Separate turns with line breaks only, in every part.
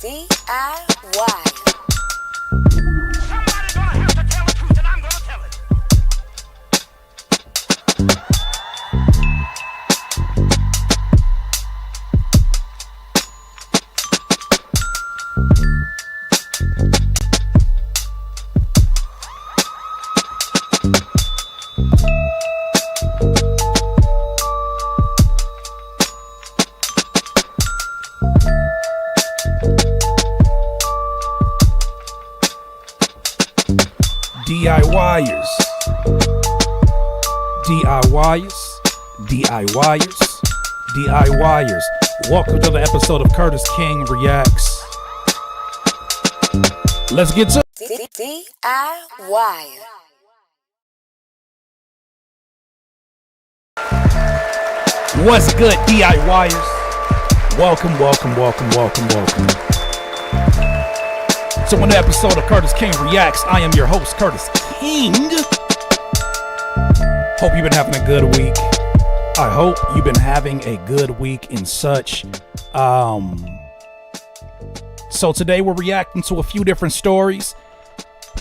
DIY.
Somebody's gonna have to tell the truth, and I'm gonna tell it.
DIYers, DIYers, DIYers, DIYers. Welcome to the episode of Curtis King Reacts. Let's get to
DIY.
what's good, DIYers. Welcome, welcome, welcome, welcome, welcome. So in the episode of Curtis King Reacts, I am your host, Curtis King. Hope you've been having a good week. I hope you've been having a good week and such. So today we're reacting to a few different stories,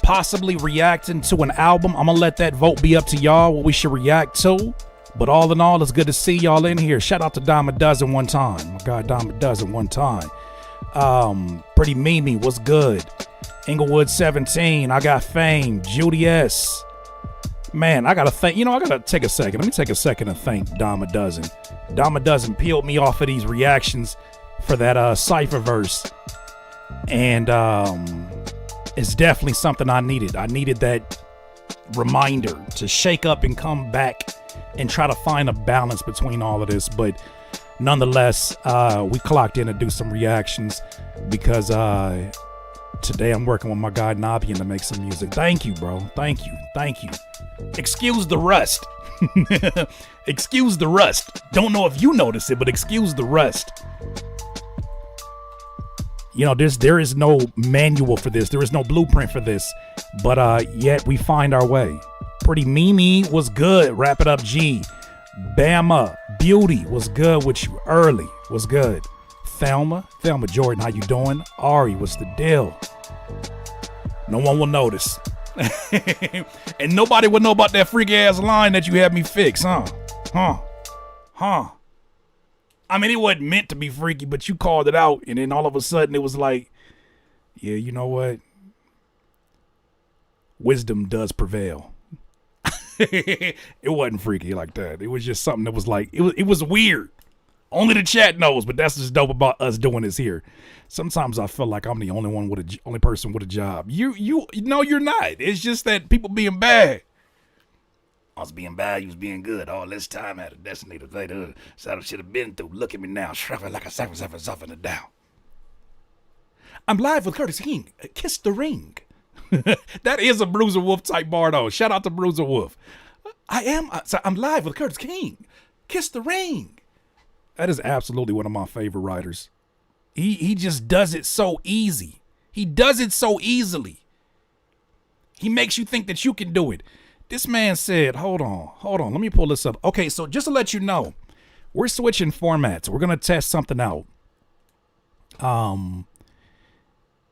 possibly reacting to an album. I'm gonna let that vote be up to y'all what we should react to. But all in all, it's good to see y'all in here. Shout out to Dime a Dozen one time. My God, Dime a Dozen one time. Pretty Mimi, what's good? Inglewood 17, I got Fame, Judy S. Man, I gotta thank, I gotta take a second. Let me take a second to thank Dime a Dozen. Dime a Dozen peeled me off of these reactions for that Cypher verse. And it's definitely something I needed. I needed that reminder to shake up and come back and try to find a balance between all of this. But nonetheless, we clocked in to do some reactions because today I'm working with my guy Nabian to make some music. Thank you, bro. Thank you. Thank you. Excuse the rust. Excuse the rust. Don't know if you notice it, but excuse the rust. There is no manual for this. There is no blueprint for this. But yet we find our way. Pretty Mimi was good. Wrap it up, G. Bama Beauty was good with you early. Was good. Thelma Jordan, how you doing? Ari, what's the deal? No one will notice. And nobody will know about that freaky ass line that you had me fix, huh? I mean, it wasn't meant to be freaky, but you called it out, and then all of a sudden it was like, yeah, you know what? Wisdom does prevail. It wasn't freaky like that. It was just something that was like, it was weird. Only the chat knows, but that's just dope about us doing this here. Sometimes I feel like I'm the only person with a job. You know you're not. It's just that people being bad. I was being bad, you was being good. All this time I had a destiny to play the side I should have been through. Look at me now, shriveling like a sacrifice off in the down. I'm live with Curtis King. Kiss the ring. That is a Bruiser Wolf type bar though. Shout out to Bruiser Wolf. I'm live with Curtis King. Kiss the ring. That is absolutely one of my favorite writers. He just does it so easy. He does it so easily. He makes you think that you can do it. This man said, hold on. Let me pull this up. Okay, so just to let you know, we're switching formats. We're going to test something out.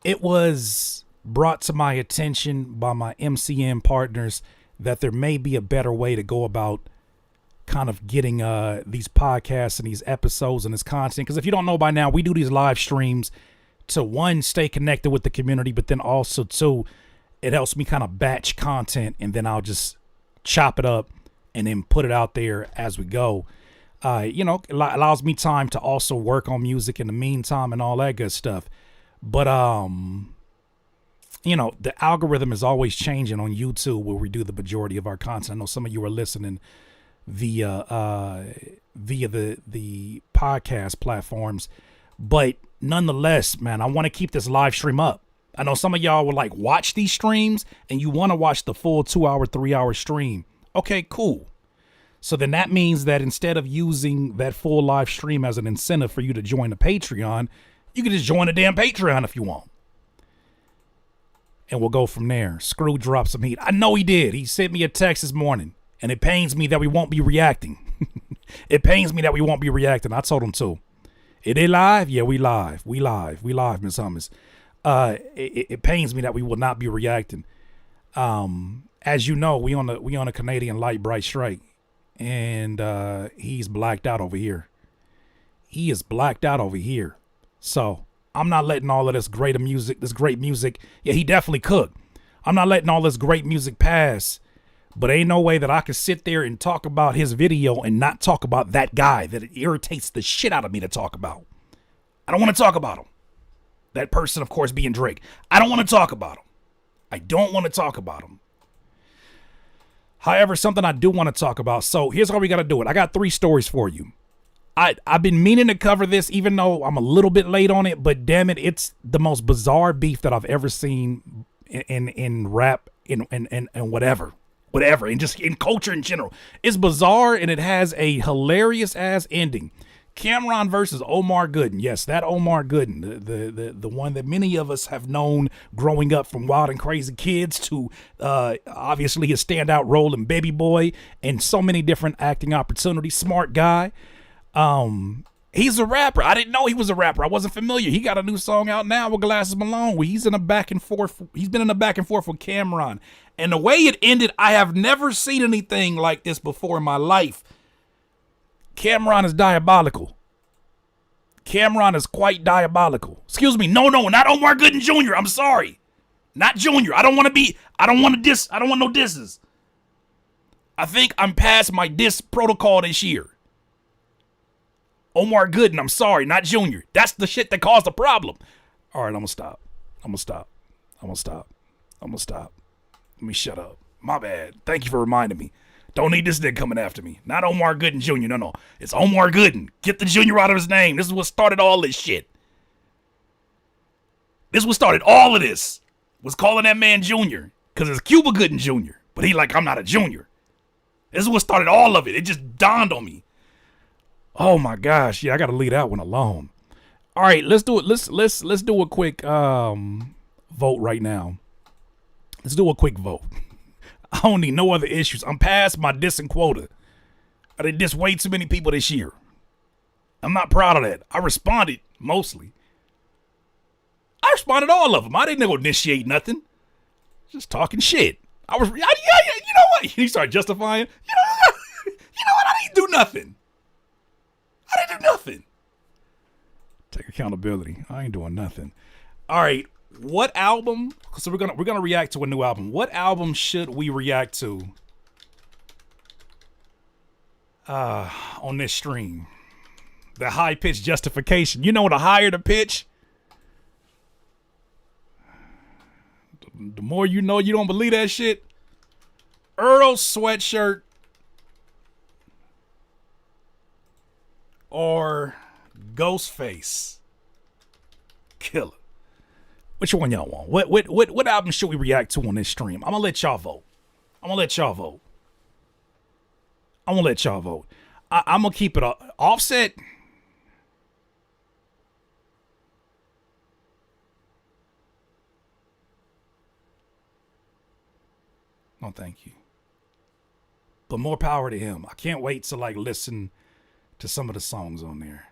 It was brought to my attention by my MCN partners that there may be a better way to go about kind of getting these podcasts and these episodes and this content. Because if you don't know by now, we do these live streams to, one, stay connected with the community, but then also, two, it helps me kind of batch content, and then I'll just chop it up and then put it out there as we go. It allows me time to also work on music in the meantime and all that good stuff. But, the algorithm is always changing on YouTube where we do the majority of our content. I know some of you are listening via the podcast platforms, but nonetheless, man, I want to keep this live stream up. I know some of y'all will watch these streams and you want to watch the full 2-hour, 3-hour stream. Okay, cool. So then that means that instead of using that full live stream as an incentive for you to join the Patreon, you can just join the damn Patreon if you want. And we'll go from there. Screw dropped some heat. I know he did. He sent me a text this morning, and it pains me that we won't be reacting. It pains me that we won't be reacting. I told him to. Is they live? Yeah, we live. We live. We live, Miss Hummus. It pains me that we will not be reacting. As you know, we on a Canadian light bright strike, and he's blacked out over here. He is blacked out over here. So I'm not letting all of this great music. Yeah, he definitely cooked. I'm not letting all this great music pass. But ain't no way that I could sit there and talk about his video and not talk about that guy that it irritates the shit out of me to talk about. I don't want to talk about him. That person, of course, being Drake. I don't want to talk about him. I don't want to talk about him. However, something I do want to talk about. So here's how we got to do it. I got 3 stories for you. I've been meaning to cover this, even though I'm a little bit late on it. But damn it, it's the most bizarre beef that I've ever seen in rap and whatever, and just in culture in general. It's bizarre and it has a hilarious ass ending. Cameron versus Omar Gooden. Yes, that Omar Gooden, the one that many of us have known growing up from Wild and Crazy Kids to obviously his standout role in Baby Boy and so many different acting opportunities. Smart guy. He's a rapper. I didn't know he was a rapper. I wasn't familiar. He got a new song out now with Glasses Malone where he's in a back and forth. He's been in a back and forth with Cameron. And the way it ended, I have never seen anything like this before in my life. Cameron is diabolical. Cameron is quite diabolical. Excuse me. No, not Omar Gooden Jr. I'm sorry. Not Junior. I don't want no disses. I think I'm past my diss protocol this year. Omar Gooden, I'm sorry, not Junior. That's the shit that caused the problem. All right, I'm gonna stop. Let me shut up. My bad. Thank you for reminding me. Don't need this nigga coming after me. Not Omar Gooden Jr. No. It's Omar Gooden. Get the Junior out of his name. This is what started all this shit. This is what started all of this. Was calling that man Junior. Because it's Cuba Gooden Jr. But he like, I'm not a Junior. This is what started all of it. It just dawned on me. Oh my gosh. Yeah, I gotta leave that one alone. All right, let's do it. Let's do a quick vote right now. Let's do a quick vote. I don't need no other issues. I'm past my dissing quota. I did diss way too many people this year. I'm not proud of that. I responded mostly. I responded to all of them. I didn't go initiate nothing. Just talking shit. You know what? He started justifying. You know what? I didn't do nothing. Take accountability. I ain't doing nothing. All right. What album? So we're gonna react to a new album. What album should we react to on this stream? The high pitch justification. You know, the higher the pitch, the more you know you don't believe that shit. Earl Sweatshirt or Ghostface Killah. Which one y'all want? What album should we react to on this stream? I'm gonna let y'all vote. I'm gonna let y'all vote. I'm gonna keep it Offset. No, thank you. But more power to him. I can't wait to listen to some of the songs on there.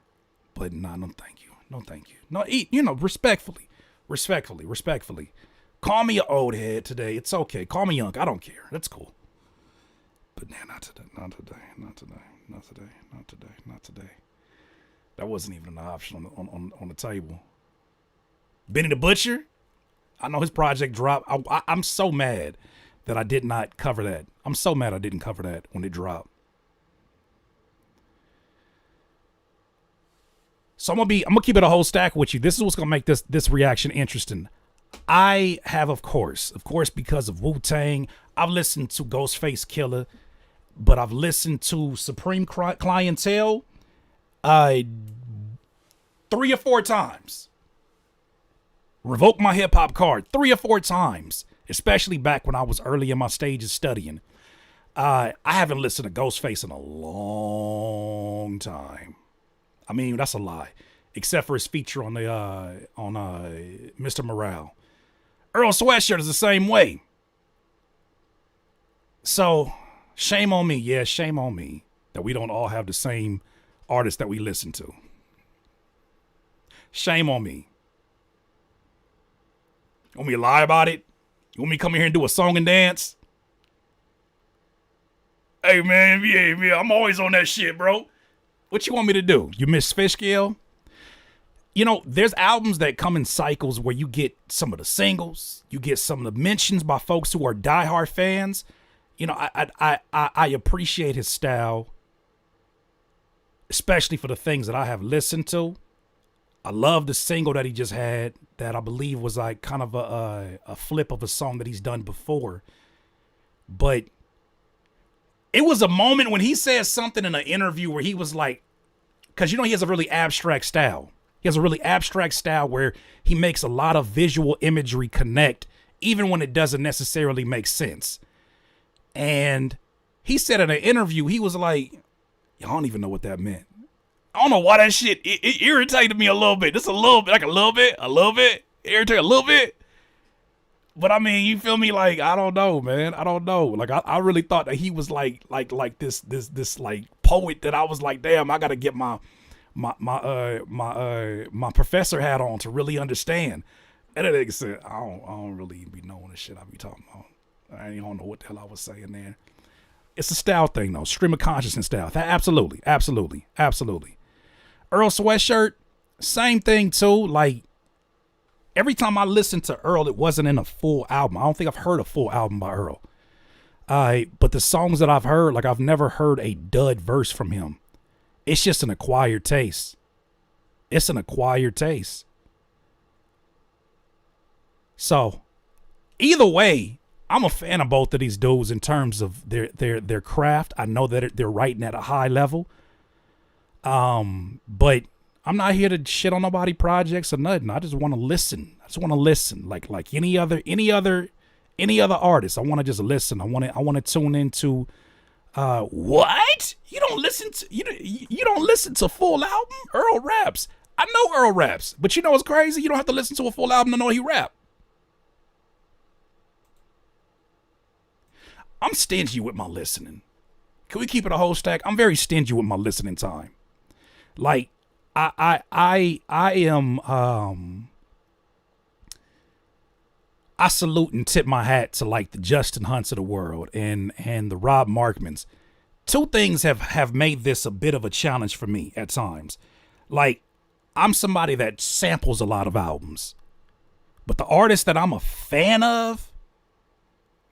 But no thank you. No, thank you. No, respectfully. Call me an old head today. It's okay. Call me young. I don't care. That's cool. But nah, not today. That wasn't even an option on the table. Benny the Butcher. I know his project dropped. I'm so mad that I did not cover that. I'm so mad I didn't cover that when it dropped. So I'm gonna keep it a whole stack with you. This is what's gonna make this reaction interesting. I have, of course, because of Wu-Tang, I've listened to Ghostface Killah, but I've listened to Supreme Clientele 3 or 4 times. Revoke my hip hop card 3 or 4 times, especially back when I was early in my stages studying. I haven't listened to Ghostface in a long time. I mean, that's a lie, except for his feature on Mr. Morale. Earl Sweatshirt is the same way. So, shame on me. Yeah, shame on me that we don't all have the same artists that we listen to. Shame on me. You want me to lie about it? You want me to come in here and do a song and dance? Hey, man, yeah, I'm always on that shit, bro. What you want me to do? You miss Fish Scale? You know, there's albums that come in cycles where you get some of the singles, you get some of the mentions by folks who are diehard fans. You know, I appreciate his style, especially for the things that I have listened to. I love the single that he just had that I believe was like kind of a flip of a song that he's done before. But it was a moment when he said something in an interview where he was like, because, you know, he has a really abstract style. He has a really abstract style where he makes a lot of visual imagery connect, even when it doesn't necessarily make sense. And he said in an interview, he was like, I don't even know what that meant. I don't know why that shit, it irritated me a little bit. Just a little bit, like a little bit, irritated a little bit. But I mean, you feel me? Like, I don't know, man. I don't know. Like, I really thought that he was like this like poet that I was like, damn, I got to get my professor hat on to really understand. And that nigga said, I don't really be knowing the shit I be talking about. I don't know what the hell I was saying there. It's a style thing though, stream of consciousness style. Absolutely. Earl Sweatshirt, same thing too. Like, every time I listened to Earl, it wasn't in a full album. I don't think I've heard a full album by Earl. But the songs that I've heard, like, I've never heard a dud verse from him. It's just an acquired taste. So, either way, I'm a fan of both of these dudes in terms of their craft. I know that they're writing at a high level. But I'm not here to shit on nobody projects or nothing. I just want to listen. Like any other artist. I want to just listen. I want to tune into what? You don't listen to full album? Earl raps. I know Earl raps, but you know what's crazy? You don't have to listen to a full album to know he rap. I'm stingy with my listening. Can we keep it a whole stack? I'm very stingy with my listening time. Like, I am I salute and tip my hat to like the Justin Hunts of the world and the Rob Markmans. Two things have made this a bit of a challenge for me at times. Like, I'm somebody that samples a lot of albums, but the artist that I'm a fan of,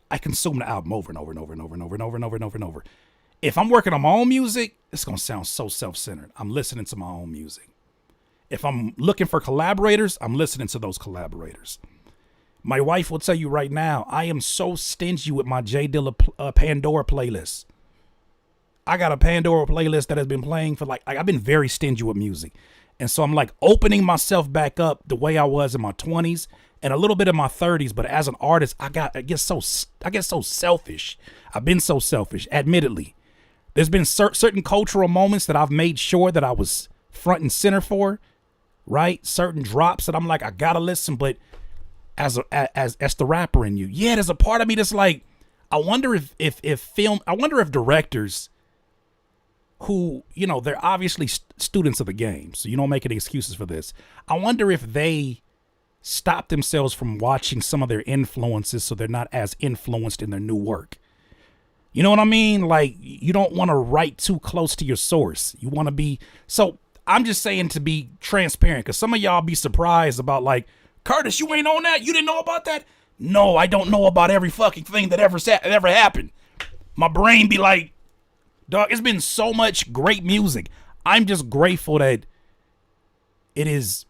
I consume the album over and over and over and over and over and over and over and over and over. If I'm working on my own music, it's going to sound so self-centered. I'm listening to my own music. If I'm looking for collaborators, I'm listening to those collaborators. My wife will tell you right now, I am so stingy with my J Dilla Pandora playlist. I got a Pandora playlist that has been playing for like I've been very stingy with music. And so I'm like opening myself back up the way I was in my 20s and a little bit in my 30s. But as an artist, I get so selfish. I've been so selfish, admittedly. There's been certain cultural moments that I've made sure that I was front and center for, right? Certain drops that I'm like, I gotta listen. But as the rapper in you, yeah, there's a part of me that's like, I wonder if directors who, you know, they're obviously students of the game, so you don't make any excuses for this. I wonder if they stop themselves from watching some of their influences so they're not as influenced in their new work. You know what I mean? Like, you don't want to write too close to your source. You want to be, so I'm just saying to be transparent, because some of y'all be surprised about like, Curtis, you ain't on that? You didn't know about that? No, I don't know about every fucking thing that ever happened. My brain be like, dog, it's been so much great music. I'm just grateful that it is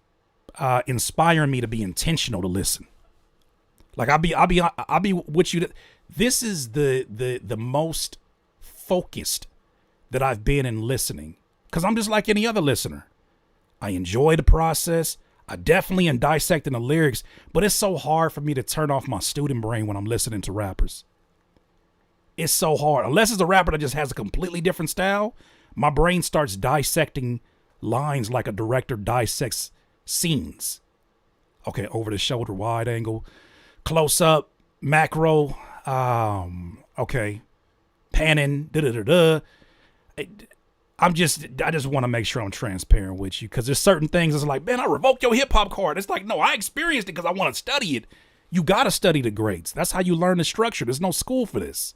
inspiring me to be intentional to listen. Like I'll be with you. This is the most focused that I've been in listening, because I'm just like any other listener. I enjoy the process. I definitely am dissecting the lyrics, but it's so hard for me to turn off my student brain when I'm listening to rappers. It's so hard. Unless it's a rapper that just has a completely different style, my brain starts dissecting lines like a director dissects scenes. Okay, over the shoulder, wide angle, close up, macro, okay, panning, I just want to make sure I'm transparent with you, because there's certain things that's like, man, I revoked your hip hop card. It's like, no, I experienced it because I want to study it. You got to study the greats. That's how you learn the structure. There's no school for this.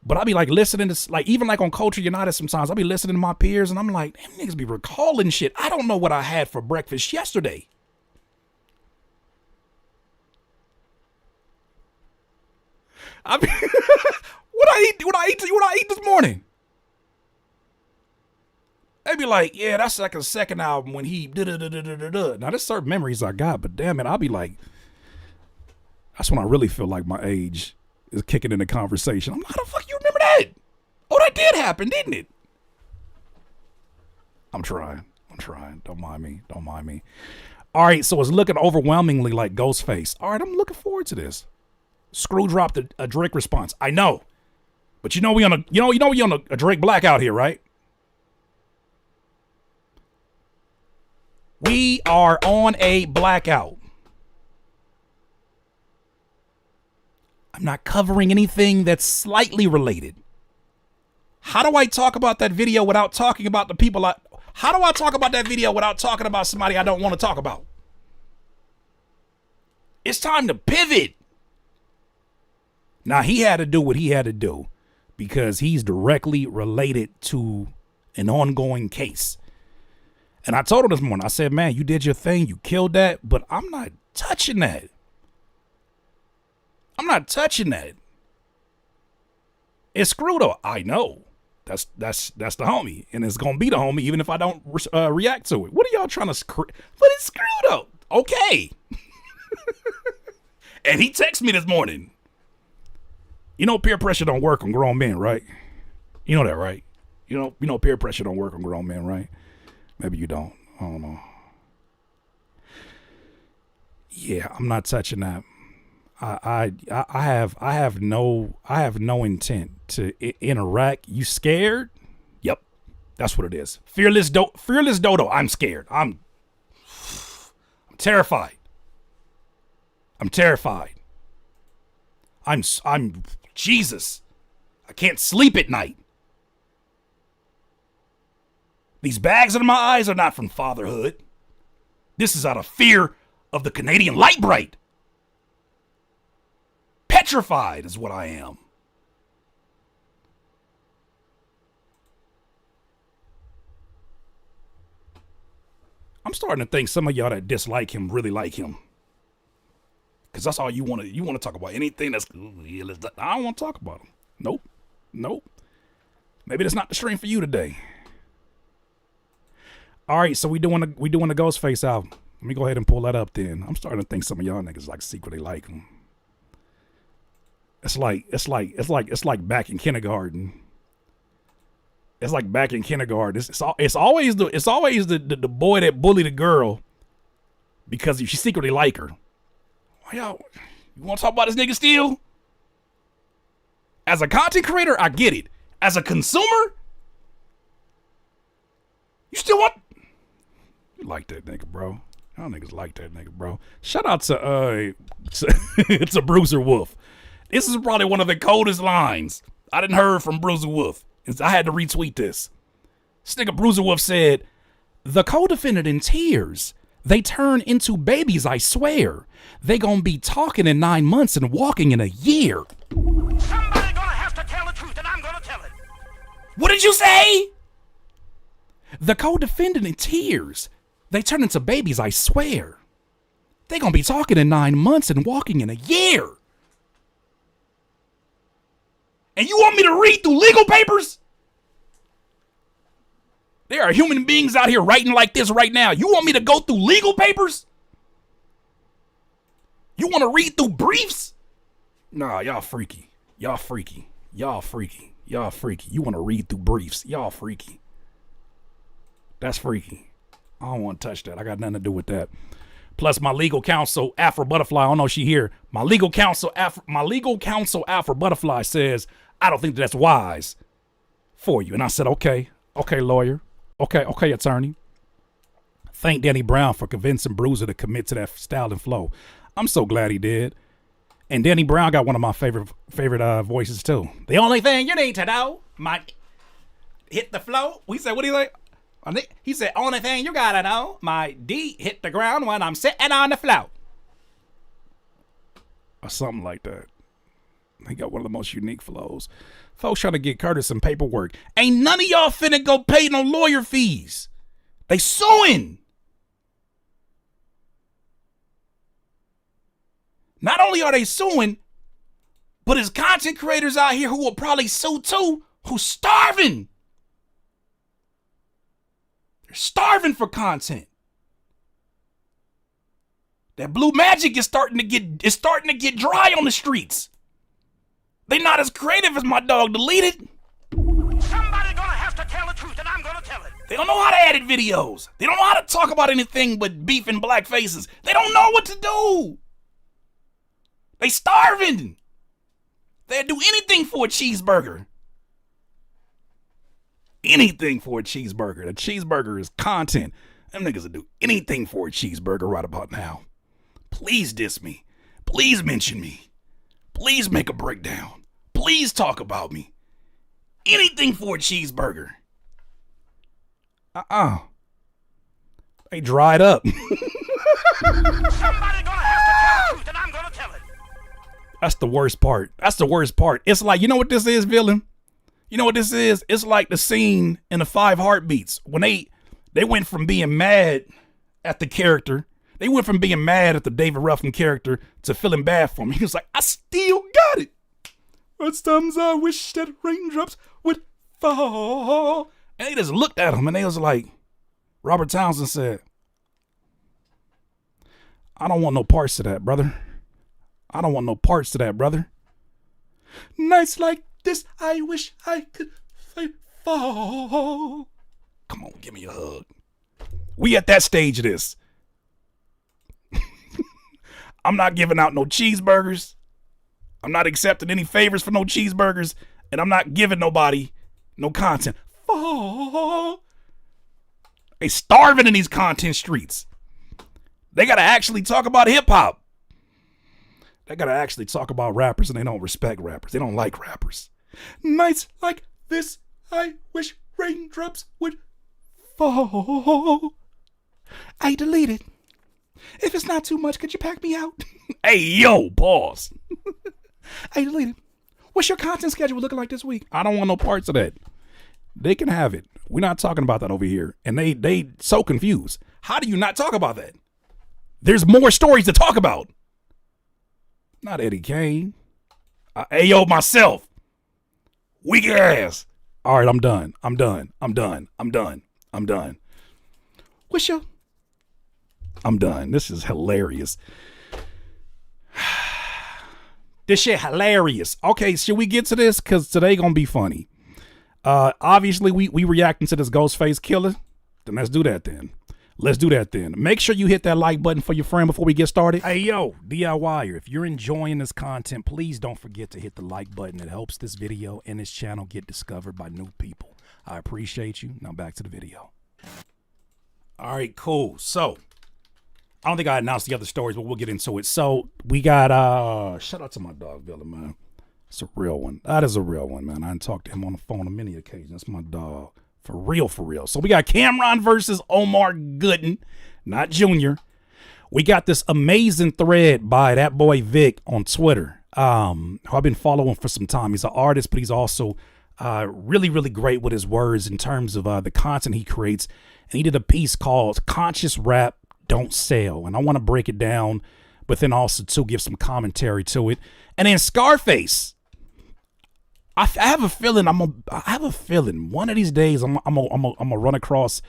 But I be like listening to, like, even like on Culture United sometimes, I be listening to my peers and I'm like, them niggas be recalling shit. I don't know what I had for breakfast yesterday. I mean, what I eat this morning? They be like, yeah, that's like a second album when he da-da-da-da-da-da. Now there's certain memories I got, but damn it, I'll be like, that's when I really feel like my age is kicking in the conversation. I'm like, how the fuck you remember that? Oh, that did happen, didn't it? I'm trying. Don't mind me. All right, so it's looking overwhelmingly like Ghostface. All right, I'm looking forward to this. Screw dropped a Drake response. I know, but we on a Drake blackout here, right? We are on a blackout. I'm not covering anything that's slightly related. How do I talk about that video without talking about the people how do I talk about that video without talking about somebody I don't want to talk about? It's time to pivot. Now, he had to do what he had to do because he's directly related to an ongoing case. And I told him this morning, I said, man, you did your thing. You killed that, but I'm not touching that. It's screwed up. I know. That's the homie, and it's gonna be the homie even if I don't react to it. What are y'all trying to but it's screwed up. Okay. And he texted me this morning. You know peer pressure don't work on grown men, right? You know that, right? You know peer pressure don't work on grown men, right? Maybe you don't. I don't know. Yeah, I'm not touching that. I have no intent to interact. You scared? Yep, that's what it is. Fearless Dodo. I'm scared. I'm terrified. I'm Jesus. I can't sleep at night. These bags under my eyes are not from fatherhood. This is out of fear of the Canadian light bright. Petrified is what I am. I'm starting to think some of y'all that dislike him really like him. Because that's all you want to talk about. Anything that's, I don't want to talk about him. Nope. Maybe that's not the stream for you today. All right, so we doing the Ghostface album. Let me go ahead and pull that up then. I'm starting to think some of y'all niggas like secretly like him. It's like back in kindergarten. It's like back in kindergarten. It's always the boy that bullied the girl because she secretly like her. Why y'all? You want to talk about this nigga still? As a content creator, I get it. As a consumer, you still want? You like that nigga, bro? Y'all niggas like that nigga, bro. Shout out to it's a Bruiser Wolf. This is probably one of the coldest lines I didn't heard from Bruiser Wolf. I had to retweet this. This nigga Bruiser Wolf said, "The co-defendant in tears. They turn into babies, I swear. They gonna be talking in 9 months and walking in a year."
Somebody gonna have to tell the truth, and I'm gonna tell it.
What did you say? The co-defendant in tears. They turn into babies, I swear. They gonna be talking in 9 months and walking in a year. And you want me to read through legal papers? There are human beings out here writing like this right now. You want me to go through legal papers? You want to read through briefs? Nah, y'all freaky. You want to read through briefs. Y'all freaky. That's freaky. I don't want to touch that. I got nothing to do with that. Plus, my legal counsel, Afro Butterfly, I don't know if she here. My legal counsel, Afro Butterfly says, I don't think that's wise for you. And I said, okay, lawyer. Okay, attorney. Thank Danny Brown for convincing Bruiser to commit to that style and flow. I'm so glad he did. And Danny Brown got one of my favorite voices too. The only thing you need to know, hit the floor. We said, what do you like? He said, only thing you gotta know, my D hit the ground when I'm sitting on the floor. Or something like that. He got one of the most unique flows. Folks trying to get Curtis some paperwork. Ain't none of y'all finna go pay no lawyer fees. They suing. Not only are they suing, but there's content creators out here who will probably sue too, who's starving. They're starving for content. That blue magic is starting to get dry on the streets. They not as creative as my dog Deleted.
Somebody gonna have to tell the truth, and I'm gonna tell it.
They don't know how to edit videos. They don't know how to talk about anything but beef and black faces. They don't know what to do. They starving. They'd do anything for a cheeseburger. Anything for a cheeseburger. The cheeseburger is content. Them niggas would do anything for a cheeseburger right about now. Please diss me. Please mention me. Please make a breakdown. Please talk about me. Anything for a cheeseburger. They dried up.
Somebody gonna have to tell the truth, and I'm gonna tell it.
That's the worst part. That's the worst part. It's like, you know what this is, villain? You know what this is? It's like the scene in the 5 Heartbeats when they went from being mad at the character. They went from being mad at the David Ruffin character to feeling bad for him. He was like, I still got it. But sometimes I wish that raindrops would fall. And they just looked at him and they was like, Robert Townsend said, I don't want no parts of that, brother. I don't want no parts of that, brother. Nights like this, I wish I could fall. Come on, give me a hug. We at that stage of this. I'm not giving out no cheeseburgers. I'm not accepting any favors for no cheeseburgers. And I'm not giving nobody no content. Fall. They starving in these content streets. They got to actually talk about hip hop. They got to actually talk about rappers, and they don't respect rappers. They don't like rappers. Nights like this, I wish raindrops would fall. I deleted. If it's not too much, could you pack me out? Hey, yo, pause. I deleted. What's your content schedule looking like this week? I don't want no parts of that. They can have it. We're not talking about that over here. And they so confused. How do you not talk about that? There's more stories to talk about. Not Eddie Kane. Ayo, myself. Weak ass. All right, I'm done. What's your... I'm done. This is hilarious. This shit hilarious. Okay, should we get to this? Because today gonna be funny. Obviously, we reacting to this Ghostface Killah. Then let's do that then. Make sure you hit that like button for your friend before we get started. Hey, yo, DIYer, if you're enjoying this content, please don't forget to hit the like button. It helps this video and this channel get discovered by new people. I appreciate you. Now back to the video. All right, cool. So, I don't think I announced the other stories, but we'll get into it. So, we got, shout out to my dog, Villa, man. It's a real one. That is a real one, man. I done talked to him on the phone on many occasions. That's my dog. For real, for real. So we got Cameron versus Omar Gooden, not Junior. We got this amazing thread by that boy Vic on Twitter, who I've been following for some time. He's an artist, but he's also really, really great with his words in terms of the content he creates. And he did a piece called Conscious Rap Don't Sell. And I want to break it down, but then also to give some commentary to it. And then Scarface. I have a feeling one of these days I'm gonna run across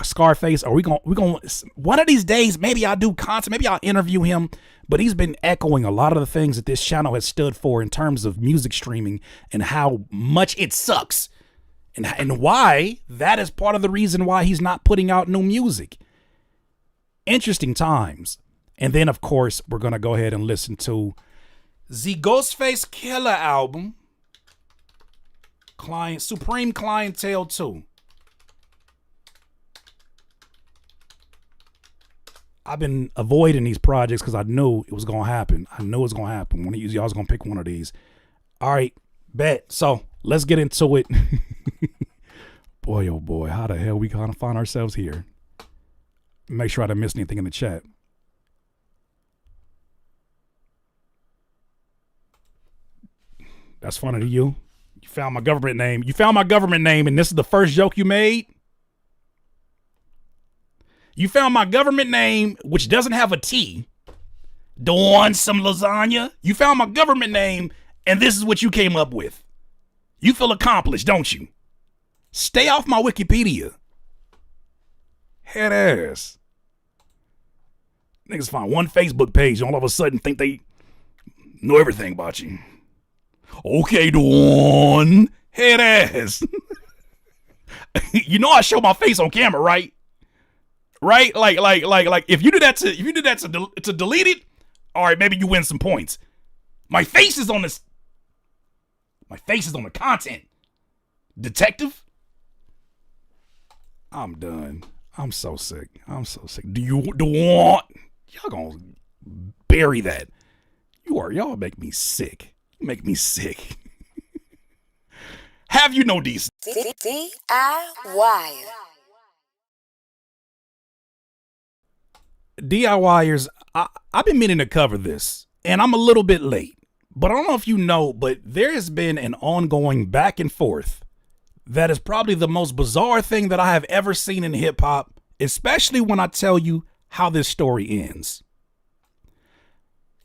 Scarface, or we gonna one of these days maybe I'll do content, maybe I'll interview him. But he's been echoing a lot of the things that this channel has stood for in terms of music streaming and how much it sucks, and why that is part of the reason why he's not putting out new music. Interesting times. And then of course we're gonna go ahead and listen to the Ghostface Killah album, Supreme Clientele 2. I've been avoiding these projects because I knew it was going to happen. One of y'all was going to pick one of these. All right, bet. So let's get into it. Boy, oh boy, how the hell we kind of find ourselves here? Make sure I didn't miss anything in the chat. That's funny to you. You found my government name. You found my government name, and this is the first joke you made? You found my government name, which doesn't have a T. Doing some lasagna. You found my government name, and this is what you came up with. You feel accomplished, don't you? Stay off my Wikipedia. Head ass. Niggas find one Facebook page and all of a sudden think they know everything about you. Okay, Dawn. Head ass. You know I show my face on camera, right? Right? Like if you do that to delete it, all right, maybe you win some points. My face is on this. My face is on the content. Detective? I'm done. I'm so sick. Do you want? Y'all gonna bury that. Y'all make me sick. You make me sick. Have you no decency?
DIY.
DIYers, I've been meaning to cover this, and I'm a little bit late. But I don't know if you know, but there has been an ongoing back and forth that is probably the most bizarre thing that I have ever seen in hip hop, especially when I tell you how this story ends.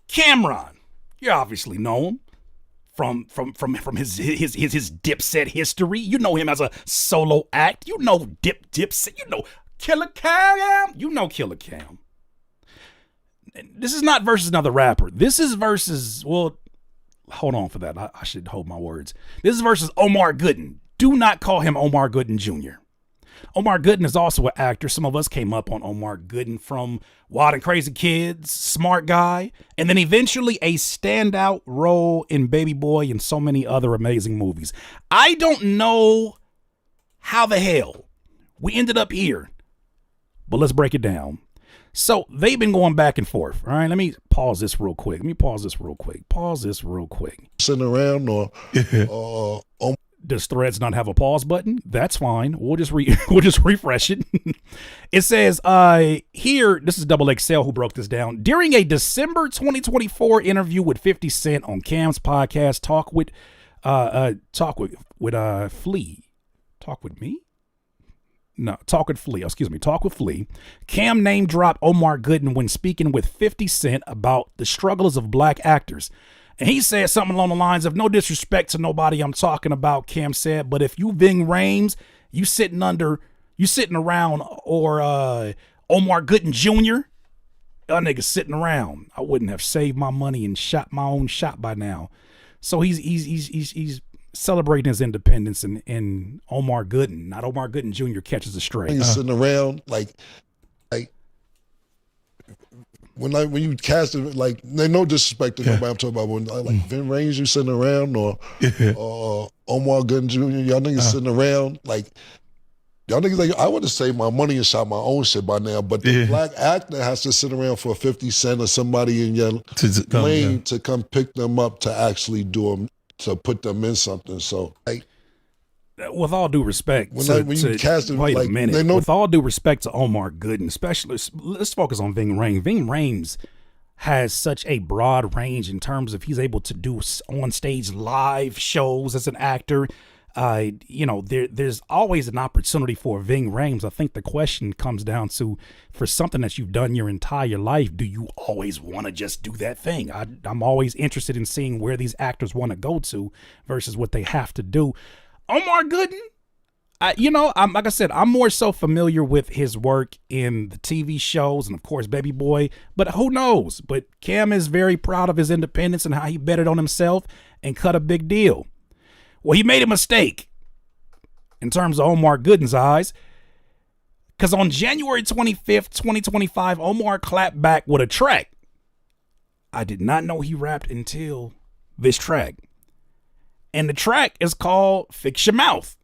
Cameron, you obviously know him from his Dipset history. You know him as a solo act. You know Dipset. You know Killah Cam. You know Killah Cam. This is not versus another rapper. This is versus, well, hold on for that. I should hold my words. This is versus Omar Gooden. Do not call him Omar Gooden Jr. Omar Gooden is also an actor. Some of us came up on Omar Gooden from Wild and Crazy Kids, Smart Guy, and then eventually a standout role in Baby Boy and so many other amazing movies. I don't know how the hell we ended up here, but let's break it down. So they've been going back and forth. All right, let me pause this real quick.
Sitting around or
does Threads not have a pause button? That's fine. We'll just refresh it. It says here, this is Double XL who broke this down. During a December 2024 interview with 50 Cent on Cam's podcast, Talk with Flea. Talk with me? No, Talk with Flea. Cam name dropped Omar Gooden when speaking with 50 Cent about the struggles of black actors. And he said something along the lines of, no disrespect to nobody I'm talking about, Cam said, but if you Ving Rhames, you sitting around, or Omar Gooden Jr., y'all niggas sitting around. I wouldn't have saved my money and shot my own shot by now. So he's celebrating his independence, and Omar Gooden, not Omar Gooden Jr., catches a stray.
He's sitting around like when you cast it, like, no disrespect to nobody I'm talking about, when like Vin Rhames, you sitting around, or Omar Gooden Jr., y'all niggas sitting around, like, y'all niggas like, I would have saved my money and shot my own shit by now, but the black actor has to sit around for 50 Cent or somebody in your lane to come pick them up to actually do them, to put them in something. So, like,
with all due respect,
with
all due respect to Omar Gooden, especially, let's focus on Ving Rhames. Ving Rhames has such a broad range in terms of he's able to do on stage live shows as an actor. There's always an opportunity for Ving Rhames. I think the question comes down to, for something that you've done your entire life, do you always want to just do that thing? I'm always interested in seeing where these actors want to go to versus what they have to do. Omar Gooden, like I said, I'm more so familiar with his work in the TV shows and, of course, Baby Boy, but who knows? But Cam is very proud of his independence and how he betted on himself and cut a big deal. Well, he made a mistake in terms of Omar Gooden's eyes, because on January 25th, 2025, Omar clapped back with a track. I did not know he rapped until this track. And the track is called Fix Your Mouth.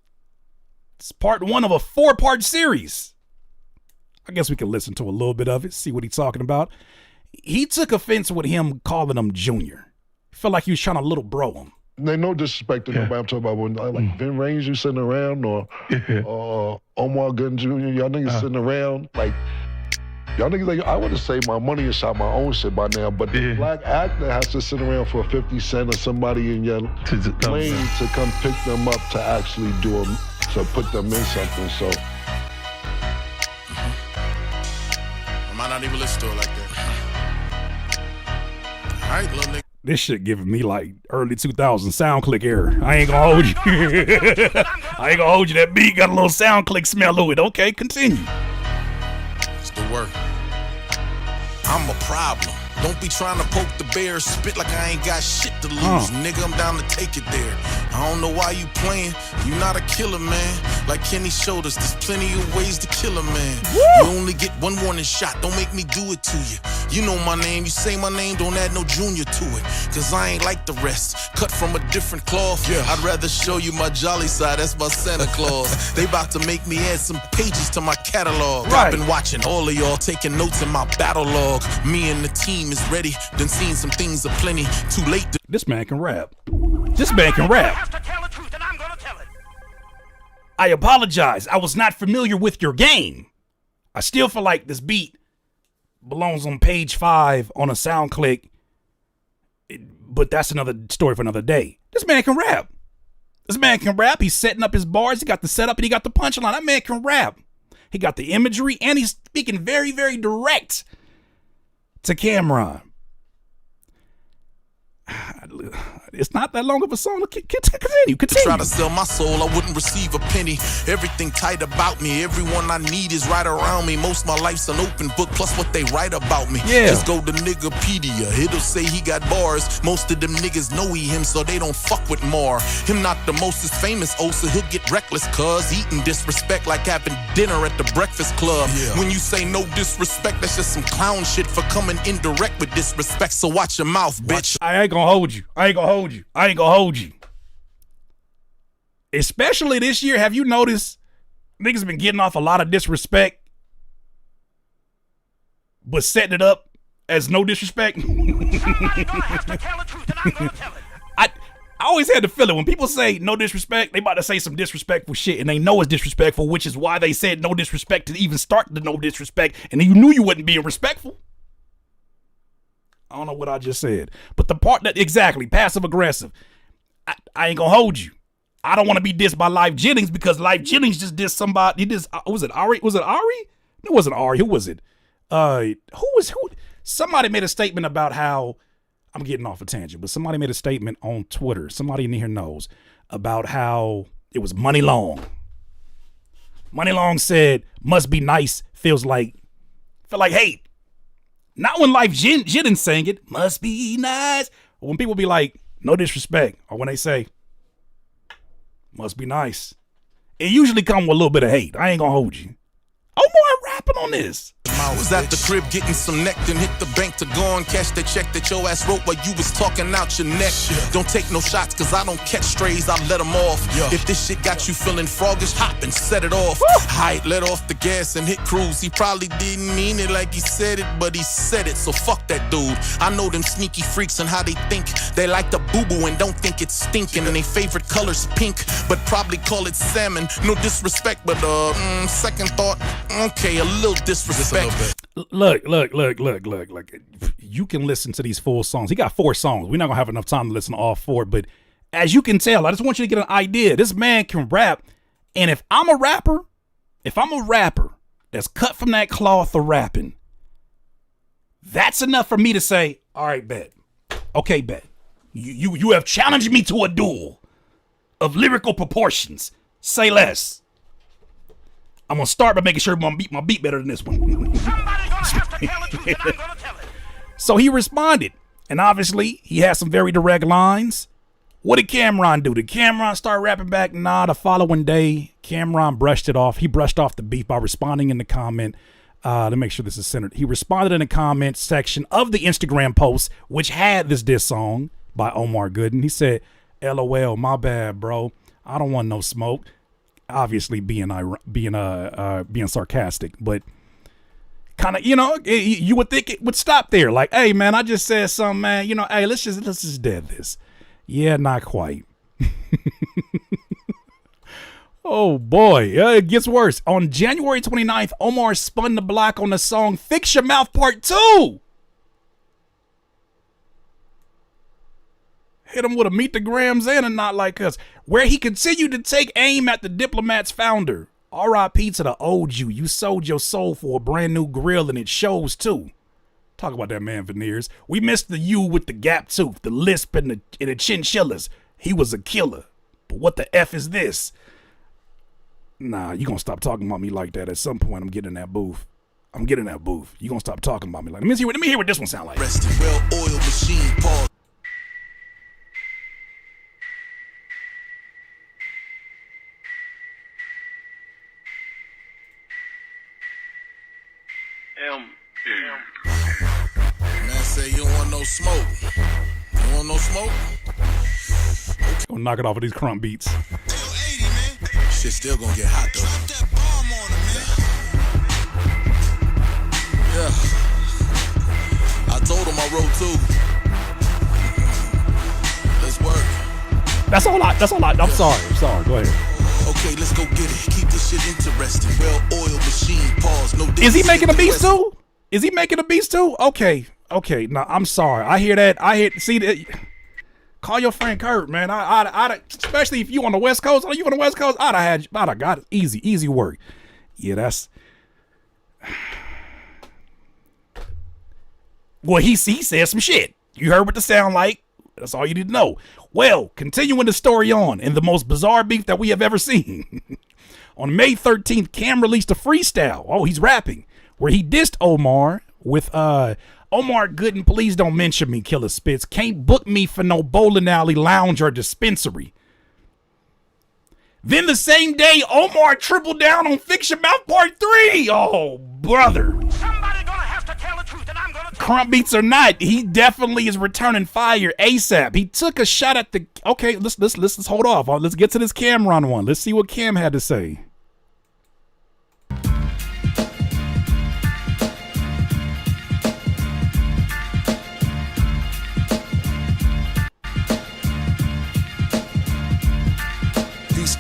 It's part 1 of a 4-part series. I guess we can listen to a little bit of it, see what he's talking about. He took offense with him calling him Junior. Felt like he was trying to little bro him.
There's no disrespect to nobody. I'm talking about when like Vin Range, you sitting around, or Omar Gunn Jr., y'all niggas sitting around, like, y'all niggas like, I would have saved my money and shot my own shit by now, but the black actor has to sit around for 50 Cent or somebody in your lane to come pick them up to actually do them, to put them in something, so.
I might not even listen to it like that. All right, little nigga.
This shit giving me like early 2000 SoundClick era. I ain't gonna hold you. I ain't gonna hold you. That beat got a little SoundClick smell to it. Okay, continue.
It's the work. I'm a problem. Don't be trying to poke the bear, spit like I ain't got shit to lose. Nigga, I'm down to take it there. I don't know why you playing. You not a killer, man. Like Kenny showed us, there's plenty of ways to kill a man. Woo! You only get one warning shot. Don't make me do it to you. You know my name. You say my name, don't add no junior to it. Cause I ain't like the rest. Cut from a different cloth. Yeah. I'd rather show you my jolly side. That's my Santa Claus. They about to make me add some pages to my catalog. Right. I've been watching all of y'all, taking notes in my battle log. Me and the team is ready. Done seen some things aplenty. Too late to.
This man can rap. This man can rap. I apologize. I was not familiar with your game. I still feel like this beat belongs on page 5 on a SoundClick, but that's another story for another day. This man can rap. This man can rap. He's setting up his bars. He got the setup and he got the punchline. That man can rap. He got the imagery and he's speaking very, very direct to Cameron. It's not that long of a song. Continue.
Try to sell my soul, I wouldn't receive a penny. Everything tight about me, everyone I need is right around me. Most my life's an open book, plus what they write about me.
Yeah.
Just go to Niggapedia, it'll say he got bars. Most of them niggas know him, so they don't fuck with Mar. Him not the most is famous, so he'll get reckless, cuz eating disrespect like having dinner at the Breakfast Club. Yeah. When you say no disrespect, that's just some clown shit for coming indirect with disrespect, so watch your mouth, bitch.
I ain't gonna hold you. I ain't gonna hold you. Especially this year, have you noticed niggas been getting off a lot of disrespect, but setting it up as no disrespect? I always had to feel it. When people say no disrespect, they about to say some disrespectful shit, and they know it's disrespectful, which is why they said no disrespect to even start the no disrespect, and then you knew you wasn't being respectful. I don't know what I just said, but the part that exactly passive aggressive, I ain't gonna hold you. I don't want to be dissed by Life Jennings because Jennings just dissed somebody. He dissed, was it Ari? Was it Ari? No, it wasn't Ari. Who was it? Who? Somebody made a statement about how, I'm getting off a tangent, but somebody made a statement on Twitter. Somebody in here knows about how it was Money Long. Money Long said, "Must be nice." Felt like hate. Not when Life Jennings sang it, "Must be nice." Or when people be like, no disrespect. Or when they say, "Must be nice." It usually come with a little bit of hate. I ain't gonna hold you. Omar rapping on this.
I was at the crib getting some neck, then hit the bank to go and cash the check that your ass wrote while you was talking out your neck. Don't take no shots, cause I don't catch strays, I let them off. If this shit got you feeling froggish, hop and set it off. Height, let off the gas and hit cruise. He probably didn't mean it like he said it, but he said it, so fuck that dude. I know them sneaky freaks and how they think. They like the boo-boo and don't think it's stinking, and they favorite color's pink, but probably call it salmon. No disrespect, but second thought, okay, a little disrespect.
Look. You can listen to these full songs. He got 4 songs. We're not gonna have enough time to listen to all 4, but as you can tell, I just want you to get an idea. This man can rap, and if I'm a rapper that's cut from that cloth of rapping, that's enough for me to say, all right, bet. Okay, bet. You have challenged me to a duel of lyrical proportions. Say less. I'm gonna start by making sure my beat better than this one. So he responded, and obviously he had some very direct lines. What did Cameron do? Did Cameron start rapping back? Nah, the following day, Cameron brushed it off. He brushed off the beef by responding in the comment. Let me make sure this is centered. He responded in the comment section of the Instagram post, which had this diss song by Omar Gooden. He said, "LOL, my bad, bro. I don't want no smoke." Obviously being sarcastic, but kind of, you would think it would stop there. Like, hey man, I just said something, man. Hey, let's just dead this. Yeah, not quite. Oh boy, it gets worse. On January 29th, Omar spun the block on the song Fix Your Mouth Part 2. Hit him with a Meet the Grams and a Not Like Us, where he continued to take aim at the Diplomat's founder. R.I.P. to the old you. You sold your soul for a brand new grill, and it shows too. Talk about that man veneers. We missed the you with the gap tooth, the lisp, and the chinchillas. He was a killer. But what the F is this? Nah, you gonna stop talking about me like that. At some point, I'm getting in that booth. You gonna stop talking about me like that. Let me hear what this one sound like.
Rested, well-oiled machine, pause. Man say you don't want no smoke. You want no smoke?
Gonna knock it off of these crump beats.
Shit still gonna get hot though. Drop that bomb on him, man. Yeah. I told him I wrote too. Let's work.
That's all I. I'm sorry. Go ahead.
Okay, let's go get it. Keep this shit interesting. Well-oiled machine. Pause. No.
Is he making a beast too? Okay. No, I'm sorry. I hear that. See that. Call your friend Kurt, man. I especially if you on the West Coast. I'd have got it. Easy work. Yeah, that's. Well, he said some shit. You heard what the sound like. That's all you need to know. Well, continuing the story on, in the most bizarre beef that we have ever seen. On May 13th, Cam released a freestyle. Oh, he's rapping. Where he dissed Omar with Omar Gooden, please don't mention me, Killah spits. Can't book me for no bowling alley, lounge, or dispensary. Then the same day, Omar tripled down on Fix Your Mouth Part 3. Oh, brother.
Somebody gonna have to tell the truth, and I'm gonna tell
Crump beats or not, he definitely is returning fire ASAP. He took a shot at the. Okay, let's hold off. Let's get to this Cameron one. Let's see what Cam had to say.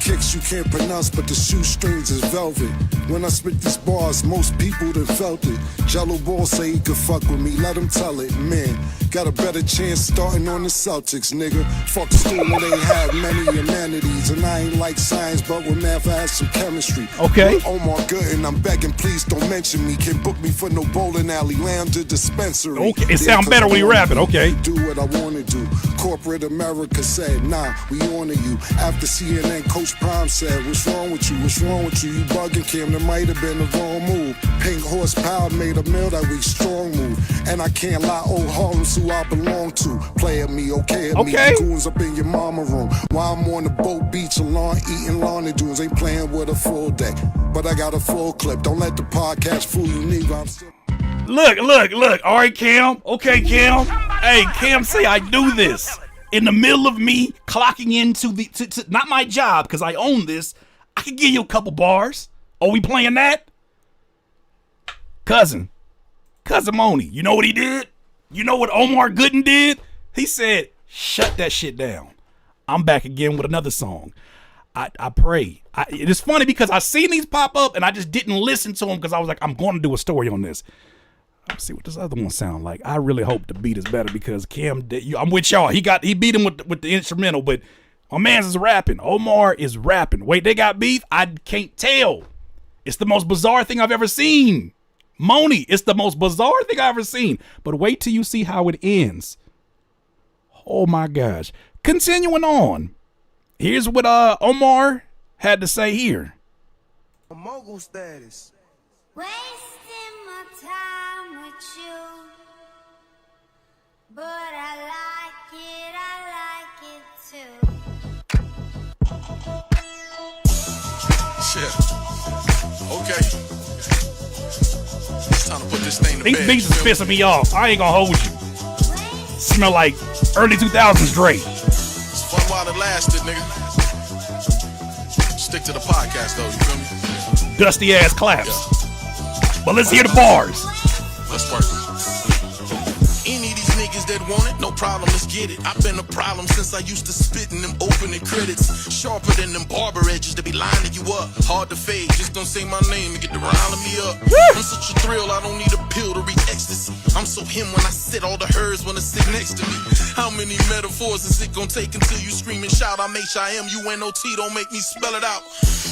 Kicks you can't pronounce, but the shoestrings is velvet. When I spit these bars, most people done felt it. Jello Ball say he could fuck with me, let him tell it. Man, got a better chance starting on the Celtics, nigga. Fuck school, it ain't had many humanities. And I ain't like science, but with math I had some chemistry.
Okay.
Oh my good, and I'm begging, please don't mention me. Can't book me for no bowling alley, lounge or dispensary.
Okay, it sound better when you rapping, okay.
Do what I wanna do. Corporate America said, nah, we honor you. After CNN, Coach Prime said, what's wrong with you? What's wrong with you? You bugging, Cam, that might have been the wrong move. Pink horsepower made a mill that week, strong move. And I can't lie, old Harlem's who I belong to. Play at me, okay at me. Goons up in your mama room. While I'm on the boat beach alone, eating lawn and dunes. Ain't playing with a full deck, but I got a full clip. Don't let the podcast fool you, neither. I'm still...
Look. All right, Cam. Okay, Cam. Hey, Cam say I do this. In the middle of me clocking into to not my job, because I own this, I could give you a couple bars. Are we playing that? Cousin Moni, you know what he did? You know what Omar Gooden did? He said, shut that shit down. I'm back again with another song. I pray. It is funny because I seen these pop up and I just didn't listen to them because I was like, I'm going to do a story on this. Let's see what this other one sound like. I really hope the beat is better because Cam, I'm with y'all. He beat him with the instrumental, but my man's is rapping. Omar is rapping. Wait, they got beef? I can't tell. It's the most bizarre thing I've ever seen. Moni, it's the most bizarre thing I've ever seen. But wait till you see how it ends. Oh my gosh. Continuing on. Here's what Omar had to say here.
A mogul status.
Wasting my time with you, but I like it too.
Shit. Okay. It's time to put this thing to
These
bed.
beats is pissing me off. I ain't gonna hold you. Smell like early 2000s Drake.
It's fun while it lasted, nigga. Stick to the podcast, though, you feel me?
Dusty ass claps.
Yeah.
But let's hear the bars.
Let's work. Any of these niggas niggas that want it, no problem, let's get it. I've been a problem since I used to spit in them opening credits. Sharper than them barber edges to be lining you up. Hard to fade, just don't say my name and get to riling me up. I'm such a thrill, I don't need a pill to reach ecstasy. I'm so him when I sit, all the hers wanna sit next to me. How many metaphors is it gonna take until you scream and shout? I'm HIMUNOT, don't make me spell it out.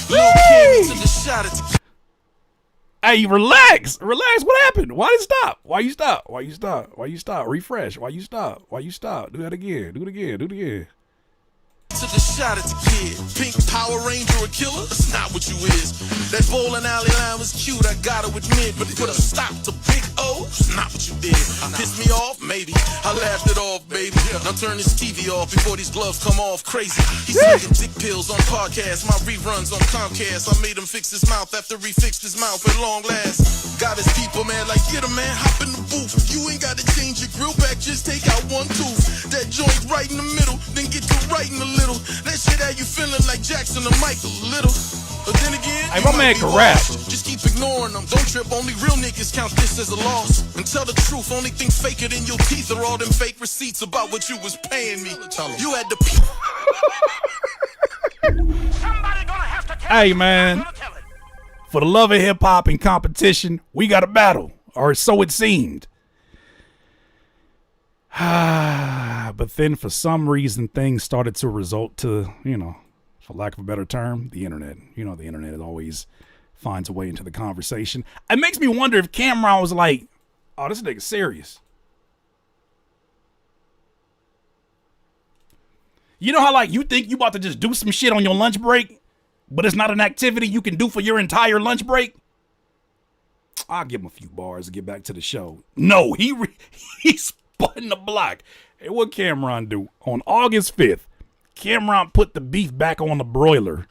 Lil' Kim to the shot at the
Hey, relax. Relax. What happened? Why did it stop? Why you stop? Why you stop? Why you stop? Refresh. Why you stop? Why you stop? Do that again. Do it again. Do it again.
to the shot at the kid. Pink Power Ranger or Killah? That's not what you is. That bowling alley line was cute, I gotta admit. But put a stop to Big O? That's not what you did. Piss me off? Maybe. I laughed it off, baby. Now turn this TV off before these gloves come off crazy. He's taking dick pills on podcasts, my reruns on Comcast. I made him fix his mouth after he fixed his mouth at long last. Got his people, man, like, get him, man, hop in the booth. You ain't gotta change your grill back, just take out one tooth. That joint right in the middle, then get to right in the little. That shit had you feeling like Jackson or Michael Little. But then again,
hey, my man can rap.
Just keep ignoring them. Don't trip, only real niggas count this as a loss. And tell the truth, only thing faker than your teeth are all them fake receipts about what you was paying me. You had to
Somebody gonna have to tell
Hey,
it.
man.
I'm gonna tell it.
For the love of hip hop and competition, we got a battle, or so it seemed. But then for some reason, things started to result to, for lack of a better term, the internet. The internet always finds a way into the conversation. It makes me wonder if Cameron was like, oh, this nigga's serious. You know how, like, you think you about to just do some shit on your lunch break, but it's not an activity you can do for your entire lunch break? I'll give him a few bars to get back to the show. No, he's sputting the block. Hey, what Cameron do? On August 5th, Cameron put the beef back on the broiler.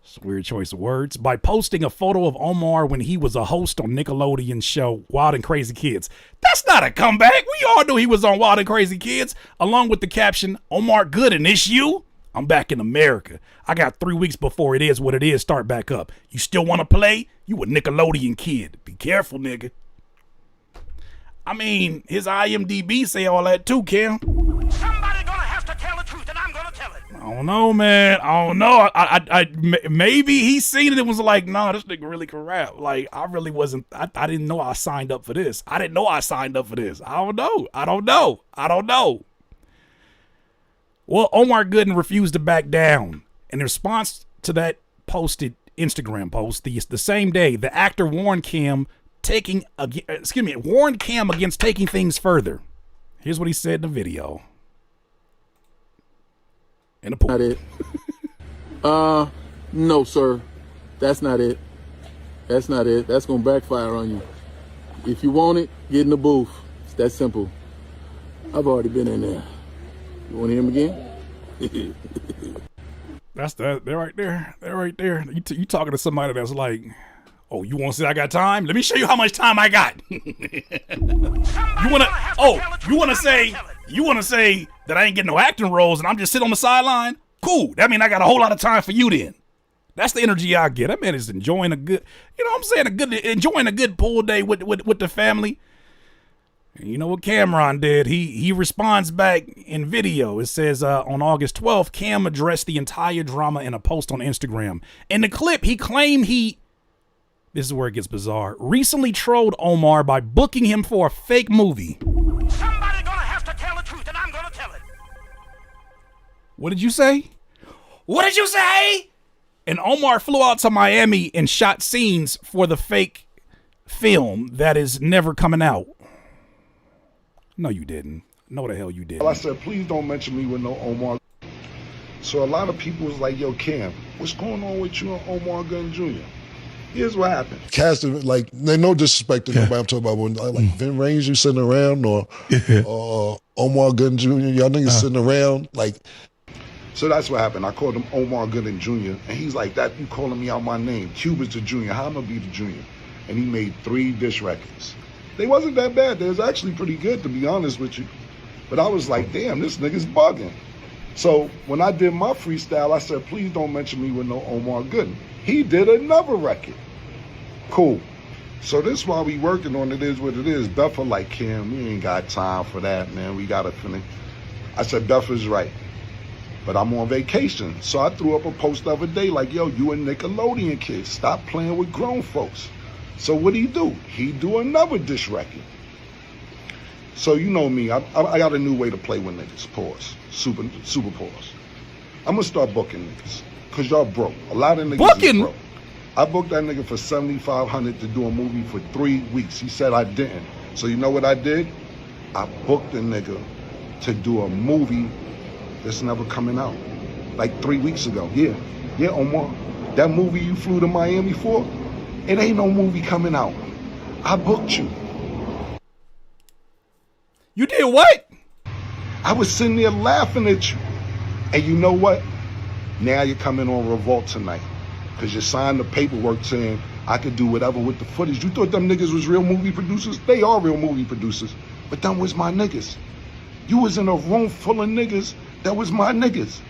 It's a weird choice of words. By posting a photo of Omar when he was a host on Nickelodeon's show Wild and Crazy Kids. That's not a comeback. We all knew he was on Wild and Crazy Kids. Along with the caption, Omar good and it's you? I'm back in America. I got 3 weeks before it is what it is. Start back up. You still want to play? You a Nickelodeon kid. Be careful, nigga. I mean, his IMDb say all that too, Cam.
Somebody gonna have to tell the truth, and I'm gonna tell it.
I don't know, man. I don't know. I maybe he seen it and was like, nah, this nigga really can rap. Like, I really wasn't. I didn't know I signed up for this. I didn't know I signed up for this. I don't know. Well, Omar Gooden refused to back down. In response to that posted Instagram post, the same day, the actor warned Cam against taking things further. Here's what he said in the video. In the pool.
Not it. No, sir. That's not it. That's not it. That's gonna backfire on you. If you want it, get in the booth. It's that simple. I've already been in there. You want to hear him again?
That's that. They're right there. They're right there. You talking to somebody that's like, oh, you want to say I got time? Let me show you how much time I got. You want to say that I ain't getting no acting roles and I'm just sitting on the sideline? Cool. That mean I got a whole lot of time for you then. That's the energy I get. That man is enjoying enjoying a good pool day with the family. And you know what Cameron did? He responds back in video. It says on August 12th, Cam addressed the entire drama in a post on Instagram. In the clip, he claimed this is where it gets bizarre, recently trolled Omar by booking him for a fake movie.
Somebody gonna have to tell the truth, and I'm gonna tell it.
What did you say? What did you say? And Omar flew out to Miami and shot scenes for the fake film that is never coming out. No, you didn't. No, the hell you didn't.
I said, please don't mention me with no Omar. So a lot of people was like, yo, Cam, what's going on with you and Omar Gunn Jr.? Here's what happened.
Casting, like, they no disrespect to nobody. I'm talking about when, like, Vin Ranger sitting around or Omar Gunn Jr., y'all niggas sitting around, like.
So that's what happened. I called him Omar Gunn Jr., and he's like, that you calling me out my name. Cuba's the junior. How am I gonna be the junior? And he made 3 diss records. They wasn't that bad. They was actually pretty good, to be honest with you. But I was like, damn, this nigga's bugging. So when I did my freestyle, I said, please don't mention me with no Omar Gooden. He did another record. Cool.
So this while we working on It Is What It Is. Buffer like, Kim, we ain't got time for that, man. We gotta finish. I said, Buffer's right. But I'm on vacation. So I threw up a post the other day like, yo, you a Nickelodeon kid. Stop playing with grown folks. So what do? He do another diss record. So you know me, I got a new way to play with niggas. Pause. Super pause. I'm gonna start booking niggas. Cause y'all broke. A lot of niggas is broke. I booked that nigga for $7,500 to do a movie for 3 weeks. He said I didn't. So you know what I did? I booked a nigga to do a movie that's never coming out. Like 3 weeks ago. Yeah, Omar. That movie you flew to Miami for, it ain't no movie coming out. I booked you.
You did what?
I was sitting there laughing at you. And you know what? Now you're coming on Revolt tonight. Because you signed the paperwork saying I could do whatever with the footage. You thought them niggas was real movie producers? They are real movie producers. But them was my niggas. You was in a room full of niggas that was my niggas.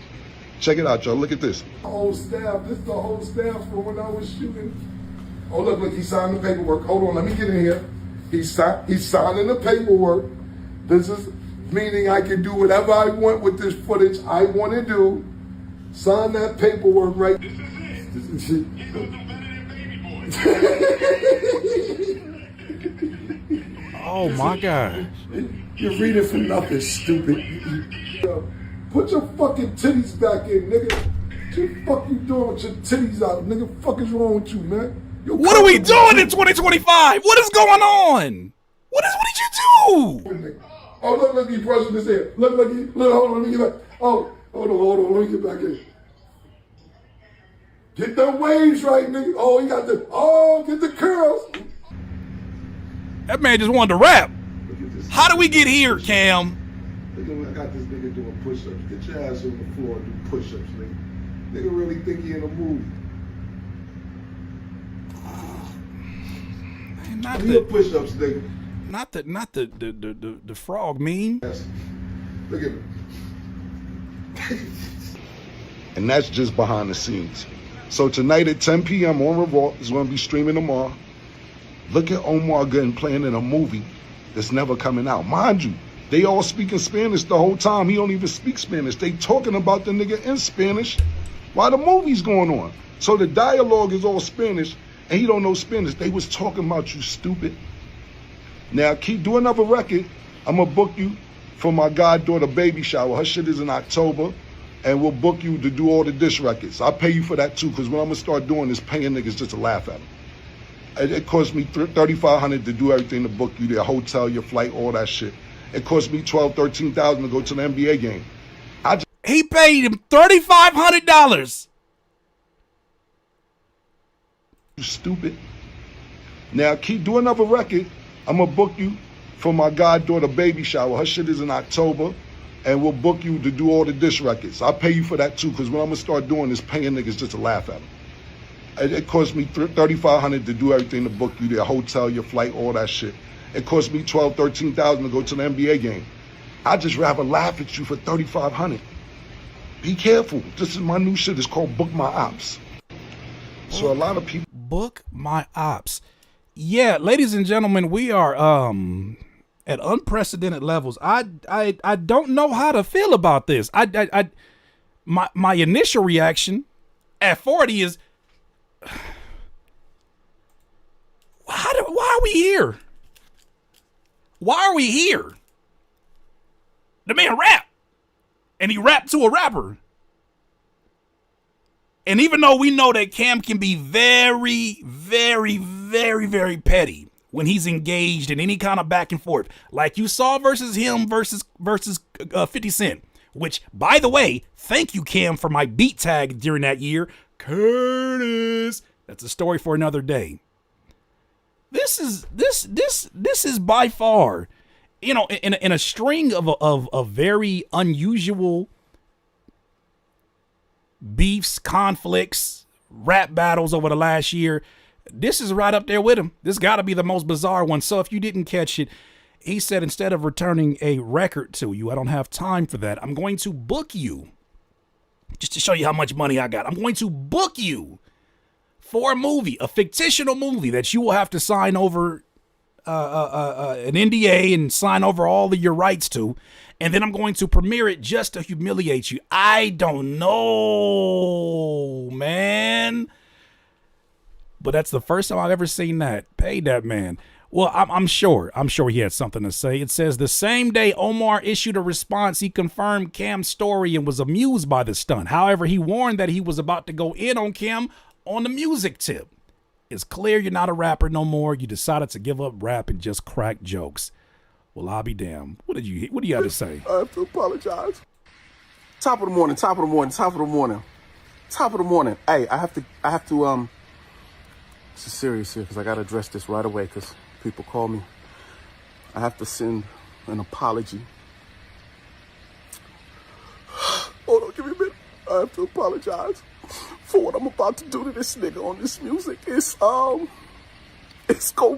Check it out, y'all. Look at this.
Whole staff. This is the whole staff from when I was shooting. Oh, look, he signed the paperwork. Hold on, let me get in here. He's signing the paperwork. This is meaning I can do whatever I want with this footage I want to do. Sign that paperwork right. This is it. He's gonna do better than Baby Boy.
Oh my God.
You're reading for nothing, stupid. Put your fucking titties back in, nigga. What the fuck you doing with your titties out, nigga? What the fuck is wrong with you, man?
What are we doing in 2025? What is going on? What did you do?
Oh, look, he's brushing his hair. Look, hold on, let me get back. Oh, hold on, let me get back in. Get them waves right, nigga. Get the curls.
That man just wanted to rap. How do we get here, Cam?
Look at, I got this nigga doing push-ups. Get your ass on the floor and do push-ups, nigga. Nigga really think he in a movie.
Not
the push-ups, nigga.
Not the frog meme.
Yes. Look at him.
And that's just behind the scenes. So tonight at 10 p.m. on Revolt is going to be streaming tomorrow. Look at Omar Gunn playing in a movie that's never coming out. Mind you, they all speaking Spanish the whole time. He don't even speak Spanish. They talking about the nigga in Spanish while the movie's going on. So the dialogue is all Spanish and he don't know Spanish. They was talking about you, stupid. Now keep doing another record. I'm going to book you for my goddaughter baby shower. Her shit is in October. And we'll book you to do all the diss records. I'll pay you for that too, because what I'm gonna start doing is paying niggas just to laugh at them. It cost me $3,500 to do everything, to book you, their hotel, your flight, all that shit. It cost me $12,000, $13,000 to go to the NBA game.
He paid him $3,500.
You stupid. Now keep doing another record. I'm gonna book you for my goddaughter baby shower. Her shit is in October. And we'll book you to do all the diss records. I'll pay you for that too, because what I'm gonna start doing is paying niggas just to laugh at them. It cost me $3,500 to do everything, to book you, their hotel, your flight, all that shit. It cost me $12,000, $13,000 to go to the NBA game. I'd just rather laugh at you for $3,500. Be careful. This is my new shit. It's called Book My Ops. So a lot of people
book my ops. Yeah, ladies and gentlemen, we are at unprecedented levels. I don't know how to feel about this. My initial reaction at 40 is, why are we here? Why are we here? The man rap, and he rapped to a rapper. And even though we know that Cam can be very, very, very, very petty when he's engaged in any kind of back and forth, like you saw versus him versus 50 Cent, which, by the way, thank you, Cam, for my beat tag during that year. Curtis. That's a story for another day. This is by far, you know, in a string of very unusual beefs, conflicts, rap battles over the last year, this is right up there with him. This got to be the most bizarre one. So if you didn't catch it, he said, instead of returning a record to you, I don't have time for that. I'm going to book you, just to show you how much money I got. I'm going to book you for a movie, a fictional movie that you will have to sign over an NDA and sign over all of your rights to, and then I'm going to premiere it just to humiliate you. I don't know, man. But that's the first time I've ever seen that. Paid that man. Well, I'm sure he had something to say. It says the same day Omar issued a response, he confirmed Cam's story and was amused by the stunt. However, he warned that he was about to go in on Cam on the music tip. It's clear you're not a rapper no more. You decided to give up rap and just crack jokes. Well, I'll be damned. What do you have to say?
I have to apologize. Top of the morning. Hey, I have to. This is serious here because I got to address this right away because people call me. I have to send an apology. Hold on, give me a minute. I have to apologize for what I'm about to do to this nigga on this music. It's gonna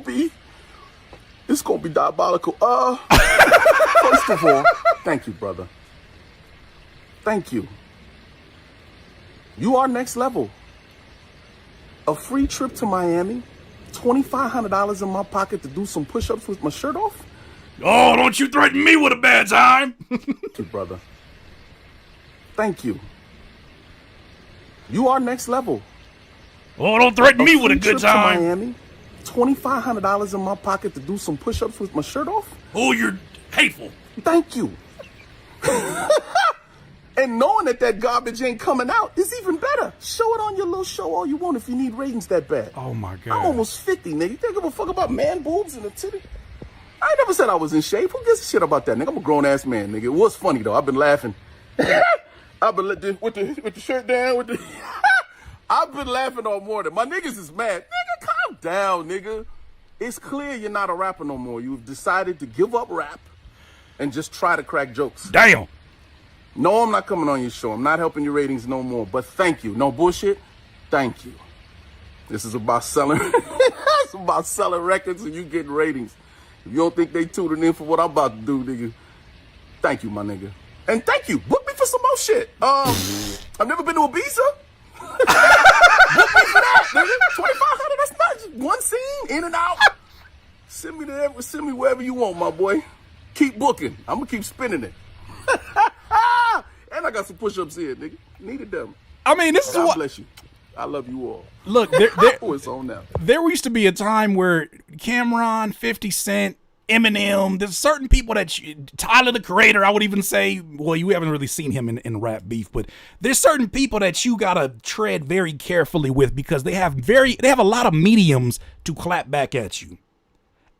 be diabolical. First of all, thank you, brother. Thank you. You are next level. A free trip to Miami, $2,500 in my pocket to do some push-ups with my shirt off.
Oh, don't you threaten me with a bad time.
Thank you, brother. Thank you. You are next level.
Oh, don't threaten me with a good
trip
time.
To Miami, $2,500 in my pocket to do some push-ups with my shirt off.
Oh, you're hateful.
Thank you. And knowing that garbage ain't coming out is even better. Show it on your little show all you want if you need ratings that bad.
Oh, my God.
I'm almost 50, nigga. You think I give a fuck about man boobs and a titty? I ain't never said I was in shape. Who gives a shit about that, nigga? I'm a grown-ass man, nigga. It was funny, though. I've been laughing. I've been with the shirt down, I've been laughing all morning. My niggas is mad. Nigga, calm down, nigga. It's clear you're not a rapper no more. You've decided to give up rap and just try to crack jokes.
Damn.
No, I'm not coming on your show. I'm not helping your ratings no more. But thank you. No bullshit. Thank you. This is about selling. It's about selling records and you getting ratings. If you don't think they tuning in for what I'm about to do, nigga, thank you, my nigga. And thank you. Book me for some more shit. I've never been to Ibiza. Book me for that, nigga. $2,500. That's not just one scene, in and out. Send me wherever you want, my boy. Keep booking. I'm gonna keep spinning it. And I got some push-ups here, nigga. Needed them.
I mean, this is
God
what.
bless you. I love you all.
Look,
It's on now.
There used to be a time where Cameron, 50 Cent, Eminem, there's certain people that Tyler the Creator, I would even say, well, you haven't really seen him in rap beef, but there's certain people that you gotta tread very carefully with because they have a lot of mediums to clap back at you.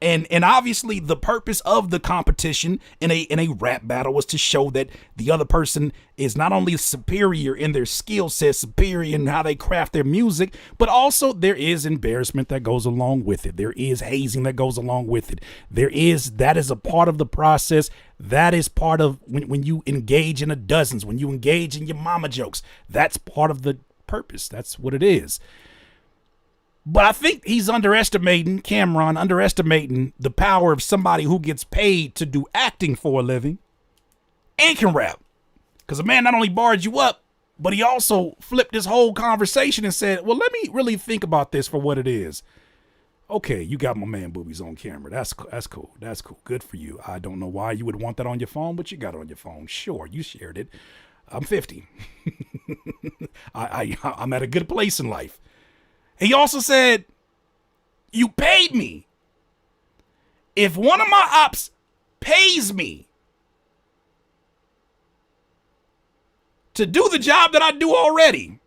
And obviously the purpose of the competition in a rap battle was to show that the other person is not only superior in their skill set, superior in how they craft their music, but also there is embarrassment that goes along with it. There is hazing that goes along with it. That is a part of the process. That is part of when you engage in the dozens, when you engage in your mama jokes. That's part of the purpose. That's what it is. But I think he's underestimating the power of somebody who gets paid to do acting for a living and can rap. Because a man not only barred you up, but he also flipped this whole conversation and said, well, let me really think about this for what it is. Okay, you got my man boobies on camera. That's cool. That's cool. Good for you. I don't know why you would want that on your phone, but you got it on your phone. Sure, you shared it. I'm 50. I'm at a good place in life. He also said, you paid me. If one of my ops pays me to do the job that I do already,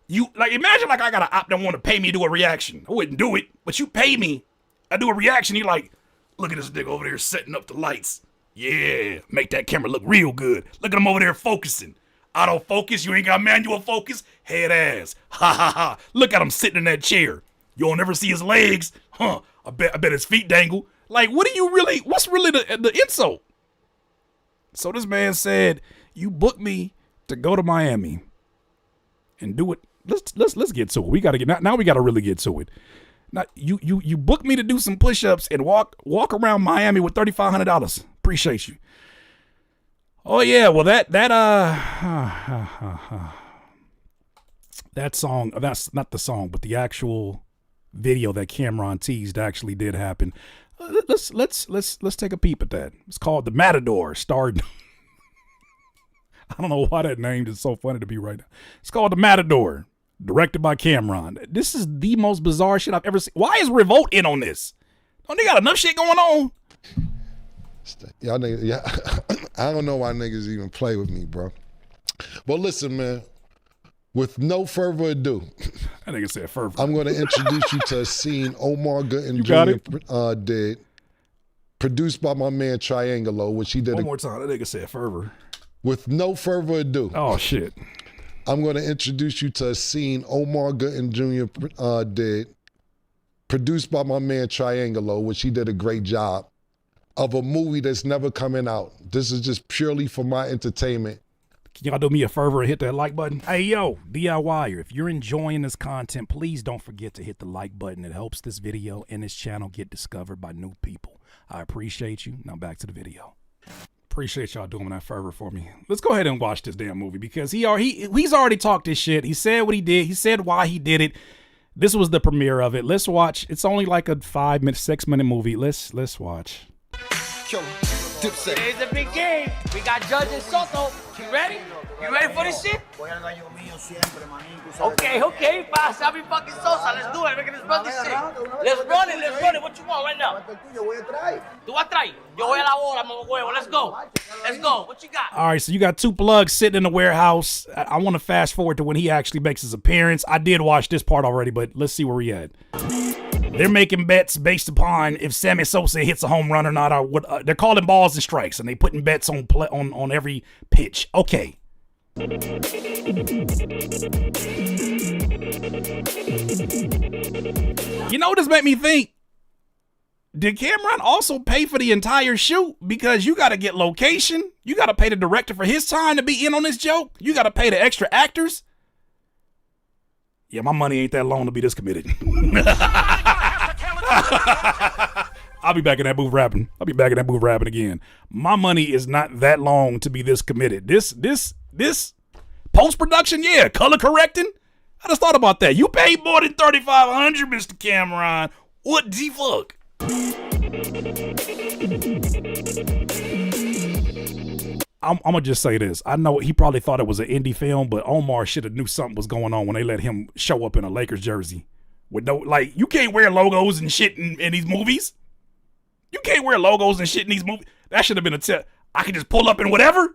imagine I got an op that want to pay me to do a reaction. I wouldn't do it, but you pay me, I do a reaction. You're like, look at this nigga over there setting up the lights. Yeah, make that camera look real good. Look at him over there focusing. Autofocus, you ain't got manual focus, head ass. Ha ha ha. Look at him sitting in that chair. You don't ever see his legs. Huh. I bet his feet dangle. Like, what's really the insult? So this man said, you booked me to go to Miami and do it. Let's get to it. We gotta really get to it. Now you booked me to do some push-ups and walk around Miami with $3,500. Appreciate you. Oh yeah, well that That song, that's not the song, but the actual video that Cameron teased actually did happen. Let's take a peep at that. It's called The Matador, starred. I don't know why that name is so funny to me right now. It's called The Matador, directed by Cameron. This is the most bizarre shit I've ever seen. Why is Revolt in on this? Don't they got enough shit going on?
Y'all niggas, yeah. I don't know why niggas even play with me, bro. But listen, man. With no further ado,
that nigga said further.
I'm going to introduce you to a scene Omar Gooden Jr. Did, produced by my man Triangelo, which he did.
One more time, that nigga said fervor.
With no further ado.
Oh, shit.
I'm going to introduce you to a scene Omar Gooden Jr. Did, produced by my man Triangelo, which he did a great job, of a movie that's never coming out. This is just purely for my entertainment.
Can y'all do me a favor and hit that like button? Hey, yo, DIYer, if you're enjoying this content, please don't forget to hit the like button. It helps this video and this channel get discovered by new people. I appreciate you. Now back to the video. Appreciate y'all doing that favor for me. Let's go ahead and watch this damn movie because he's already talked this shit. He said what he did. He said why he did it. This was the premiere of it. Let's watch. It's only like a 6-minute movie. Let's watch.
It's a big game. We got Judge and Soto. You ready? You ready for this shit? Okay. Pasa mi fucking Sosa. Let's do it. We're gonna run this shit. Let's run it. What you want right now? Tú vas a traer. Yo voy a la bola, mamá huevo. Let's go. What you got?
All right, so you got two plugs sitting in the warehouse. I want to fast forward to when he actually makes his appearance. I did watch this part already, but let's see where he at. They're making bets based upon if Sammy Sosa hits a home run or not. Or what, they're calling balls and strikes, and they putting bets on every pitch. Okay. You know what this made me think? Did Cameron also pay for the entire shoot? Because you got to get location. You got to pay the director for his time to be in on this joke. You got to pay the extra actors. Yeah, my money ain't that long to be this committed. I'll be back in that booth rapping. Again. My money is not that long to be this committed. This post-production, yeah, color correcting. I just thought about that. You paid more than $3,500, Mr. Cameron. What the fuck? I'm gonna just say this. I know he probably thought it was an indie film, but Omar should have knew something was going on when they let him show up in a Lakers jersey. With no, like, you can't wear logos and shit in these movies. You can't wear logos and shit in these movies. That should have been a tell. I can just pull up in whatever.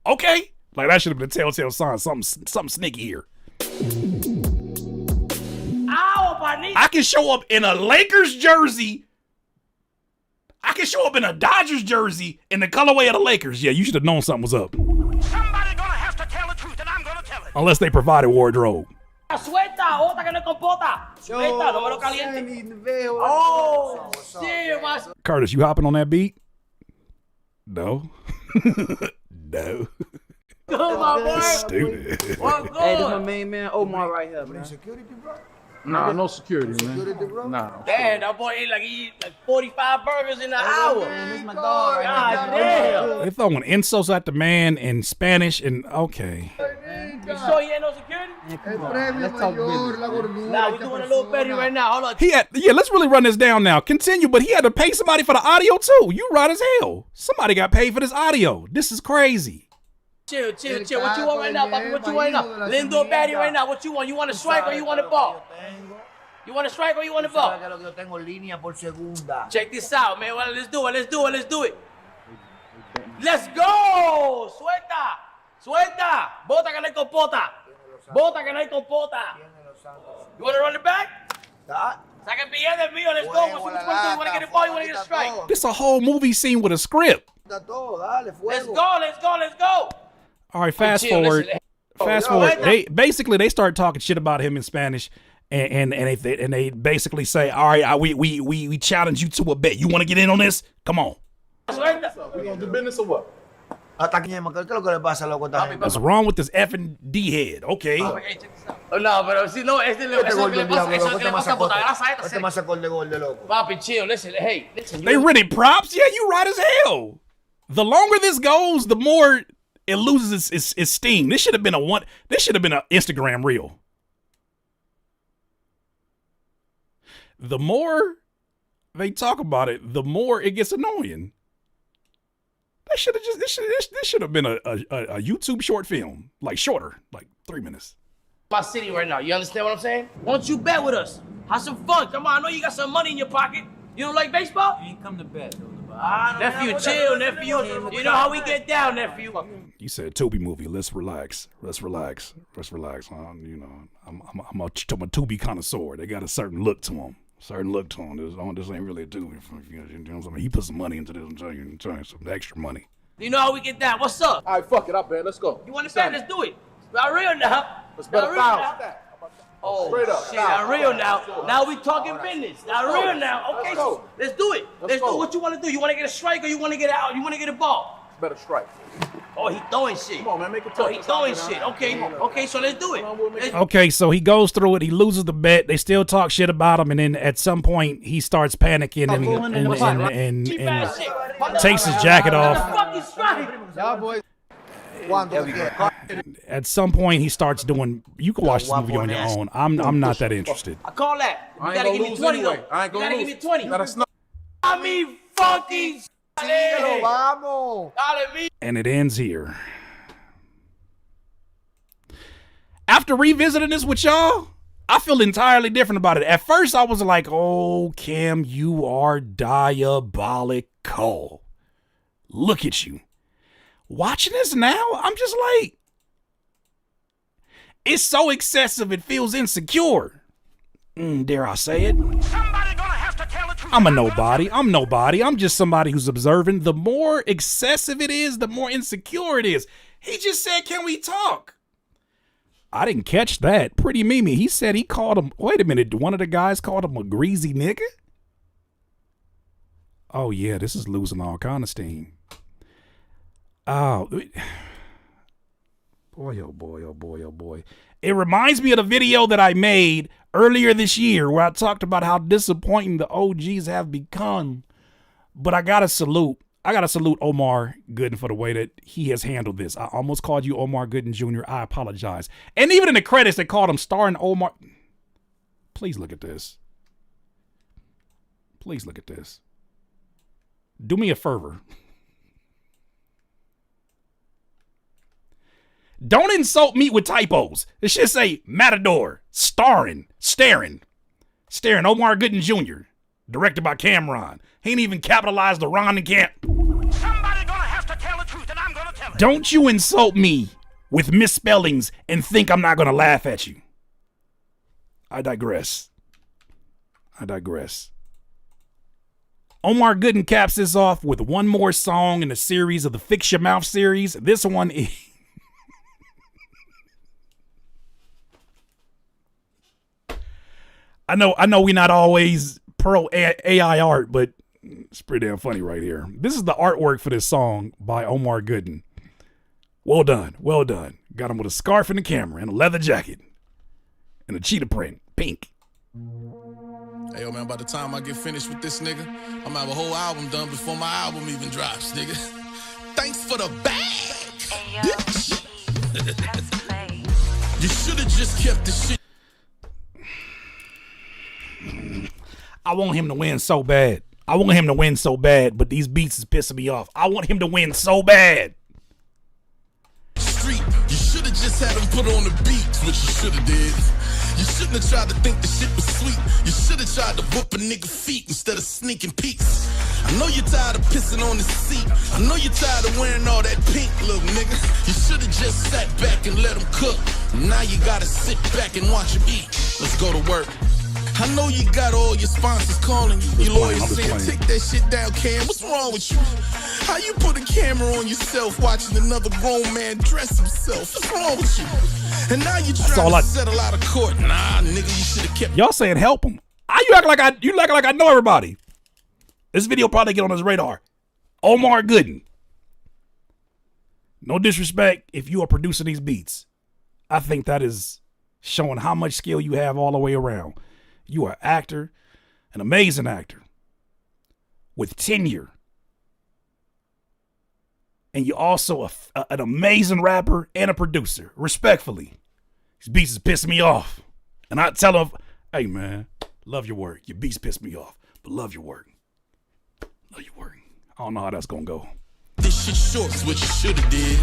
Okay, like that should have been a telltale sign. Something sneaky here. I can show up in a Lakers jersey. I can show up in a Dodgers jersey in the colorway of the Lakers. Yeah, you should have known something was up.
Somebody gonna have to tell the truth, and I'm gonna tell it.
Unless they provided wardrobe.
Suelta, otra que no compota. Suelta, no me lo caliente. Oh, shit,
Curtis, you hopping on that beat? No. No.
Come on, boy.
Stupid.
Hey, this my main man Omar right here, man.
Nah, no security, man. Nah.
Damn, that boy ate like 45 burgers in an hour.
Man, this my dog right
God damn.
They throwing insults at the man in Spanish and okay.
You sure he ain't no security?
Yeah, come on. Let's talk business.
Nah, we doing a little petty right now. Hold on.
Let's really run this down now. Continue, but he had to pay somebody for the audio too. You right as hell. Somebody got paid for this audio. This is crazy.
Chill. What you want right now, papi? What you want right now? Let's do a baddie right now. What you want? You want a strike or you want a ball? You want a strike or you want a ball? Check this out, man. Well, let's do it. Let's go. Suelta. Bota que no hay compota. You want to run it back? Saca el billete mío. Let's go. Which one do you want to get a ball? You want to get a strike?
This a whole movie scene with a script.
Let's go.
All right, fast forward. They start talking shit about him in Spanish, and they basically say, all right, we challenge you to a bet. You want to get in on this? Come on.
We gonna do business or what?
What's wrong with this effing D head? Okay.
No, pero si no, eso le pasa por la grasa esta. Papi, chill. Listen. Hey, listen.
They rented props? Yeah, you right as hell. The longer this goes, the more it loses its steam. This should have been an Instagram reel. The more they talk about it, the more it gets annoying. This should have been a YouTube short film, like shorter, like 3 minutes.
My city right now. You understand what I'm saying? Why don't you bet with us? Have some fun. Come on, I know you got some money in your pocket. You don't like baseball?
You ain't come to bet, though.
Nephew, chill, nephew. You know how we get down, nephew.
You said Tubi movie. Let's relax. Let's relax. You know, I'm a Tubi connoisseur. They got a certain look to them. This ain't really a Tubi. You know what I mean? He put some money into this. I'm telling you, some extra money.
You know how we get down. What's up?
All right, fuck it. I bet. Let's go.
You want to bet? Let's do it. Not real now.
Let's bet 1,000.
Oh,
straight up.
shit, not real now. Now we talking business. Not real now. Okay, so let's do it. Let's do what you want to do. You want to get a strike or you want to get out? You want to get a ball?
Better strike.
Oh, he throwing shit.
Come on, man, make it
Oh,
tough.
he throwing shit. Okay, so let's do it.
Okay, so he goes through it. He loses the bet. They still talk shit about him, and then at some point he starts panicking and takes his jacket off.
Y'all boys.
At some point he starts doing. You can watch this movie on your own. I'm not that interested.
I call that. You
I ain't
gotta
gonna
give me
lose
20
anyway.
though.
I ain't
You
gonna
gotta
lose.
give me 20.
Gotta snuff.
I mean, fucking
Vamos.
And it ends here. After revisiting this with y'all, I feel entirely different about it. At first, I was like, oh, Kim, you are diabolical. Look at you. Watching this now, I'm just like, it's so excessive, it feels insecure. Dare I say it? I'm a nobody. I'm nobody. I'm just somebody who's observing. The more excessive it is, the more insecure it is. He just said, can we talk? I didn't catch that. Pretty Mimi, he said he called him. Wait a minute. One of the guys called him a greasy nigga? Oh, yeah, this is losing all kind of steam. Oh, boy, oh, boy, oh, boy, oh, boy. It reminds me of the video that I made earlier this year where I talked about how disappointing the OGs have become. But I gotta salute Omar Gooden for the way that he has handled this. I almost called you Omar Gooden Jr. I apologize. And even in the credits, they called him starring Omar. Please look at this. Please look at this. Do me a favor. Don't insult me with typos. It should say Matador, staring, Omar Gooden Jr., directed by Cameron. He ain't even capitalized the Ron and Camp.
Somebody gonna have to tell the truth, and I'm gonna tell it.
Don't you insult me with misspellings and think I'm not gonna laugh at you. I digress. Omar Gooden caps this off with one more song in the series of the Fix Your Mouth series. This one is... I know we're not always pro AI art, but it's pretty damn funny right here. This is the artwork for this song by Omar Gooden. Well done. Got him with a scarf and a camera and a leather jacket and a cheetah print, pink.
Hey, yo, man, by the time I get finished with this nigga, I'm gonna have a whole album done before my album even drops, nigga. Thanks for the bag, bitch. You should've just kept the shit.
I want him to win so bad. But these beats is pissing me off. I want him to win so bad.
Street, you should've just had him put on the beats, which you should've did. You shouldn't have tried to think the shit was sweet. You should've tried to whoop a nigga feet instead of sneaking peeks. I know you're tired of pissing on the seat. I know you're tired of wearing all that pink, little nigga. You should've just sat back and let him cook. Now you gotta sit back and watch him eat. Let's go to work. I know you got all your sponsors calling you. Your lawyers saying, take that shit down, Cam. What's wrong with you? How you put a camera on yourself watching another grown man dress himself? What's wrong with you? And now you trying to settle out of court. Nah, nigga, you should have kept.
Y'all saying help him. You act like I know everybody. This video probably get on his radar. Omar Gooden. No disrespect if you are producing these beats. I think that is showing how much skill you have all the way around. You are an actor, an amazing actor with tenure. and you're also an amazing rapper and a producer. Respectfully, these beats is pissing me off. And I tell him, hey man, love your work. Your beats piss me off, but love your work. Love your work. I don't know how that's gonna go.
This shit short's what you shoulda did.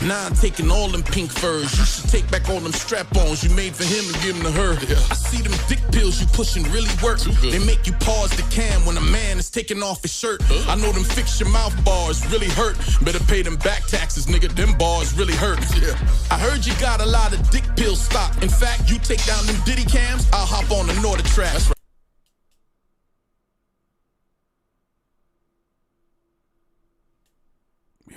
Now I'm taking all them pink furs. You should take back all them strap-ons you made for him and give them to her. Yeah. I see them dick pills you pushing really work. They make you pause the cam when a man is taking off his shirt. I know them fix your mouth bars really hurt. Better pay them back taxes, nigga. Them bars really hurt. Yeah. I heard you got a lot of dick pill stock. In fact, you take down them Diddy cams, I'll hop on the Norder track. That's right.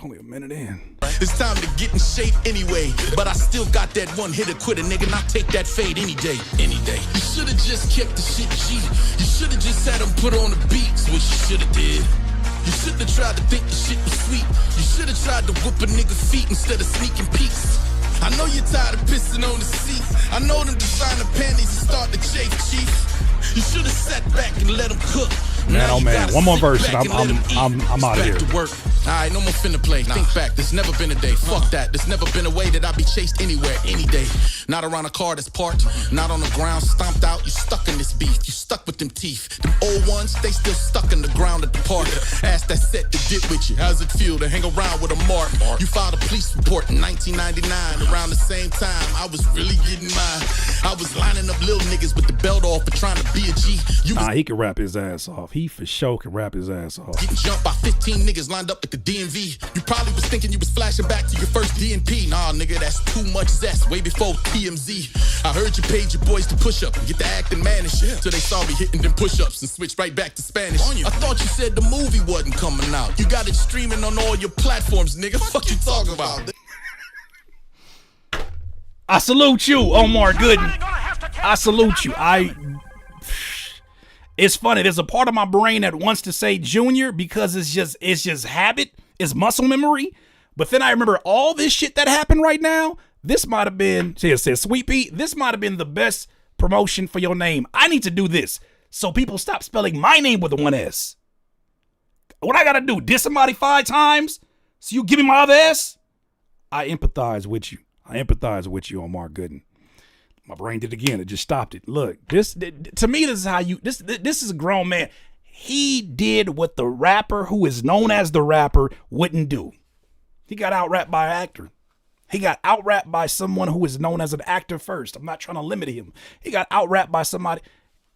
Only a minute in.
It's time to get in shape anyway. But I still got that one hitter quitter, nigga. And I take that fade any day. Any day. You should've just kept the shit G. You should've just had him put on the beats, which you should've did. You shouldn't have tried to think the shit was sweet. You should've tried to whoop a nigga feet instead of sneaking peeks. I know you're tired of pissing on the seat. I know them designer panties and start to chafe, chief. You should've sat back and let them cook.
Man, oh man, one more verse and I'm out of here.
Alright, no more finna play. Think back, there's never been a day. Fuck that, there's never been a way that I'd be chased anywhere, any day. Not around a car that's parked, not on the ground, stomped out. You stuck in this beef, you stuck with them teeth. Them old ones, they still stuck in the ground at the park. Ask that set to get with you. How's it feel to hang around with a mark? You filed a police report in 1999. Around the same time, I was really getting mine. I was lining up little niggas with the belt off for trying to be a G.
Nah, he can rap his ass off. He for sure can rap his ass off.
Getting jumped by 15 niggas lined up at the DMV. You probably was thinking you was flashing back to your first DNP. Nah, nigga, that's too much zest. Way before TMZ. I heard you paid your boys to push up and get the acting manish. So they saw me hitting them push-ups and switched right back to Spanish. I thought you said the movie wasn't coming out. You got it streaming on all your platforms, nigga. Fuck you talking about?
I salute you, Omar Gooden. I salute you. It's funny. There's a part of my brain that wants to say Junior because it's just habit. It's muscle memory. But then I remember all this shit that happened right now. This might have been, it says Sweet Pea, this might have been the best promotion for your name. I need to do this so people stop spelling my name with one S. What I got to do, diss somebody 5 times so you give me my other S? I empathize with you. I empathize with you, Omar Gooden. My brain did it again. It just stopped it. Look, this to me, this is how you, this is a grown man. He did what the rapper who is known as the rapper wouldn't do. He got out-rapped by an actor. He got out-rapped by someone who is known as an actor first. I'm not trying to limit him. He got out-rapped by somebody.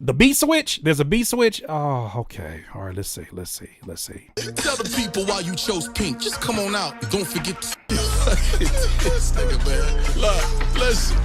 The beat switch? There's a beat switch? Oh, okay. All right, let's see.
Tell the people why you chose pink. Just come on out. Don't forget to this nigga, man. Look, listen.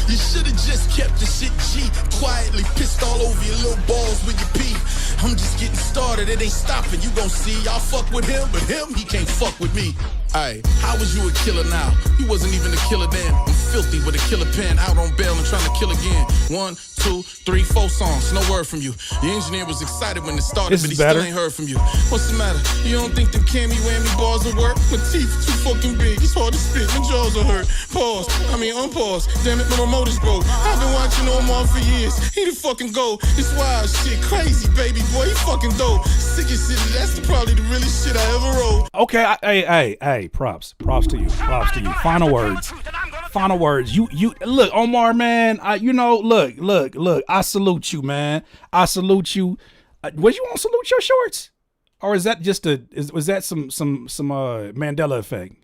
You should've just kept the shit G. Quietly pissed all over your little balls with your pee. I'm just getting started, it ain't stopping. You gon' see, y'all fuck with him, but him, he can't fuck with me. Ayy, how was you a killer now? You wasn't even a killer then. I'm filthy with a killer pen, out on bail and trying to kill again. 1, 2, 3, 4 songs, no word from you. The engineer was excited when it started, but he still ain't heard from you. What's the matter? You don't think them cammy whammy bars will work? My teeth too fucking big, it's hard to spit, my jaws are hurt. Pause, unpause, damn it, my remote is broke. I've been watching Omar for years, he the fucking GOAT. It's wild shit, crazy baby boy, he fucking dope. Sick as city, that's probably the realest shit I ever wrote.
Okay, hey, props to you. Final words. You look, Omar, man. Look. I salute you, man. I salute you. Was you want to salute your shorts, or is that just was that some Mandela effect?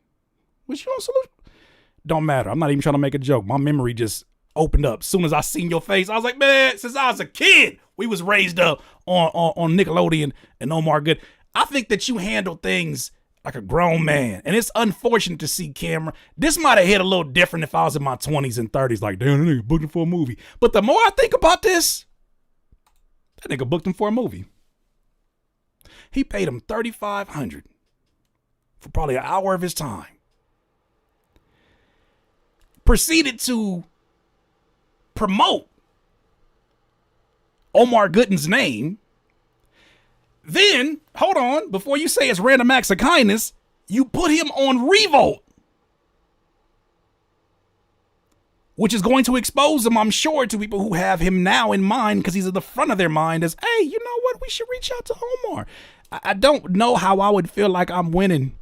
Was you want to salute? Don't matter. I'm not even trying to make a joke. My memory just opened up as soon as I seen your face. I was like, man, since I was a kid, we was raised up on Nickelodeon and Omar Good. I think that you handle things like a grown man. And it's unfortunate to see Cameron. This might have hit a little different if I was in my 20s and 30s. Like, damn, that nigga booked him for a movie. But the more I think about this, that nigga booked him for a movie. He paid him $3,500 for probably an hour of his time. Proceeded to promote Omar Gooden's name. Then, hold on, before you say it's random acts of kindness, you put him on Revolt, which is going to expose him, I'm sure, to people who have him now in mind because he's at the front of their mind as, hey, you know what? We should reach out to Omar. I don't know how I would feel like I'm winning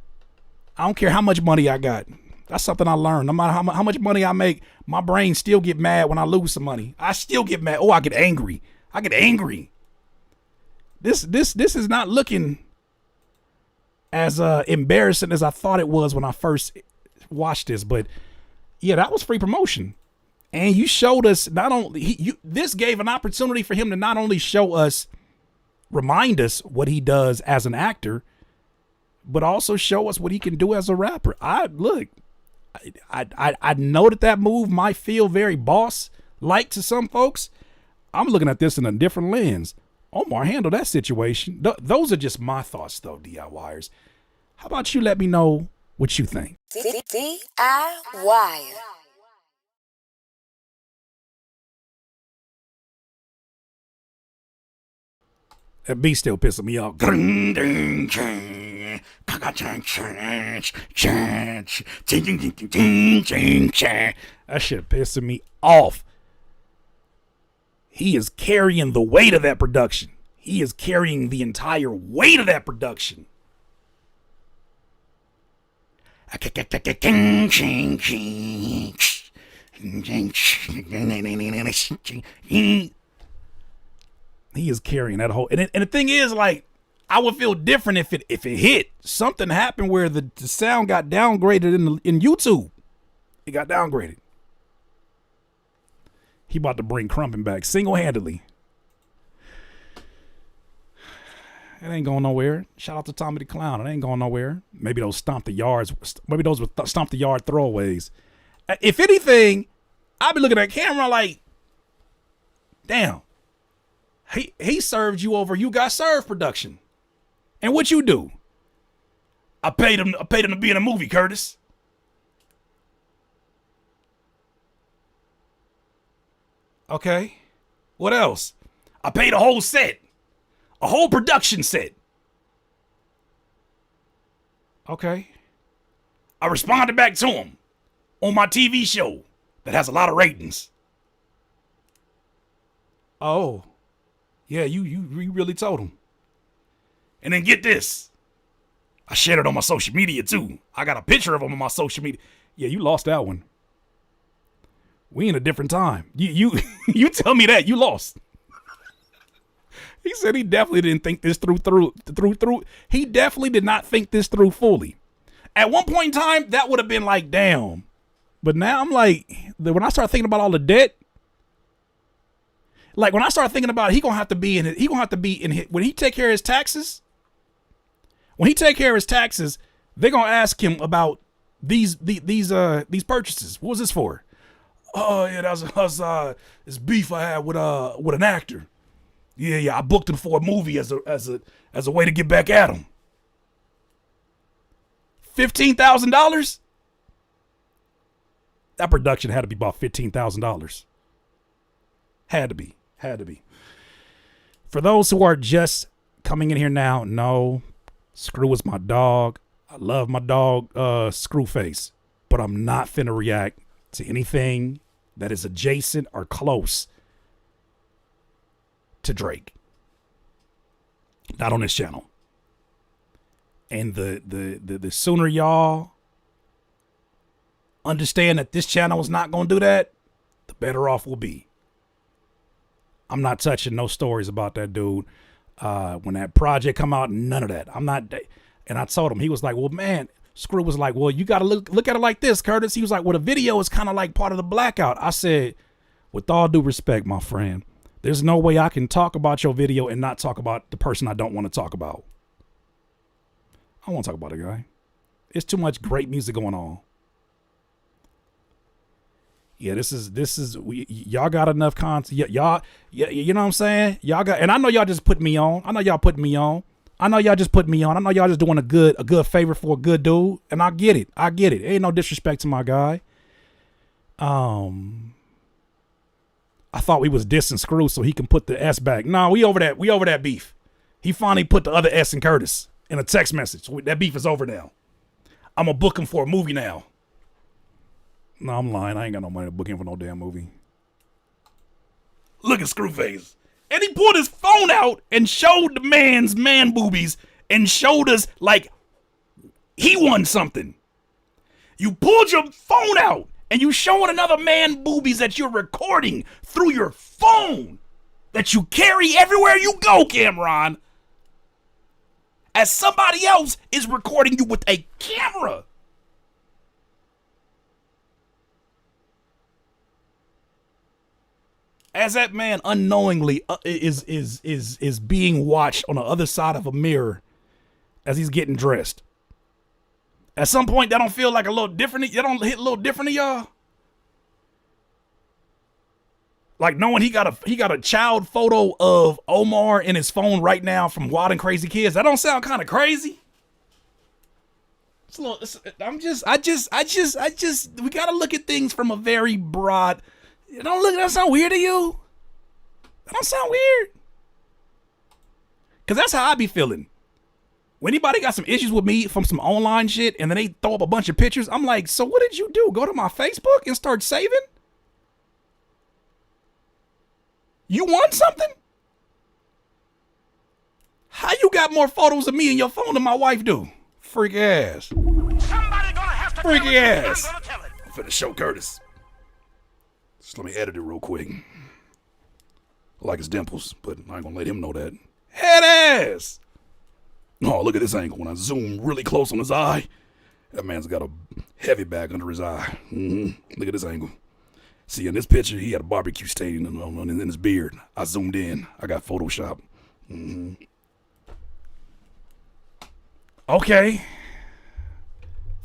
I don't care how much money I got. That's something I learned. No matter how much money I make, my brain still get mad when I lose some money. I still get mad. Oh, I get angry. This is not looking as embarrassing as I thought it was when I first watched this. But yeah, that was free promotion. And you showed us not only this gave an opportunity for him to not only remind us what he does as an actor, but also show us what he can do as a rapper. I know that move might feel very boss-like to some folks. I'm looking at this in a different lens. Omar handled that situation. Those are just my thoughts, though, DIYers. How about you let me know what you think?
DIY.
That beat still pissing me off. That shit pissing me off. He is carrying the weight of that production. He is carrying the entire weight of that production. He is carrying that whole, and the thing is, like, I would feel different if it hit. Something happened where the sound got downgraded in YouTube. It got downgraded. He about to bring Crumpin back single-handedly. It ain't going nowhere. Shout out to Tommy the Clown. It ain't going nowhere. Maybe those stomp the yard throwaways. If anything, I'll be looking at the camera like, damn. He served you over. You got served production. And what you do? I paid him to be in a movie, Curtis. Okay. What else? I paid a whole set. A whole production set. Okay. I responded back to him on my TV show that has a lot of ratings. Oh. Yeah, you really told him. And then get this. I shared it on my social media too. I got a picture of him on my social media. Yeah, you lost that one. We in a different time. You tell me that. You lost. He said he definitely didn't think this through. He definitely did not think this through fully. At one point in time, that would have been like, damn. But now I'm like, when I start thinking about all the debt, like when I start thinking about it, he gonna have to be in it. When he take care of his taxes, they're gonna ask him about these purchases. What was this for? Oh yeah, that was this beef I had with an actor. Yeah, I booked him for a movie as a way to get back at him. $15,000? That production had to be about $15,000. Had to be. For those who are just coming in here now, no, Screw is my dog. I love my dog, Screwface, but I'm not finna react to anything that is adjacent or close to Drake. Not on this channel. And the sooner y'all understand that this channel is not gonna do that, the better off we'll be. I'm not touching no stories about that dude. When that project come out, none of that. I'm not. And I told him, he was like, well, man, Screw was like, well, you got to look at it like this, Curtis. He was like, well, the video is kind of like part of the blackout. I said, with all due respect, my friend, there's no way I can talk about your video and not talk about the person I don't want to talk about. I don't want to talk about the guy. It's too much great music going on. Yeah, this is y'all got enough content. Y'all, you know what I'm saying? Y'all got, and I know y'all just put me on. I know y'all just put me on. I know y'all just doing a good favor for a good dude, and I get it. Ain't no disrespect to my guy. I thought we was dissing Screw so he can put the S back. No, we over that beef. He finally put the other S in Curtis in a text message. So that beef is over now. I'm gonna book him for a movie now. No, I'm lying. I ain't got no money to book him for no damn movie. Look at Screwface. And he pulled his phone out and showed the man's man boobies and showed us, like, he won something. You pulled your phone out and you showing another man boobies that you're recording through your phone that you carry everywhere you go, Cameron. As somebody else is recording you with a camera. As that man unknowingly is being watched on the other side of a mirror as he's getting dressed. At some point, that don't feel like a little different. That don't hit a little different to y'all. Like knowing he got a child photo of Omar in his phone right now from Wild and Crazy Kids. That don't sound kind of crazy. It's a little. We gotta look at things from a very broad. That sound weird to you? That don't sound weird. Cause that's how I be feeling. When anybody got some issues with me from some online shit and then they throw up a bunch of pictures, I'm like, so what did you do? Go to my Facebook and start saving? You want something? How you got more photos of me in your phone than my wife do? Freak ass.
Somebody gonna have to
Freaky
tell it.
ass.
I'm gonna tell it.
I'm finna show Curtis. Just let me edit it real quick. I like his dimples, but I ain't gonna let him know that. Head ass. Oh, look at this angle. When I zoom really close on his eye, that man's got a heavy bag under his eye. Look at this angle. See, in this picture, he had a barbecue stain in his beard. I zoomed in. I got Photoshop. Okay.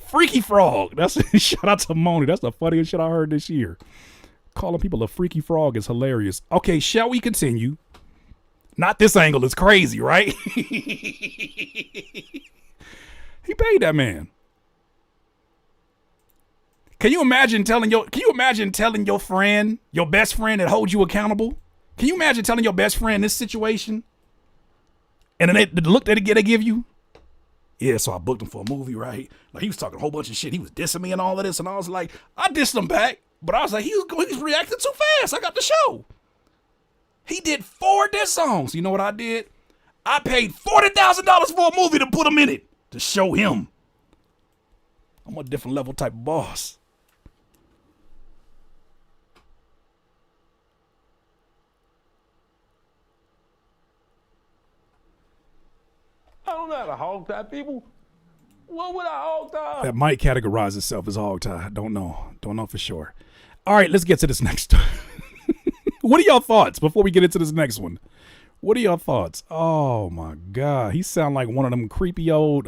Freaky Frog. That's shout out to Moni. That's the funniest shit I heard this year. Calling people a freaky frog is hilarious. Okay, shall we continue? Not this angle. It's crazy, right? He paid that man. Can you imagine telling your friend, your best friend that holds you accountable? Can you imagine telling your best friend this situation? And then the look that they give you? Yeah, so I booked him for a movie, right? Like he was talking a whole bunch of shit. He was dissing me and all of this, and I was like, I dissed him back, but I was like, he's reacting too fast. I got the show. He did 4 diss songs. You know what I did? I paid $40,000 for a movie to put him in it to show him. I'm a different level type of boss.
I don't know how to hog tie people. What would I hog tie?
That might categorize itself as hog tie. Don't know for sure. All right, let's get to this next. What are y'all thoughts before we get into this next one? What are y'all thoughts? Oh my God, he sound like one of them creepy old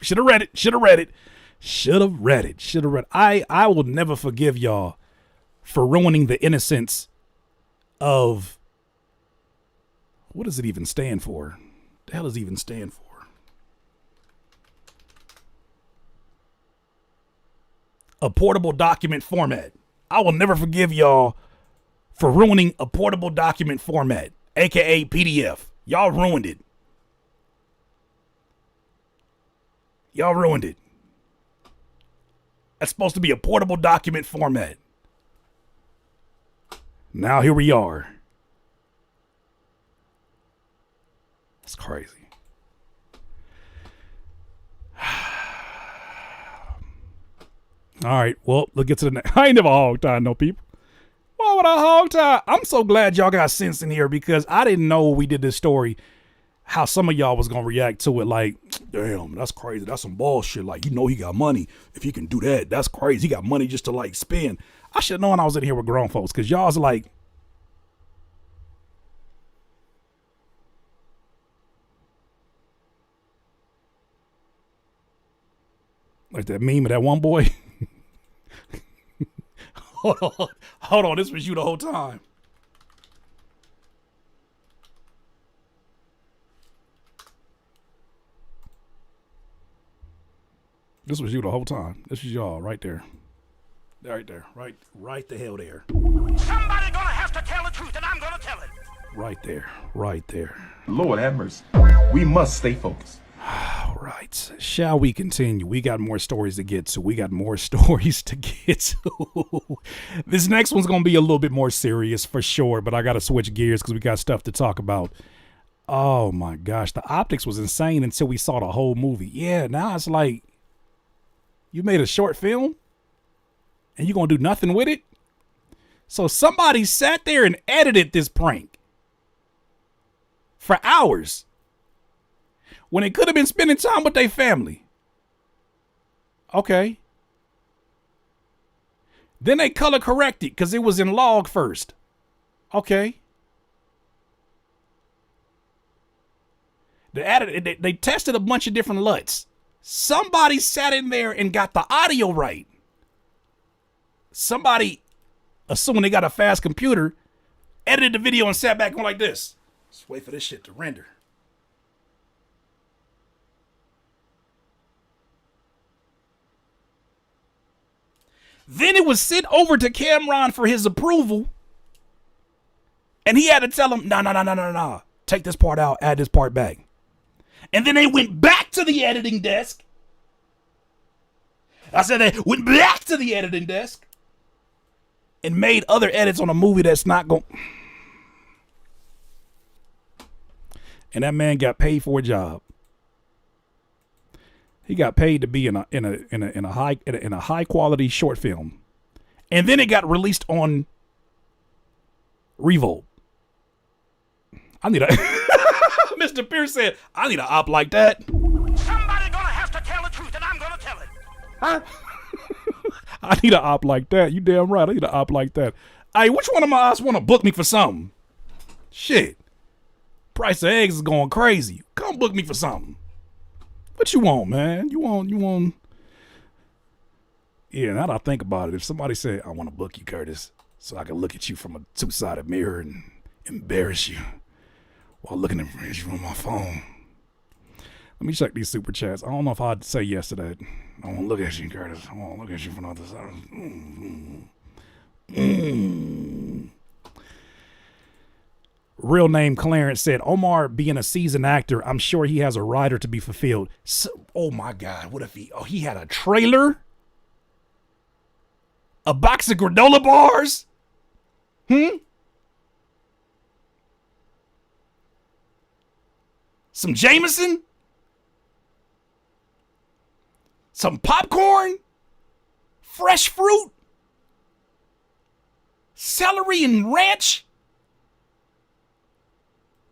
Should have read it. I will never forgive y'all for ruining the innocence of. What does it even stand for? The hell does it even stand for? A portable document format. I will never forgive y'all for ruining a portable document format, aka PDF. Y'all ruined it. That's supposed to be a portable document format. Now here we are. That's crazy. All right, well, let's get to the next. I ain't never hog tied no people. Why would I hog tie? I'm so glad y'all got sense in here because I didn't know when we did this story how some of y'all was going to react to it like, damn, that's crazy. That's some bullshit. Like, you know he got money. If he can do that, that's crazy. He got money just to, like, spend. I should have known I was in here with grown folks because y'all's like, like that meme of that one boy. Hold on. This was you the whole time. This was you the whole time. This was y'all right there. Right there. Right the hell there.
Somebody gonna have to tell the truth, and I'm gonna tell it.
Right there. Right there.
Lord have mercy. We must stay focused.
All right. Shall we continue? We got more stories to get to. This next one's going to be a little bit more serious for sure, but I got to switch gears because we got stuff to talk about. Oh my gosh, the optics was insane until we saw the whole movie. Yeah, now it's like you made a short film and you gonna do nothing with it? So somebody sat there and edited this prank for hours when they could have been spending time with their family. Okay. Then they color corrected because it was in log first. Okay. They tested a bunch of different LUTs. Somebody sat in there and got the audio right. Somebody, assuming they got a fast computer, edited the video and sat back going like this. Let's wait for this shit to render. Then it was sent over to Cameron for his approval. And he had to tell him, no. Take this part out, add this part back. And then they went back to the editing desk. I said they went back to the editing desk and made other edits on a movie that's not going. And that man got paid for a job. He got paid to be in a high quality short film, and then it got released on Revolt. I need a Mr. Pierce said, I need an op like that.
Somebody gonna have to tell the truth, and I'm gonna tell it.
Huh?
I need an op like that. You damn right. I need an op like that. Hey, which one of my ops want to book me for something? Shit. Price of eggs is going crazy. Come book me for something. What you want, man? You want. Yeah, now that I think about it, if somebody said, I want to book you, Curtis, so I can look at you from a two-sided mirror and embarrass you while looking at you on my phone. Let me check these super chats. I don't know if I'd say yes to that. I want to look at you, Curtis. I want to look at you from the other side. Real name Clarence said, Omar being a seasoned actor, I'm sure he has a writer to be fulfilled. So, oh my God, what if he had a trailer? A box of granola bars? Some Jameson? Some popcorn? Fresh fruit? Celery and ranch?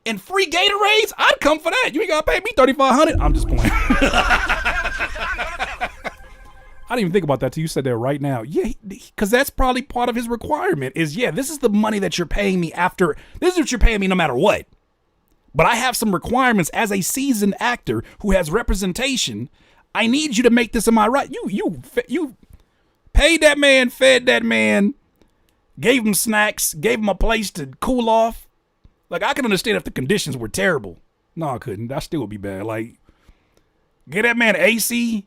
And free Gatorades? I'd come for that. You ain't gotta pay me $3,500. I'm just playing. I didn't even think about that till you said that right now. Yeah, because that's probably part of his requirement is, this is the money that you're paying me after. This is what you're paying me no matter what. But I have some requirements as a seasoned actor who has representation. I need you to make this in my right. You paid that man, fed that man, gave him snacks, gave him a place to cool off. Like, I can understand if the conditions were terrible. No, I couldn't. That still would be bad. Like, get that man AC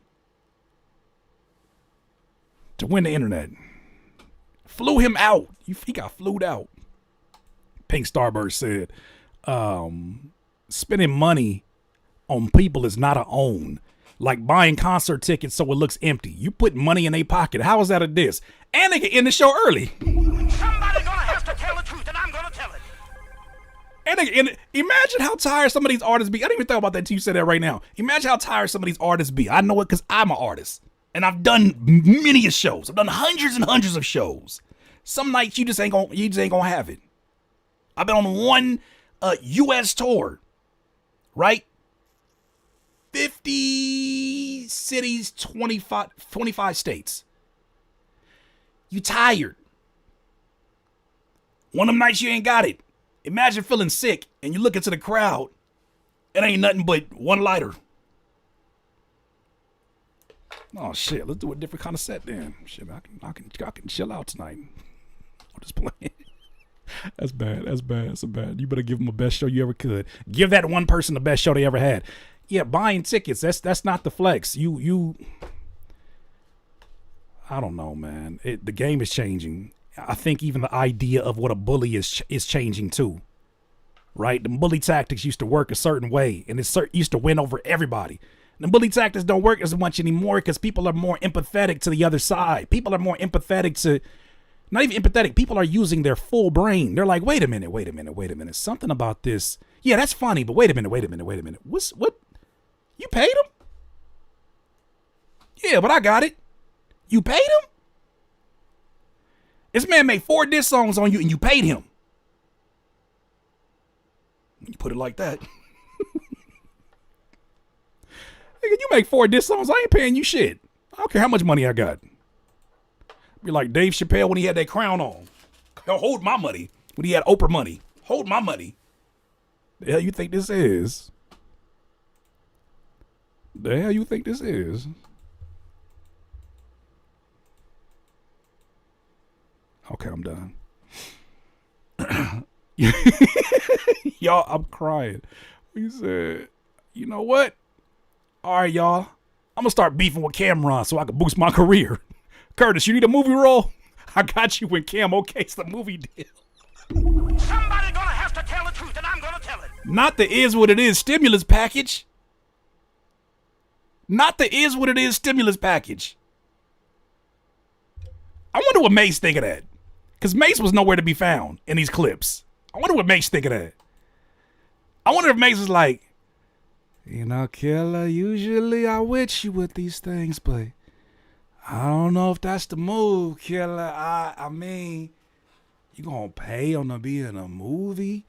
to win the internet. Flew him out. He got flued out. Pink Starburst said, spending money on people is not a own. Like buying concert tickets so it looks empty. You put money in their pocket. How is that a diss? And they can end the show early.
Somebody gonna have to tell the truth, and I'm gonna tell it.
And imagine how tired some of these artists be. I didn't even think about that until you said that right now. Imagine how tired some of these artists be. I know it because I'm an artist. And I've done many shows. I've done hundreds and hundreds of shows. Some nights you just ain't gonna have it. I've been on one US tour, right? 50 cities, 25 states. You tired. One of them nights you ain't got it. Imagine feeling sick and you look into the crowd. It ain't nothing but one lighter. Oh shit, let's do a different kind of set then. Shit, I can chill out tonight. I'm just playing. That's bad. That's bad. You better give them the best show you ever could. Give that one person the best show they ever had. Yeah, buying tickets, that's not the flex. You I don't know, man. The game is changing. I think even the idea of what a bully is changing too. Right? The bully tactics used to work a certain way, and it used to win over everybody. The bully tactics don't work as much anymore because people are more empathetic to the other side. People are more empathetic to, not even empathetic, people are using their full brain. They're like, wait a minute. Something about this. Yeah, that's funny, but wait a minute. What? You paid him? Yeah, but I got it. You paid him? This man made 4 diss songs on you and you paid him. You put it like that. Nigga, you make 4 diss songs, I ain't paying you shit. I don't care how much money I got. Be like Dave Chappelle when he had that crown on. Hold my money. When he had Oprah money. Hold my money. The hell you think this is? The hell you think this is? Okay, I'm done. Y'all, I'm crying. He said, you know what? All right, y'all. I'm going to start beefing with Cameron so I can boost my career. Curtis, you need a movie role? I got you when Cam okays the movie deal.
Somebody gonna have to tell the truth, and I'm gonna tell it.
Not the is what it is stimulus package. Not the is what it is stimulus package. I wonder what Mace think of that. Because Mace was nowhere to be found in these clips. I wonder what Mace think of that. I wonder if Mace was like, you know, Killah, usually I with you with these things, but I don't know if that's the move, Killah. I mean, you gonna pay him to be in a movie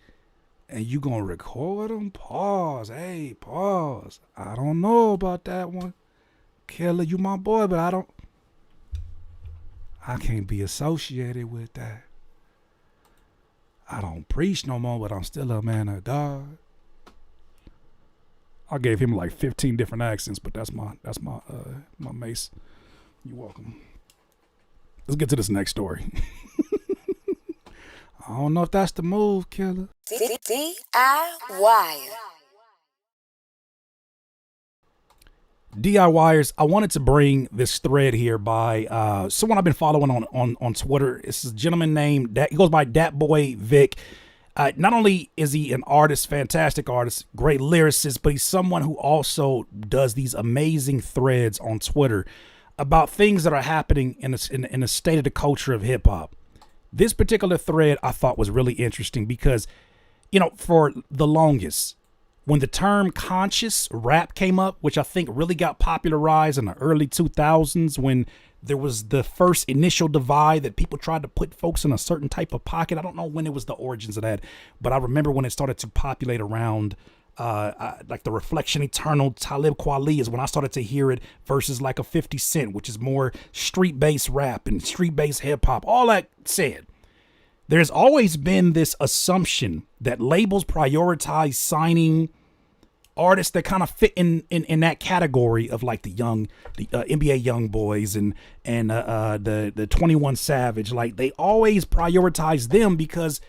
and you gonna record him? Pause. Hey, pause. I don't know about that one. Killah, you my boy, but I can't be associated with that. I don't preach no more, but I'm still a man of God. I gave him like 15 different accents, but that's my Mace. You're welcome. Let's get to this next story. I don't know if that's the move, Killah.
DIY.
DIYers, I wanted to bring this thread here by someone I've been following on Twitter. It's a gentleman named, he goes by Dat Boy Vic. Not only is he an artist, fantastic artist, great lyricist, but he's someone who also does these amazing threads on Twitter about things that are happening in the state of the culture of hip hop. This particular thread I thought was really interesting because, you know, for the longest, when the term conscious rap came up, which I think really got popularized in the early 2000s when there was the first initial divide that people tried to put folks in a certain type of pocket. I don't know when it was the origins of that, but I remember when it started to populate around like the Reflection Eternal, Talib Kweli is when I started to hear it versus like a 50 Cent, which is more street-based rap and street-based hip-hop. All that said, there's always been this assumption that labels prioritize signing artists that kind of fit in that category of like the NBA young boys and the 21 Savage. Like they always prioritize them because,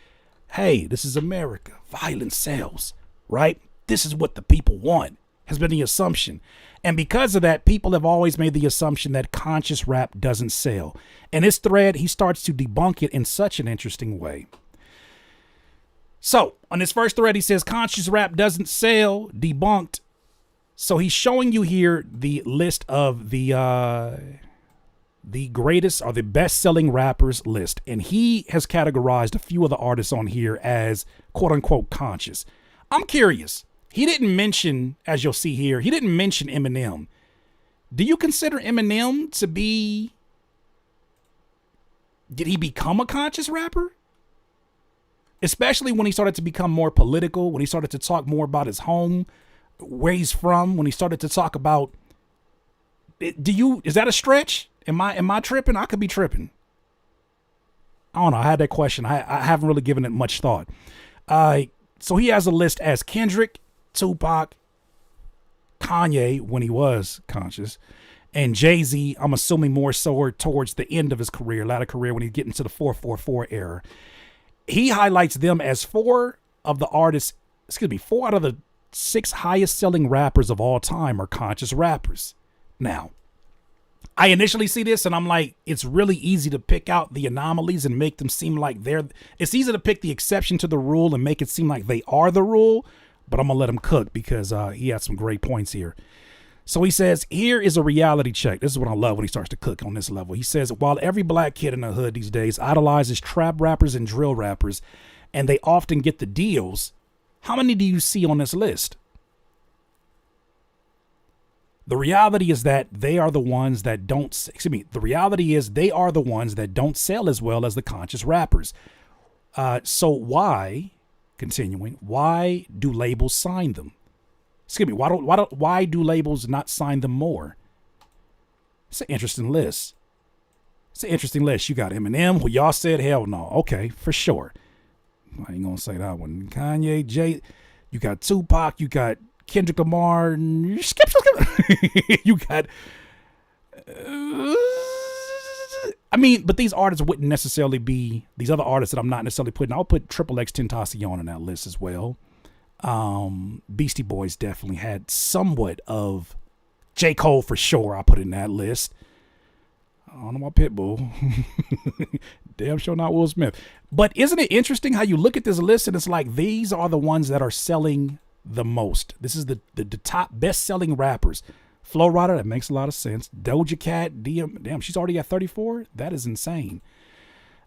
hey, this is America. Violence sells, right? This is what the people want, has been the assumption. And because of that, people have always made the assumption that conscious rap doesn't sell. In this thread, he starts to debunk it in such an interesting way. So on this first thread, he says conscious rap doesn't sell, debunked. So he's showing you here the list of the greatest or the best selling rappers list. And he has categorized a few of the artists on here as quote unquote conscious. I'm curious. He didn't mention, as you'll see here, he didn't mention Eminem. Do you consider Eminem to be, did he become a conscious rapper? Especially when he started to become more political, when he started to talk more about his home, where he's from, when he started to talk about, is that a stretch? Am I tripping? I could be tripping. I don't know. I had that question. I haven't really given it much thought. So he has a list as Kendrick, Tupac, Kanye when he was conscious, and Jay-Z, I'm assuming more so towards the end of his career, latter career, when he's getting to the 444 era. He highlights them as four out of the 6 highest selling rappers of all time are conscious rappers. Now, I initially see this and I'm like, it's really easy to pick out the anomalies and make them seem like it's easy to pick the exception to the rule and make it seem like they are the rule, but I'm going to let him cook because he has some great points here. So he says, here is a reality check. This is what I love when he starts to cook on this level. He says, while every black kid in the hood these days idolizes trap rappers and drill rappers, and they often get the deals, How many do you see on this list? The reality is that they are the ones that don't, the reality is they are the ones that don't sell as well as the conscious rappers. So why, continuing, why do labels sign them? Why do labels not sign them more? It's an interesting list. You got Eminem, who y'all said hell no. Okay, for sure. I ain't gonna say that one. Kanye, Jay, you got Tupac, you got Kendrick Lamar, skip. You got, but these artists wouldn't necessarily be, these other artists that I'm not necessarily putting, I'll put Triple X Tentacion on that list as well. Beastie Boys definitely had somewhat of, J. Cole for sure, I'll put in that list. I don't know about Pitbull. Damn sure not Will Smith. But isn't it interesting how you look at this list and it's like these are the ones that are selling the most. This is the top best-selling rappers. Flo Rida, that makes a lot of sense. Doja Cat, damn, she's already at 34? That is insane.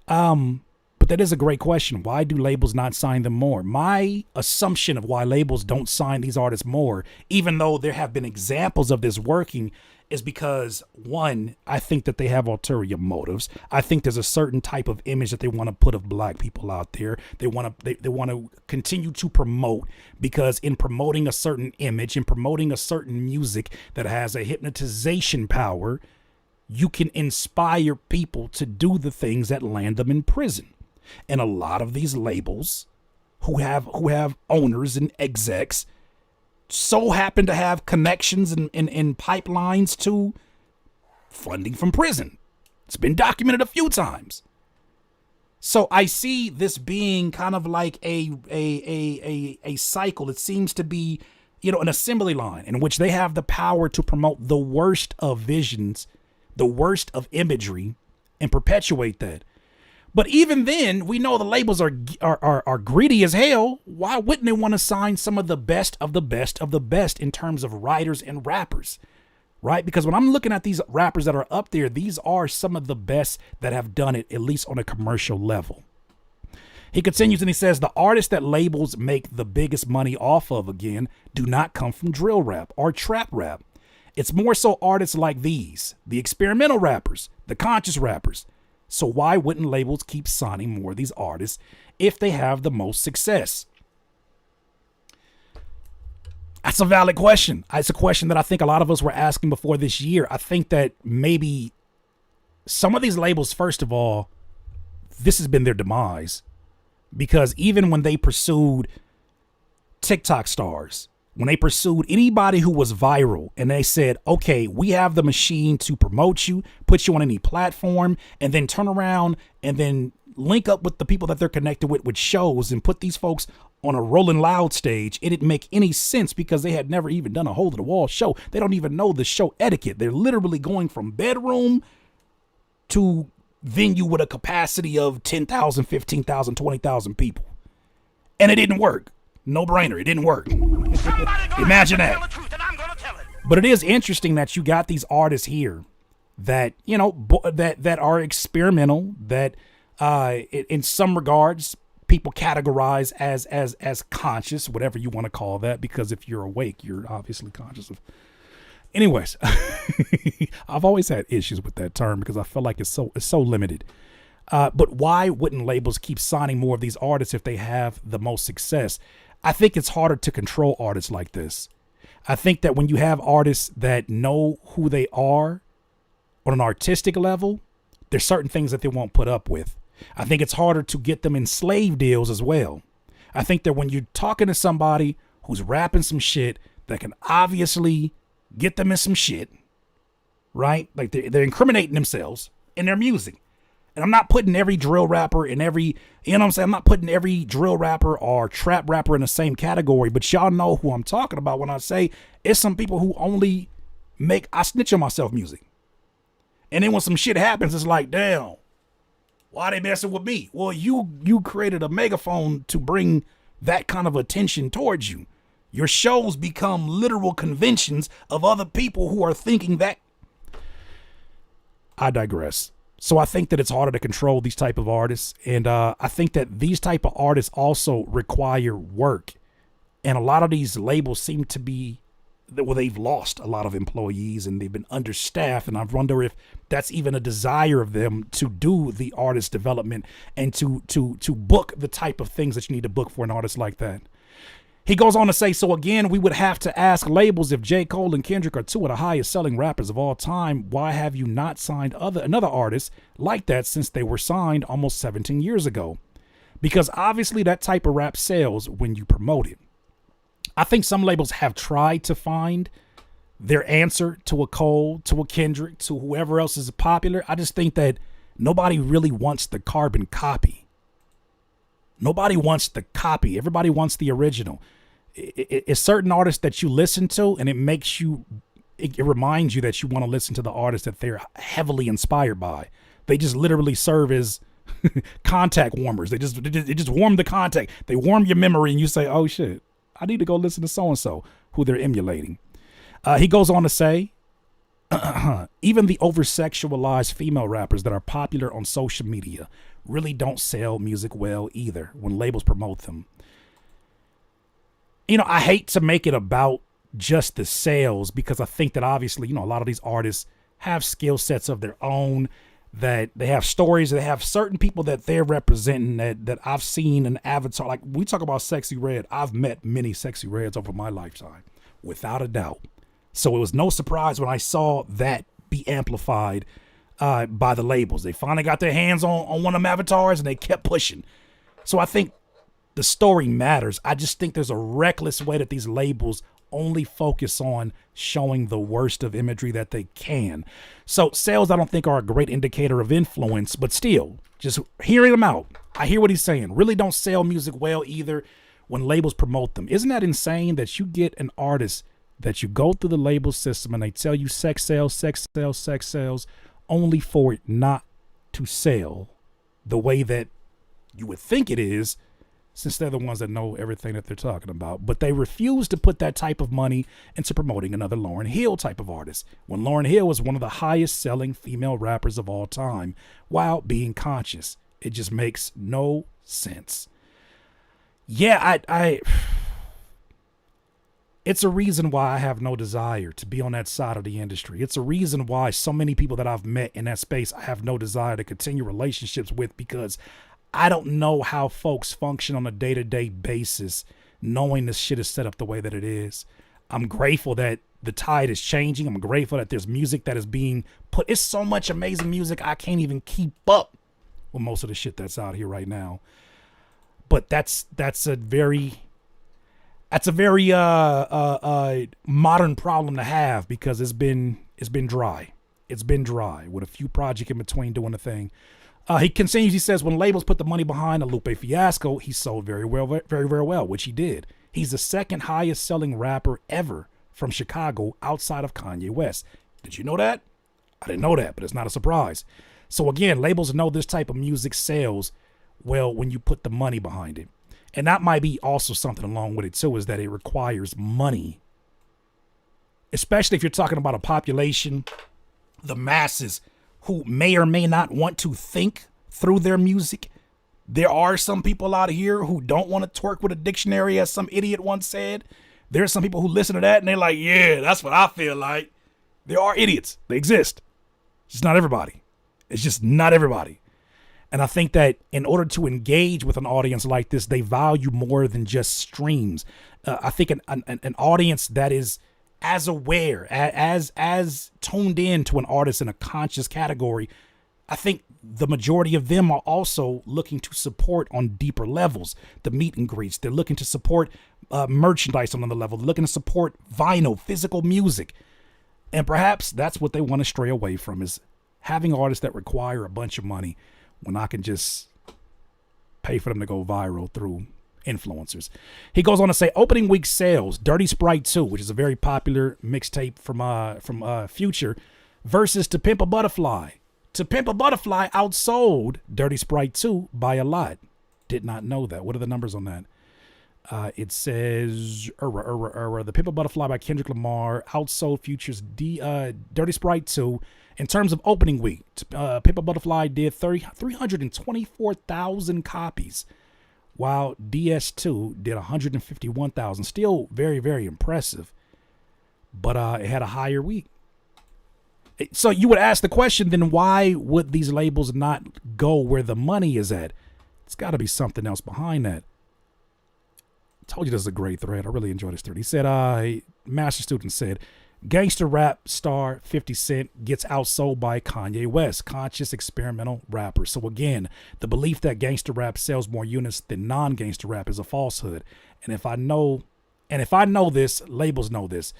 But that is a great question. Why do labels not sign them more? My assumption of why labels don't sign these artists more, even though there have been examples of this working, is because, one, I think that they have ulterior motives. I think there's a certain type of image that they want to put of black people out there. They want to continue to promote, because in promoting a certain image, in promoting a certain music that has a hypnotization power, you can inspire people to do the things that land them in prison. And a lot of these labels who have owners and execs so happen to have connections and pipelines to funding from prison. It's been documented a few times. So I see this being kind of like a cycle. It seems to be, an assembly line in which they have the power to promote the worst of visions, the worst of imagery, and perpetuate that. But even then, we know the labels are greedy as hell. Why wouldn't they want to sign some of the best of the best of the best in terms of writers and rappers, right? Because when I'm looking at these rappers that are up there, these are some of the best that have done it, at least on a commercial level. He continues and he says, the artists that labels make the biggest money off of, again, do not come from drill rap or trap rap. It's more so artists like these, the experimental rappers, the conscious rappers. So why wouldn't labels keep signing more of these artists if they have the most success? That's a valid question. It's a question that I think a lot of us were asking before this year. I think that maybe some of these labels, first of all, this has been their demise, because even when they pursued TikTok stars, when they pursued anybody who was viral and they said, okay, we have the machine to promote you, put you on any platform, and then turn around and then link up with the people that they're connected with shows and put these folks on a Rolling Loud stage, it didn't make any sense because they had never even done a hole to the wall show. They don't even know the show etiquette. They're literally going from bedroom to venue with a capacity of 10,000, 15,000, 20,000 people. And it didn't work. No brainer. It didn't work. Imagine that. But it is interesting that you got these artists here that, that are experimental, that in some regards people categorize as conscious, whatever you want to call that, because if you're awake, you're obviously conscious of. Anyways, I've always had issues with that term because I feel like it's so limited. But why wouldn't labels keep signing more of these artists if they have the most success? I think it's harder to control artists like this. I think that when you have artists that know who they are on an artistic level, there's certain things that they won't put up with. I think it's harder to get them in slave deals as well. I think that when you're talking to somebody who's rapping some shit that can obviously get them in some shit, right? Like they're incriminating themselves in their music. And I'm not putting every drill rapper in every, I'm not putting every drill rapper or trap rapper in the same category, but y'all know who I'm talking about when I say it's some people who only make I snitch on myself music. And then when some shit happens, it's like, damn, why they messing with me? Well, you created a megaphone to bring that kind of attention towards you. Your shows become literal conventions of other people who are thinking that. I digress. So I think that it's harder to control these type of artists. And I think that these type of artists also require work. And a lot of these labels seem to be, well, they've lost a lot of employees and they've been understaffed. And I wonder if that's even a desire of them to do the artist development and to book the type of things that you need to book for an artist like that. He goes on to say, so again, we would have to ask labels, if J. Cole and Kendrick are two of the highest selling rappers of all time, why have you not signed another artist like that since they were signed almost 17 years ago? Because obviously that type of rap sells when you promote it. I think some labels have tried to find their answer to a Cole, to a Kendrick, to whoever else is popular. I just think that nobody really wants the carbon copy. Nobody wants the copy. Everybody wants the original. It's certain artists that you listen to and it reminds you that you want to listen to the artist that they're heavily inspired by. They just literally serve as contact warmers. They just warm the contact. They warm your memory and you say, oh shit, I need to go listen to so-and-so who they're emulating. He goes on to say, even the over-sexualized female rappers that are popular on social media really don't sell music well either when labels promote them. You know, I hate to make it about just the sales because I think that obviously, you know, a lot of these artists have skill sets of their own, that they have stories, they have certain people that they're representing that I've seen an avatar. Like we talk about Sexy Red. I've met many Sexy Reds over my lifetime, without a doubt. So it was no surprise when I saw that be amplified by the labels. They finally got their hands on one of them avatars and they kept pushing. So I think the story matters. I just think there's a reckless way that these labels only focus on showing the worst of imagery that they can. So sales, I don't think, are a great indicator of influence, but still, just hearing them out, I hear what he's saying. Really don't sell music well either when labels promote them. Isn't that insane that you get an artist that you go through the label system and they tell you sex sells, only for it not to sell the way that you would think it is, since they're the ones that know everything that they're talking about. But they refuse to put that type of money into promoting another Lauryn Hill type of artist, when Lauryn Hill was one of the highest selling female rappers of all time while being conscious. It just makes no sense. Yeah, it's a reason why I have no desire to be on that side of the industry. It's a reason why so many people that I've met in that space, I have no desire to continue relationships with, because I don't know how folks function on a day-to-day basis knowing this shit is set up the way that it is. I'm grateful that the tide is changing. I'm grateful that there's music that is being put. It's so much amazing music, I can't even keep up with most of the shit that's out here right now. But that's a very modern problem to have, because it's been dry. It's been dry with a few projects in between doing the thing. He continues, he says, when labels put the money behind a Lupe fiasco, he sold very well, which he did. He's the second highest selling rapper ever from Chicago outside of Kanye West. Did you know that? I didn't know that, but it's not a surprise. So again, labels know this type of music sells well when you put the money behind it. And that might be also something along with it too, is that it requires money. Especially if you're talking about a population, the masses, who may or may not want to think through their music. There are some people out here who don't want to twerk with a dictionary, as some idiot once said. There are some people who listen to that and they're like, yeah, that's what I feel like. There are idiots. They exist. It's just not everybody. It's just not everybody. And I think that in order to engage with an audience like this, they value more than just streams. I think an audience that is as aware, as tuned in to an artist in a conscious category, I think the majority of them are also looking to support on deeper levels, the meet and greets. They're looking to support merchandise on another level. They're looking to support vinyl, physical music. And perhaps that's what they want to stray away from, is having artists that require a bunch of money when I can just pay for them to go viral through influencers. He goes on to say, opening week sales, Dirty Sprite 2, which is a very popular mixtape from Future, versus To Pimp a Butterfly. To Pimp a Butterfly outsold Dirty Sprite 2 by a lot. Did not know that. What are the numbers on that? It says The Pimp a Butterfly by Kendrick Lamar outsold Future's Dirty Sprite 2. In terms of opening week, Pimp a Butterfly did 324,000 copies, while DS2 did 151,000. Still very, very impressive. But it had a higher week. So you would ask the question, then why would these labels not go where the money is at? It's got to be something else behind that. I told you this is a great thread. I really enjoyed this thread. He said, Master Student said, gangster rap star 50 Cent gets outsold by Kanye West, conscious experimental rapper. So again, the belief that gangster rap sells more units than non-gangster rap is a falsehood. And if I know this, labels know this.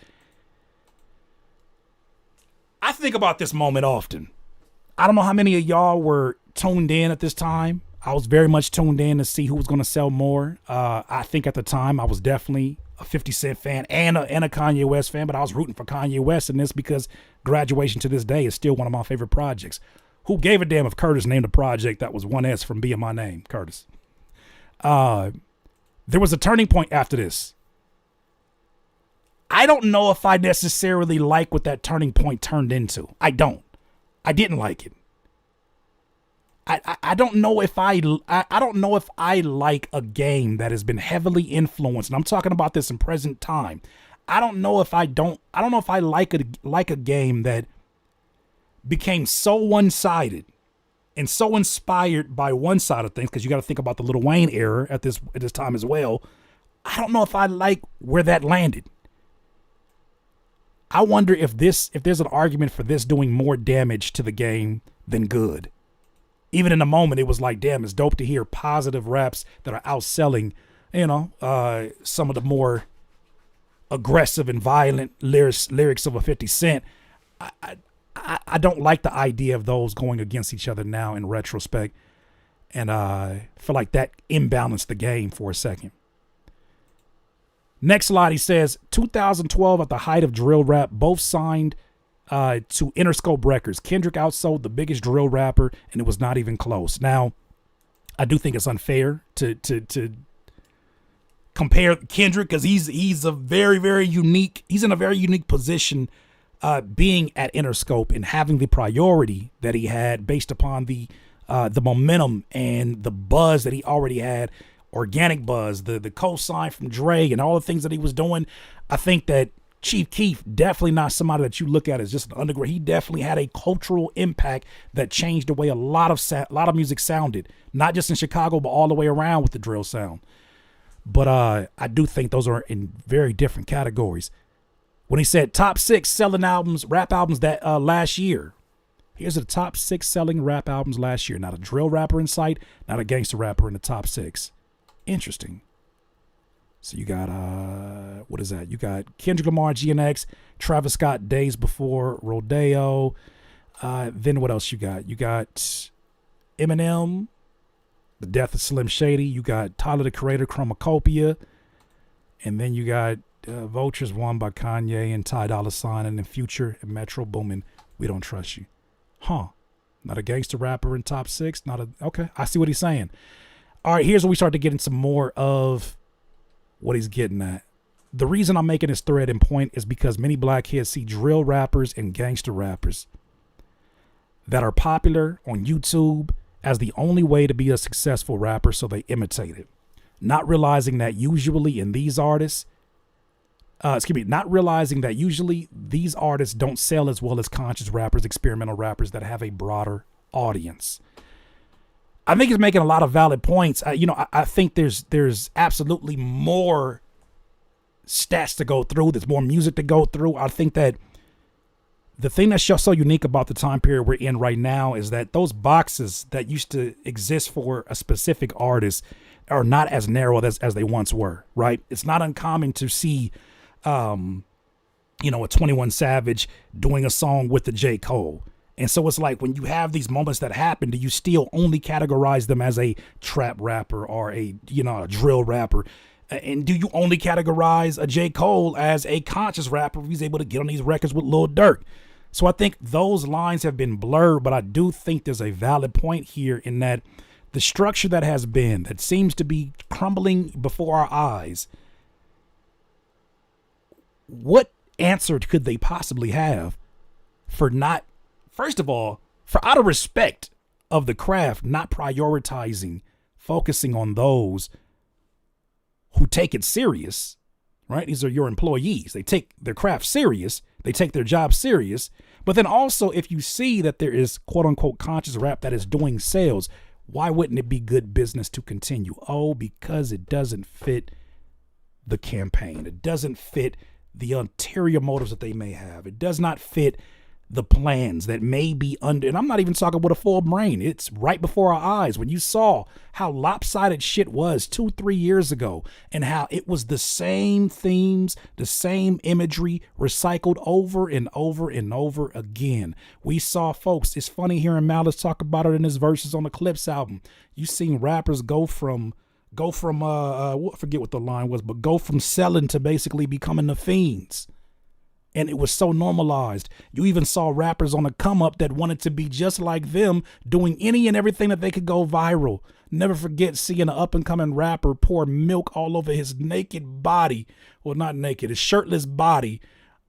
I think about this moment often. I don't know how many of y'all were tuned in at this time. I was very much tuned in to see who was going to sell more. I think at the time I was definitely a 50 Cent fan and a Kanye West fan, but I was rooting for Kanye West in this because Graduation to this day is still one of my favorite projects. Who gave a damn if Curtis named a project that was one S from being my name, Curtis? There was a turning point after this. I don't know if I necessarily like what that turning point turned into. I don't. I didn't like it. I don't know if I don't know if I like a game that has been heavily influenced, and I'm talking about this in present time. I don't know if I like a game that became so one-sided and so inspired by one side of things, because you got to think about the Lil Wayne era at this time as well. I don't know if I like where that landed. I wonder if there's an argument for this doing more damage to the game than good. Even in the moment, it was like, damn, it's dope to hear positive raps that are outselling, some of the more aggressive and violent lyrics of a 50 Cent. I don't like the idea of those going against each other now in retrospect. And I feel like that imbalanced the game for a second. Next slide, he says, 2012, at the height of drill rap, both signed to Interscope Records. Kendrick outsold the biggest drill rapper, and it was not even close. Now, I do think it's unfair to compare Kendrick, because he's a very, very unique. He's in a very unique position, being at Interscope and having the priority that he had based upon the momentum and the buzz that he already had. Organic buzz, the cosign from Dre and all the things that he was doing. I think that Chief Keef, definitely not somebody that you look at as just an underground. He definitely had a cultural impact that changed the way a lot of music sounded, not just in Chicago, but all the way around with the drill sound. But I do think those are in very different categories. When he said top 6 selling albums, rap albums that last year, here's the top 6 selling rap albums last year. Not a drill rapper in sight, not a gangster rapper in the top 6. Interesting. So you got, what is that? You got Kendrick Lamar, GNX, Travis Scott, Days Before, Rodeo. Then what else you got? You got Eminem, The Death of Slim Shady. You got Tyler, the Creator, Chromacopia. And then you got Vultures, Won by Kanye and Ty Dolla $ign, and then Future and Metro Boomin, We Don't Trust You. Huh. Not a gangster rapper in top 6. Okay, I see what he's saying. All right, here's where we start to get into more of what he's getting at. The reason I'm making this thread in point is because many black kids see drill rappers and gangster rappers that are popular on YouTube as the only way to be a successful rapper, so they imitate it. Not realizing that usually these artists don't sell as well as conscious rappers, experimental rappers that have a broader audience. I think he's making a lot of valid points. I think there's absolutely more stats to go through. There's more music to go through. I think that the thing that's just so unique about the time period we're in right now is that those boxes that used to exist for a specific artist are not as narrow as they once were, right? It's not uncommon to see, a 21 Savage doing a song with the J. Cole. And so it's like when you have these moments that happen, do you still only categorize them as a trap rapper or a drill rapper? And do you only categorize a J. Cole as a conscious rapper who's able to get on these records with Lil Durk? So I think those lines have been blurred, but I do think there's a valid point here in that the structure that seems to be crumbling before our eyes, what answer could they possibly have for not, first of all, for out of respect of the craft, not prioritizing, focusing on those who take it serious, right? These are your employees. They take their craft serious. They take their job serious. But then also, if you see that there is quote unquote conscious rap that is doing sales, why wouldn't it be good business to continue? Oh, because it doesn't fit the campaign. It doesn't fit the ulterior motives that they may have. It does not fit the plans that may be under, and I'm not even talking with a full brain. It's right before our eyes. When you saw how lopsided shit was 2-3 years ago and how it was the same themes, the same imagery recycled over and over and over again. We saw, folks, it's funny hearing Malice talk about it in his verses on the Clips album. You seen rappers go from I forget what the line was, but go from selling to basically becoming the fiends. And it was so normalized. You even saw rappers on a come up that wanted to be just like them, doing any and everything that they could go viral. Never forget seeing an up and coming rapper pour milk all over his naked body. Well, not naked, his shirtless body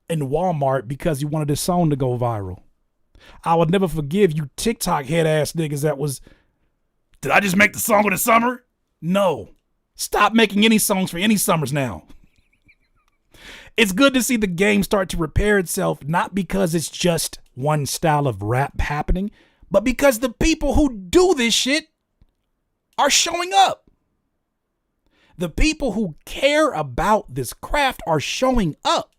in Walmart because he wanted his song to go viral. I would never forgive you TikTok head ass niggas that was, did I just make the song of the summer? No. Stop making any songs for any summers now. It's good to see the game start to repair itself, not because it's just one style of rap happening, but because the people who do this shit are showing up. The people who care about this craft are showing up,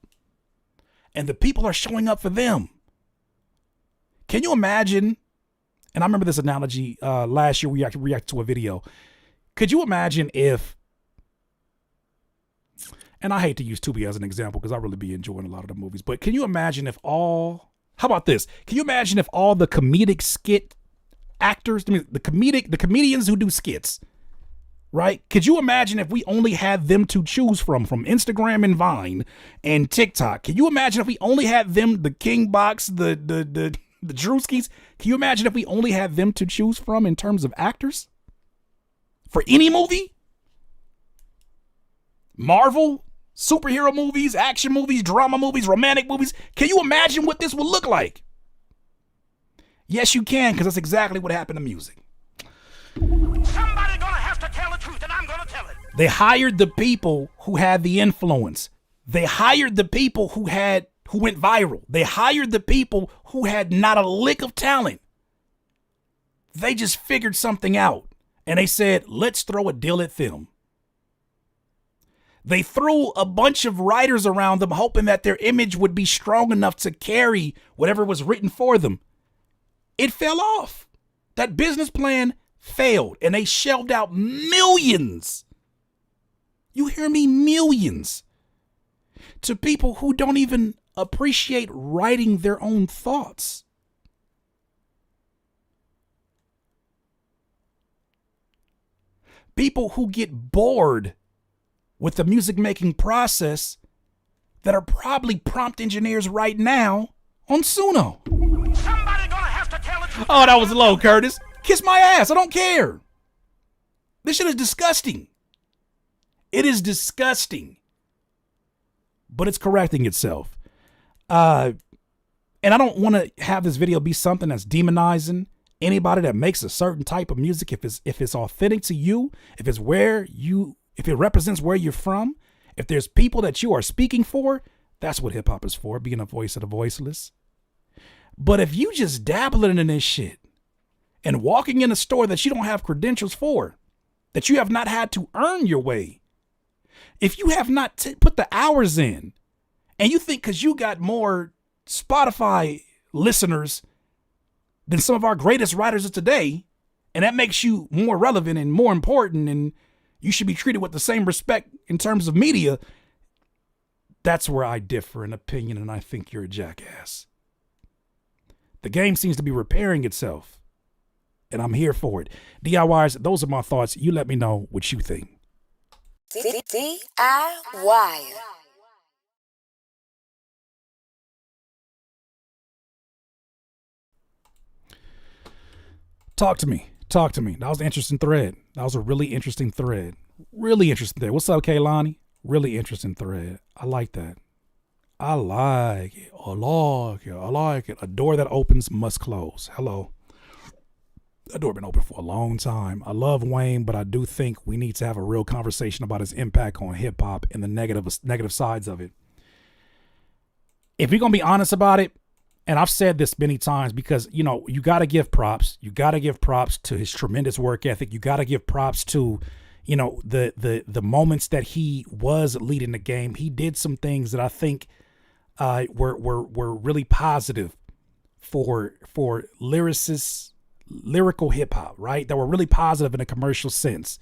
and the people are showing up for them. Can you imagine? And I remember this analogy last year. We reacted to a video. Could you imagine if, and I hate to use Tubi as an example because I really be enjoying a lot of the movies, but can you imagine if how about this? Can you imagine if all the comedic skit actors, the comedians who do skits, right? Could you imagine if we only had them to choose from Instagram and Vine and TikTok? Can you imagine if we only had them, the King Box, the Drewskis? Can you imagine if we only had them to choose from in terms of actors? For any movie? Marvel, superhero movies, action movies, drama movies, romantic movies. Can you imagine what this would look like? Yes, you can, because that's exactly what happened to music.
Somebody gonna have to tell the truth, and I'm gonna tell it.
They hired the people who had the influence. They hired the people who went viral. They hired the people who had not a lick of talent. They just figured something out. And they said, let's throw a deal at them. They threw a bunch of writers around them, hoping that their image would be strong enough to carry whatever was written for them. It fell off. That business plan failed, and they shelled out millions. You hear me? Millions. To people who don't even appreciate writing their own thoughts. People who get bored with the music making process that are probably prompt engineers right now on Suno.
Somebody gonna have to tell the truth.
Oh, that was low, Curtis. Kiss my ass. I don't care. This shit is disgusting. It is disgusting. But it's correcting itself. And I don't want to have this video be something that's demonizing anybody that makes a certain type of music. If it's authentic to you, if it represents where you're from, if there's people that you are speaking for, that's what hip hop is for, being a voice of the voiceless. But if you just dabbling in this shit and walking in a store that you don't have credentials for, that you have not had to earn your way, if you have not put the hours in, and you think because you got more Spotify listeners than some of our greatest writers of today, and that makes you more relevant and more important, and you should be treated with the same respect in terms of media, that's where I differ in opinion, and I think you're a jackass. The game seems to be repairing itself, and I'm here for it. DIYers, those are my thoughts. You let me know what you think.
DIY.
Talk to me. That was an interesting thread. That was a really interesting thread. Really interesting thread. What's up, Kaylani? Really interesting thread. I like that. I like it. I like it. A door that opens must close. Hello. That door been open for a long time. I love Wayne, but I do think we need to have a real conversation about his impact on hip hop and the negative sides of it. If you're gonna be honest about it, and I've said this many times, because you got to give props. You got to give props to his tremendous work ethic. You got to give props to, the moments that he was leading the game. He did some things that I think were really positive for lyricists. Lyrical hip hop, right? That were really positive in a commercial sense.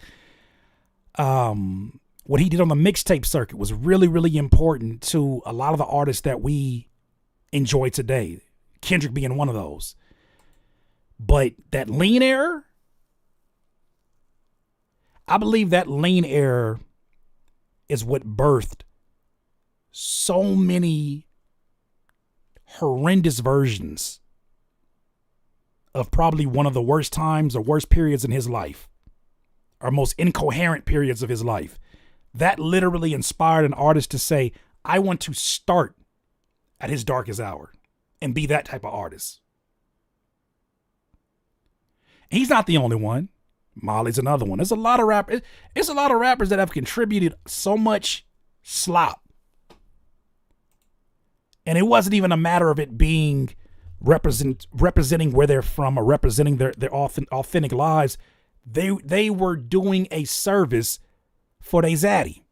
What he did on the mixtape circuit was really, really important to a lot of the artists that we enjoy today. Kendrick being one of those. But that lean era, I believe that lean era is what birthed so many horrendous versions of probably one of the worst times or worst periods in his life, or most incoherent periods of his life. That literally inspired an artist to say, I want to start at his darkest hour and be that type of artist. And he's not the only one. Molly's another one. There's a lot of rappers. It's a lot of rappers that have contributed so much slop. And it wasn't even a matter of it being representing where they're from or representing their authentic lives. They were doing a service for their zaddy,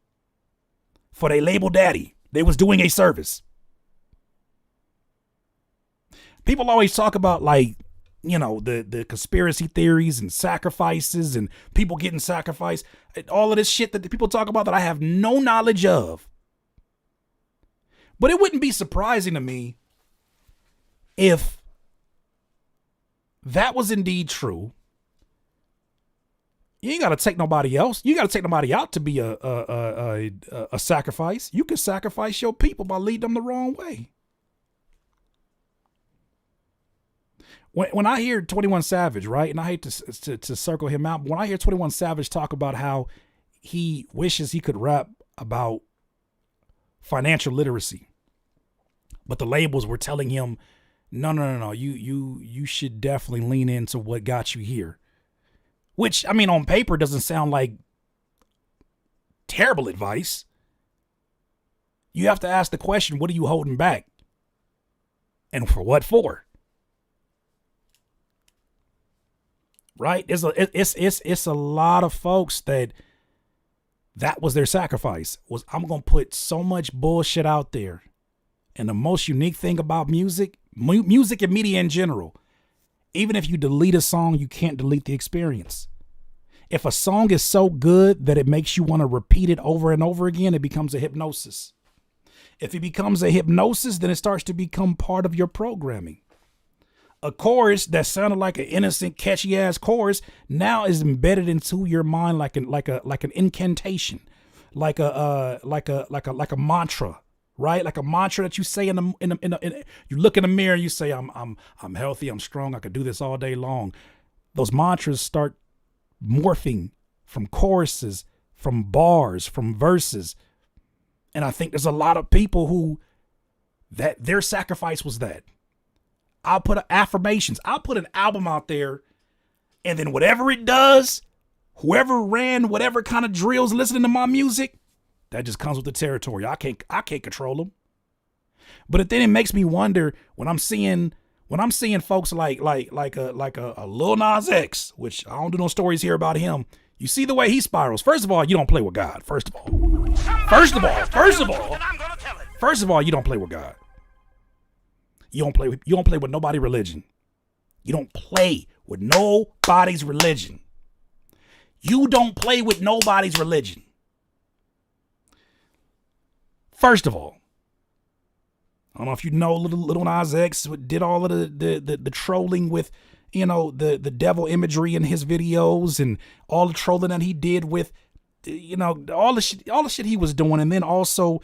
for their label daddy. They was doing a service. People always talk about the conspiracy theories and sacrifices and people getting sacrificed. All of this shit that the people talk about that I have no knowledge of. But it wouldn't be surprising to me if that was indeed true. You ain't got to take nobody else. You got to take nobody out to be a sacrifice. You can sacrifice your people by leading them the wrong way. When I hear 21 Savage, right, and I hate to circle him out, but when I hear 21 Savage talk about how he wishes he could rap about financial literacy, but the labels were telling him, no, you should definitely lean into what got you here. Which, I mean, on paper doesn't sound like terrible advice. You have to ask the question, what are you holding back? And for what for? Right? It's a lot of folks that was their sacrifice. Was, I'm going to put so much bullshit out there. And the most unique thing about music and media in general, even if you delete a song, you can't delete the experience. If a song is so good that it makes you want to repeat it over and over again, it becomes a hypnosis. If it becomes a hypnosis, then it starts to become part of your programming. A chorus that sounded like an innocent, catchy ass chorus now is embedded into your mind like an incantation, like a mantra. Right? Like a mantra that you say you look in the mirror and you say, I'm healthy, I'm strong, I could do this all day long. Those mantras start morphing from choruses, from bars, from verses. And I think there's a lot of people who that their sacrifice was that. I'll put affirmations. I'll put an album out there, and then whatever it does, whoever ran whatever kind of drills listening to my music, that just comes with the territory. I can't control them. But then it makes me wonder when I'm seeing folks like a Lil Nas X, which I don't do no stories here about him. You see the way he spirals. First of all, you don't play with God. First of all, you don't play with God. You don't play with nobody's religion. You don't play with nobody's religion. You don't play with nobody's religion. First of all, I don't know if you know Lil Nas X did all of the trolling with, the devil imagery in his videos and all the trolling that he did with, all the shit he was doing. And then also,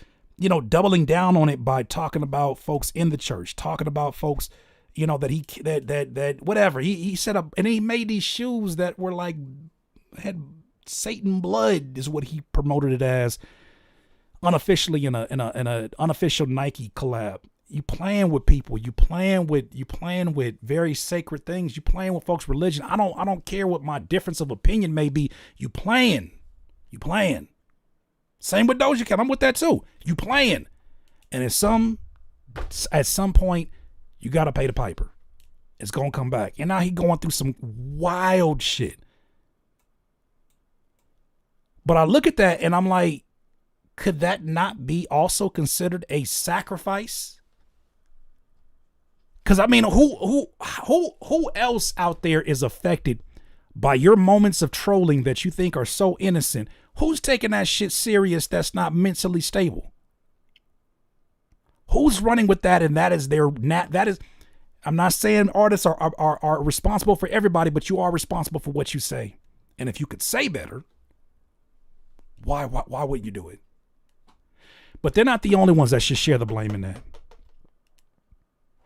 doubling down on it by talking about folks in the church, talking about folks, that whatever he set up, and he made these shoes that were like, had Satan blood is what he promoted it as. Unofficially in a unofficial Nike collab. playing with people. You playing with very sacred things. You playing with folks' religion. I don't care what my difference of opinion may be. You playing. Same with Doja Cat. I'm with that too. You playing. And at some point, you gotta pay the piper. It's gonna come back. And now he going through some wild shit. But I look at that and I'm like, could that not be also considered a sacrifice? Because I mean, who else out there is affected by your moments of trolling that you think are so innocent? Who's taking that shit serious that's not mentally stable? Who's running with that? And that is I'm not saying artists are responsible for everybody, but you are responsible for what you say. And if you could say better, why wouldn't you do it? But they're not the only ones that should share the blame in that.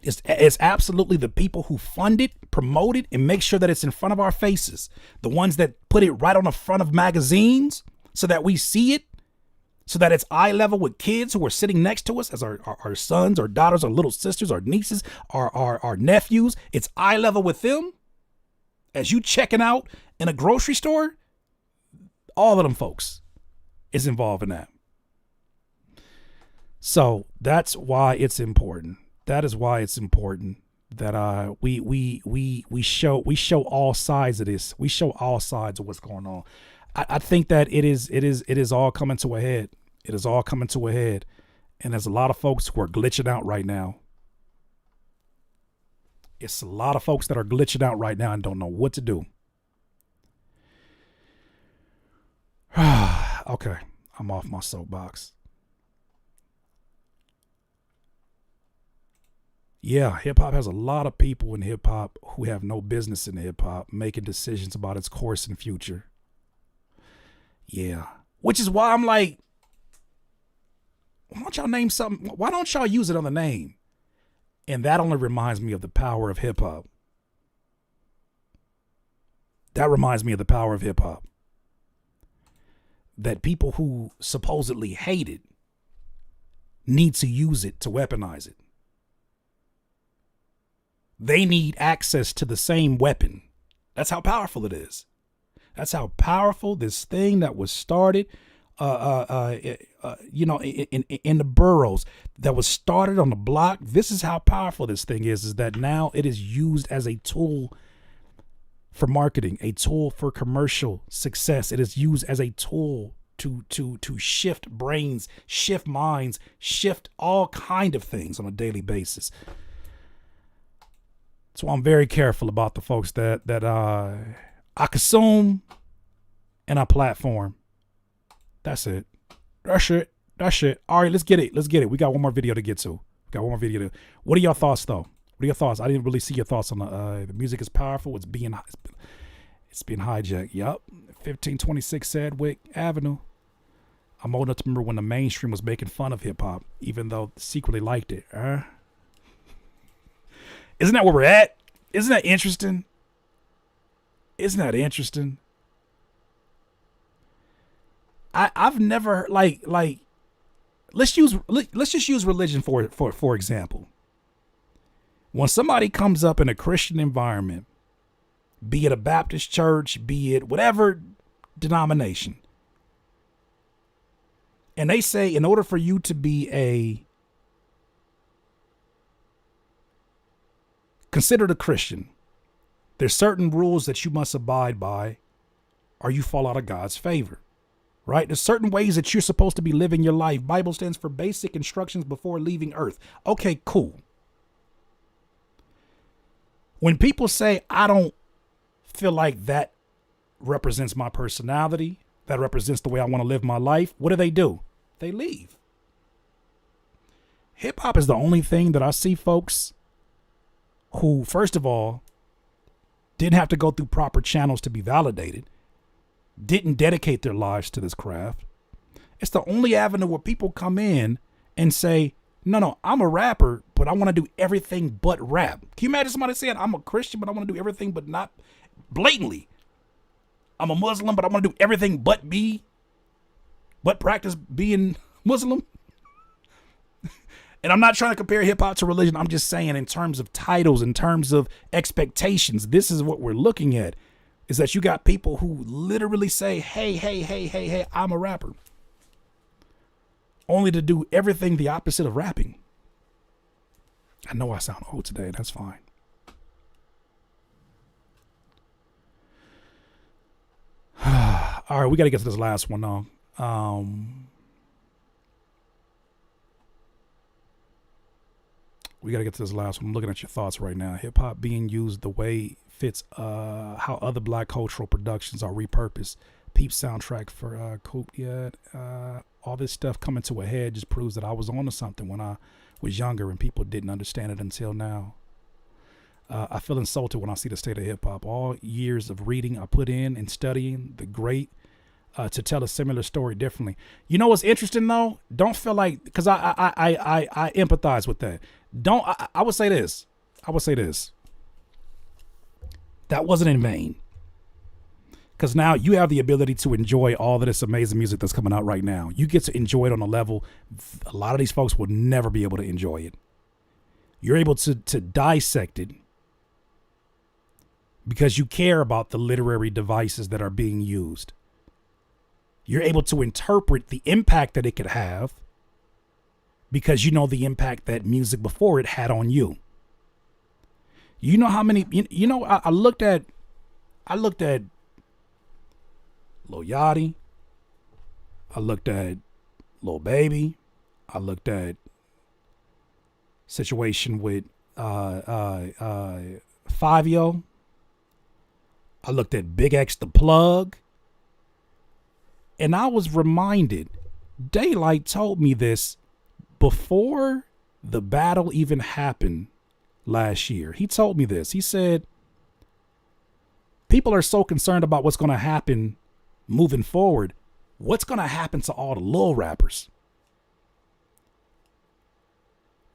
It's absolutely the people who fund it, promote it, and make sure that it's in front of our faces. The ones that put it right on the front of magazines so that we see it, so that it's eye level with kids who are sitting next to us as our sons, our daughters, our little sisters, our nieces, our nephews. It's eye level with them. As you checking out in a grocery store, all of them folks is involved in that. So that's why it's important. That is why it's important that we show all sides of this. We show all sides of what's going on. I think that it is all coming to a head. It is all coming to a head. And there's a lot of folks who are glitching out right now. It's a lot of folks that are glitching out right now and don't know what to do. Okay, I'm off my soapbox. Yeah, hip hop has a lot of people in hip hop who have no business in hip hop making decisions about its course and future. Yeah, which is why I'm like, why don't y'all name something? Why don't y'all use another name? And that only reminds me of the power of hip hop. That reminds me of the power of hip hop. That people who supposedly hate it need to use it to weaponize it. They need access to the same weapon. That's how powerful it is. That's how powerful this thing that was started, in the boroughs, that was started on the block. This is how powerful this thing is that now it is used as a tool for marketing, a tool for commercial success. It is used as a tool to shift brains, shift minds, shift all kind of things on a daily basis. So I'm very careful about the folks that I consume and I platform. That's it. That's it. All right, let's get it. We got one more video to get to. What are your thoughts though? What are your thoughts? I didn't really see your thoughts on the music is powerful. It's being hijacked. Yup. 1526 Sedgwick Avenue. I'm old enough to remember when the mainstream was making fun of hip hop, even though secretly liked it. Isn't that where we're at? Isn't that interesting? I've never like let's just use religion for example. When somebody comes up in a Christian environment, be it a Baptist church, be it whatever denomination, and they say in order for you to be considered a Christian, there's certain rules that you must abide by or you fall out of God's favor, right? There's certain ways that you're supposed to be living your life. Bible stands for basic instructions before leaving earth. Okay, cool. When people say, I don't feel like that represents my personality, that represents the way I want to live my life, what do? They leave. Hip hop is the only thing that I see folks who, first of all, didn't have to go through proper channels to be validated, didn't dedicate their lives to this craft. It's the only avenue where people come in and say, no, I'm a rapper, but I want to do everything but rap. Can you imagine somebody saying, I'm a Christian, but I want to do everything but not blatantly? I'm a Muslim, but I want to do everything but practice being Muslim. And I'm not trying to compare hip hop to religion. I'm just saying in terms of titles, in terms of expectations, this is what we're looking at, is that you got people who literally say, hey, I'm a rapper. Only to do everything the opposite of rapping. I know I sound old today. That's fine. All right, we got to get to this last one, though. We got to get to this last one. I'm looking at your thoughts right now. Hip hop being used the way fits how other black cultural productions are repurposed. Peep soundtrack for Coop. Yeah, all this stuff coming to a head just proves that I was onto something when I was younger and people didn't understand it until now. I feel insulted when I see the state of hip hop. All years of reading I put in and studying the great to tell a similar story differently. You know what's interesting though? Don't feel like, because I empathize with that. I would say this. That wasn't in vain. Because now you have the ability to enjoy all of this amazing music that's coming out right now. You get to enjoy it on a level a lot of these folks will never be able to enjoy it. You're able to dissect it because you care about the literary devices that are being used. You're able to interpret the impact that it could have because you know the impact that music before it had on you. You know how many, I looked at Lil Yachty. I looked at Lil Baby. I looked at situation with Fivio. I looked at Big X the Plug. And I was reminded, Daylight told me this before the battle even happened last year. He told me this. He said, people are so concerned about what's going to happen moving forward. What's going to happen to all the little rappers?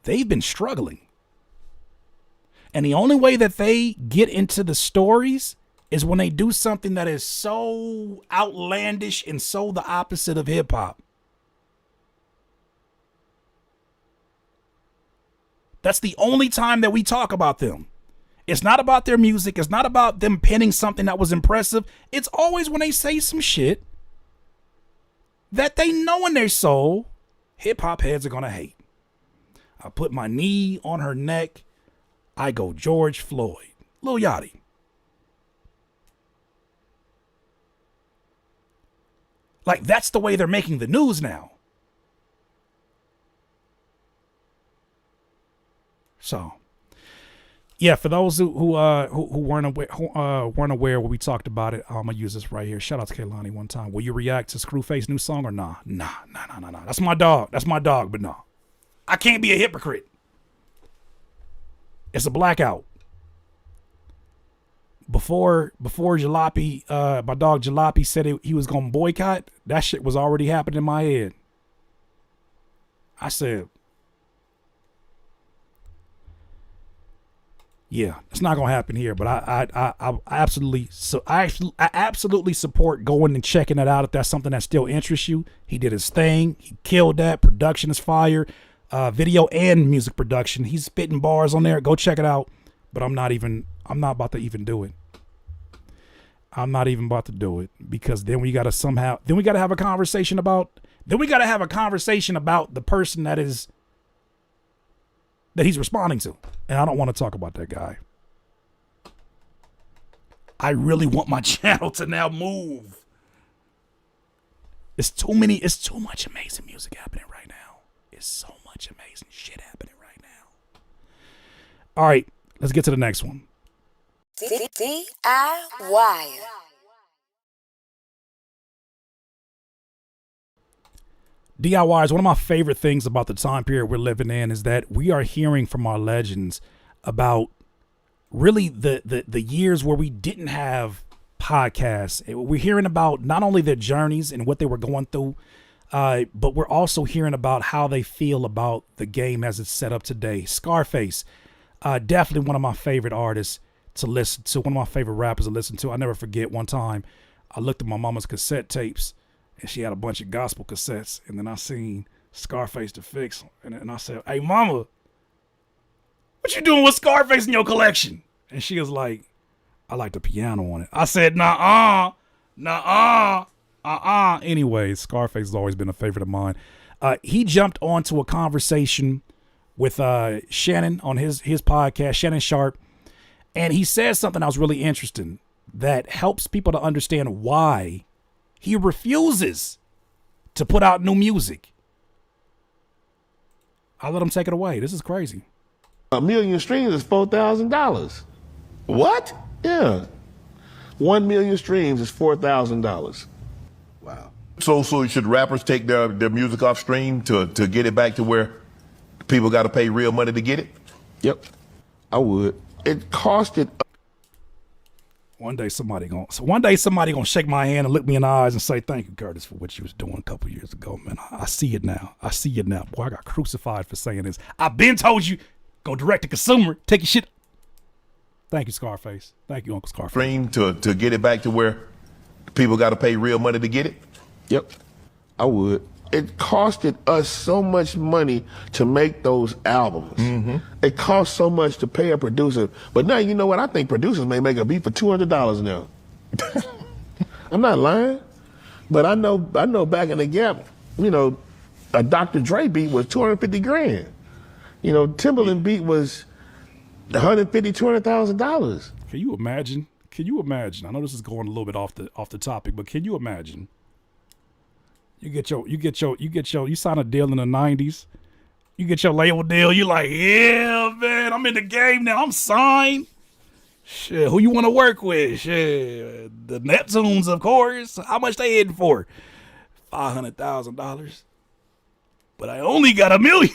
They've been struggling. And the only way that they get into the stories is when they do something that is so outlandish and so the opposite of hip hop. That's the only time that we talk about them. It's not about their music. It's not about them penning something that was impressive. It's always when they say some shit that they know in their soul hip hop heads are going to hate. I put my knee on her neck. I go George Floyd. Lil Yachty. Like, that's the way they're making the news now. So, yeah, for those who weren't aware when we talked about it, I'm gonna use this right here. Shout out to Kehlani one time. Will you react to Scarface's new song or nah? Nah. That's my dog. But nah. I can't be a hypocrite. It's a blackout. Before Jalopy, my dog Jalopy said he was gonna boycott, that shit was already happening in my head. I said, yeah, it's not gonna happen here. But I absolutely support going and checking it out if that's something that still interests you. He did his thing. He killed that. Production is fire. Video and music production. He's spitting bars on there. Go check it out. But I'm not about to even do it. I'm not even about to do it because then we got to have a conversation about the person that he's responding to. And I don't want to talk about that guy. I really want my channel to now move. It's too much amazing music happening right now. It's so much amazing shit happening right now. All right, let's get to the next one.
DIY.
DIY is one of my favorite things about the time period we're living in is that we are hearing from our legends about really the years where we didn't have podcasts. We're hearing about not only their journeys and what they were going through, but we're also hearing about how they feel about the game as it's set up today. Scarface, definitely one of my favorite artists to listen to, one of my favorite rappers to listen to. I never forget one time I looked at my mama's cassette tapes and she had a bunch of gospel cassettes, and then I seen Scarface to fix. And I said, hey, mama, what you doing with Scarface in your collection? And she was like, I like the piano on it. I said, nuh-uh. Anyway, Scarface has always been a favorite of mine. He jumped onto a conversation with Shannon on his podcast, Shannon Sharp, and he says something that was really interesting that helps people to understand why he refuses to put out new music. I'll let him take it away. This is crazy.
1 million streams is $4,000. What? Yeah. 1 million streams is $4,000.
Wow. So should rappers take their music off stream to get it back to where people got to pay real money to get it?
Yep, I would. It costed.
One day somebody gonna shake my hand and look me in the eyes and say, thank you, Curtis, for what you was doing a couple years ago, man. I see it now. Boy, I got crucified for saying this. I've been told you, go direct to consumer, take your shit. Thank you, Scarface. Thank you, Uncle Scarface.
Stream to get it back to where people got to pay real money to get it?
Yep, I would. It costed us so much money to make those albums. Mm-hmm. It cost so much to pay a producer. But now, you know what? I think producers may make a beat for $200 now. I'm not lying. But I know back in the gap, you know, a Dr. Dre beat was $250,000. You know, Timberland beat was $200,000.
Can you imagine? I know this is going a little bit off the topic, but can you imagine? You sign a deal in the 90s. You get your label deal. You like, yeah, man, I'm in the game now. I'm signed. Shit, who you want to work with? Shit, the Neptunes, of course. How much they hitting for? $500,000. But I only got $1 million.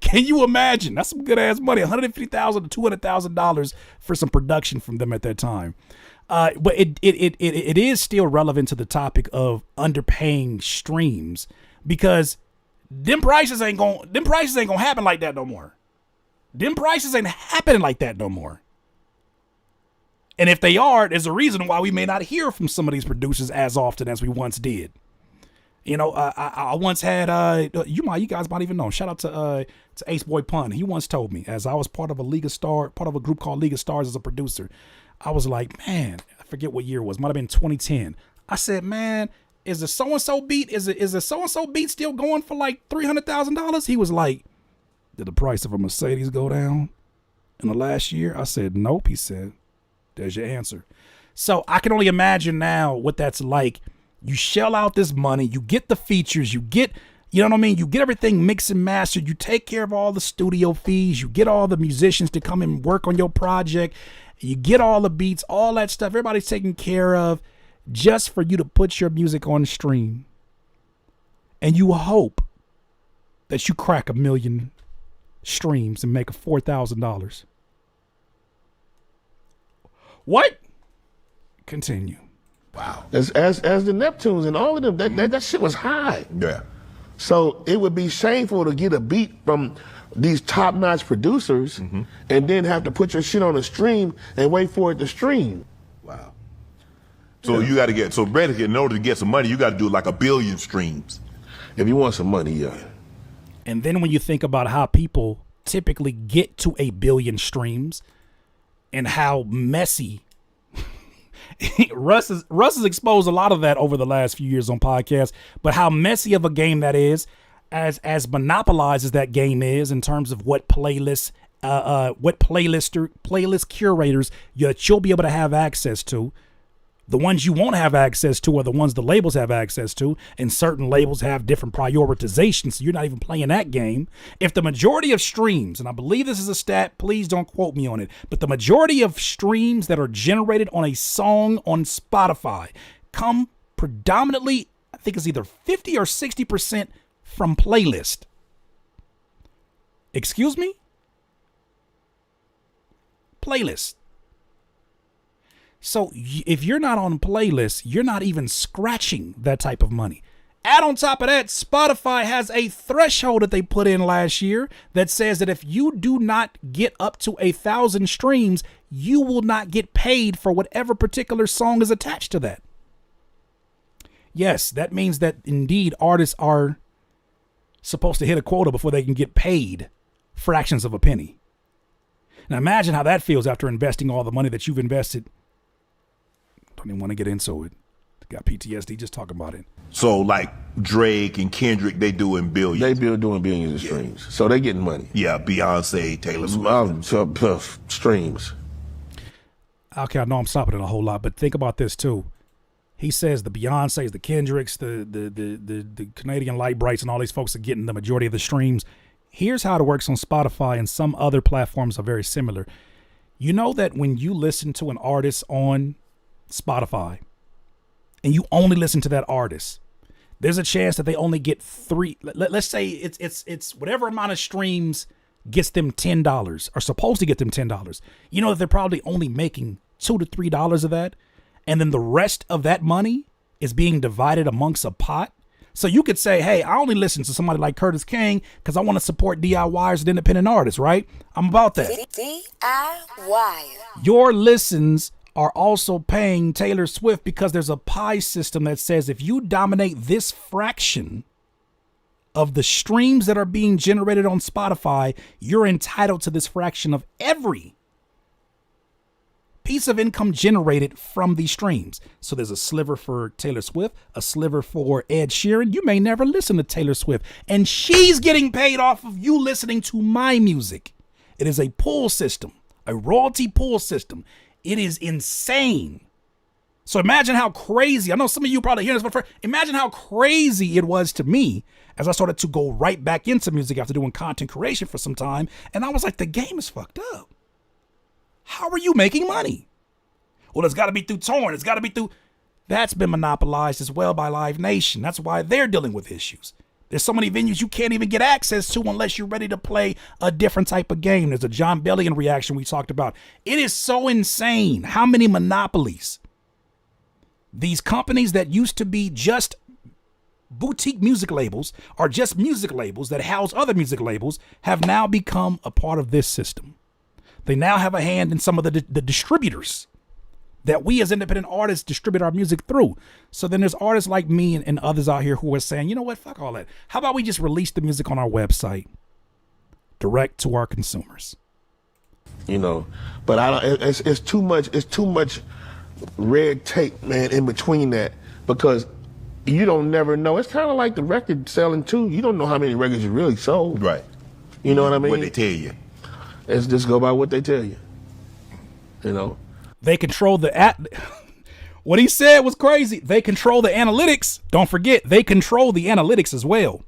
Can you imagine? That's some good ass money. $150,000 to $200,000 for some production from them at that time. But it is still relevant to the topic of underpaying streams because them prices ain't gonna happen like that no more. Them prices ain't happening like that no more. And if they are, there's a reason why we may not hear from some of these producers as often as we once did. You know, I once had you guys might even know. Shout out to Ace Boy Pun. He once told me, as I was part of a group called League of Stars as a producer, I was like, man, I forget what year it was. Might have been 2010. I said, man, is the so-and-so beat, is the so-and-so beat still going for like $300,000? He was like, did the price of a Mercedes go down in the last year? I said, nope. He said, there's your answer. So I can only imagine now what that's like. You shell out this money, you get the features, you get, you know what I mean? You get everything mixed and mastered. You take care of all the studio fees. You get all the musicians to come and work on your project. You get all the beats, all that stuff. Everybody's taken care of just for you to put your music on stream. And you hope that you crack 1 million streams and make $4,000. What? Continue.
Wow. As the Neptunes and all of them, that shit was high.
Yeah.
So it would be shameful to get a beat from these top-notch producers and then have to put your shit on a stream and wait for it to stream.
Wow. So you got to get, so Brett, in order to get some money, you got to do like 1 billion streams.
If you want some money, yeah.
And then when you think about how people typically get to 1 billion streams and how messy Russ has exposed a lot of that over the last few years on podcasts, but how messy of a game that is, as monopolized as that game is in terms of what playlist curators you'll be able to have access to. The ones you won't have access to are the ones the labels have access to, and certain labels have different prioritizations, so you're not even playing that game. If the majority of streams, and I believe this is a stat, please don't quote me on it, but the majority of streams that are generated on a song on Spotify come predominantly, I think it's either 50 or 60% from playlist. Excuse me? Playlist. So if you're not on playlists, you're not even scratching that type of money. Add on top of that, Spotify has a threshold that they put in last year that says that if you do not get up to 1,000 streams, you will not get paid for whatever particular song is attached to that. Yes, that means that indeed artists are supposed to hit a quota before they can get paid fractions of a penny. Now imagine how that feels after investing all the money that you've invested. Don't even want to get into it. Got PTSD just talking about it.
So like Drake and Kendrick, they doing billions.
They doing billions of streams. So they getting money.
Yeah, Beyonce, Taylor Swift.
Streams.
Okay, I know I'm stopping it a whole lot, but think about this too. He says the Beyoncés, the Kendricks, the Canadian Light Brights, and all these folks are getting the majority of the streams. Here's how it works on Spotify, and some other platforms are very similar. You know that when you listen to an artist on Spotify and you only listen to that artist, there's a chance that they only get three. Let's say it's whatever amount of streams gets them $10, or supposed to get them $10. You know that they're probably only making $2 to $3 of that, and then the rest of that money is being divided amongst a pot. So you could say, hey, I only listen to somebody like Curtis King because I want to support DIYers and independent artists, right? I'm about that.
DIY.
Your listens are also paying Taylor Swift because there's a pie system that says if you dominate this fraction of the streams that are being generated on Spotify, you're entitled to this fraction of every piece of income generated from these streams. So there's a sliver for Taylor Swift, a sliver for Ed Sheeran. You may never listen to Taylor Swift, and she's getting paid off of you listening to my music. It is a pool system, a royalty pool system. It is insane. So imagine how crazy, I know some of you probably hear this, but imagine how crazy it was to me as I started to go right back into music after doing content creation for some time. And I was like, the game is fucked up. How are you making money? Well, it's got to be through torrent. It's got to be through. That's been monopolized as well by Live Nation. That's why they're dealing with issues. There's so many venues you can't even get access to unless you're ready to play a different type of game. There's a John Bellion reaction we talked about. It is so insane how many monopolies these companies that used to be just boutique music labels or just music labels that house other music labels have now become a part of this system. They now have a hand in some of the distributors that we as independent artists distribute our music through. So then there's artists like me and others out here who are saying, you know what, fuck all that. How about we just release the music on our website, direct to our consumers?
You know, but it's too much red tape, man, in between that, because you don't never know. It's kind of like the record selling too. You don't know how many records you really sold.
Right.
You know what I mean?
What they tell you.
Let's just go by what they tell you. You know?
They control what he said was crazy. They control the analytics. Don't forget, they control the analytics as well.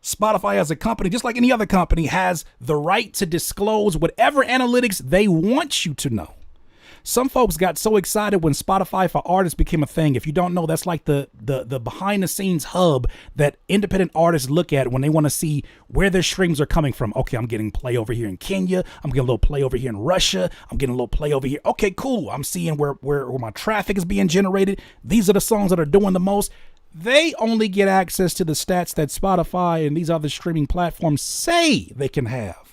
Spotify as a company, just like any other company, has the right to disclose whatever analytics they want you to know. Some folks got so excited when Spotify for Artists became a thing. If you don't know, that's like the behind the scenes hub that independent artists look at when they want to see where their streams are coming from. Okay, I'm getting play over here in Kenya. I'm getting a little play over here in Russia. I'm getting a little play over here. Okay, cool. I'm seeing where my traffic is being generated. These are the songs that are doing the most. They only get access to the stats that Spotify and these other streaming platforms say they can have.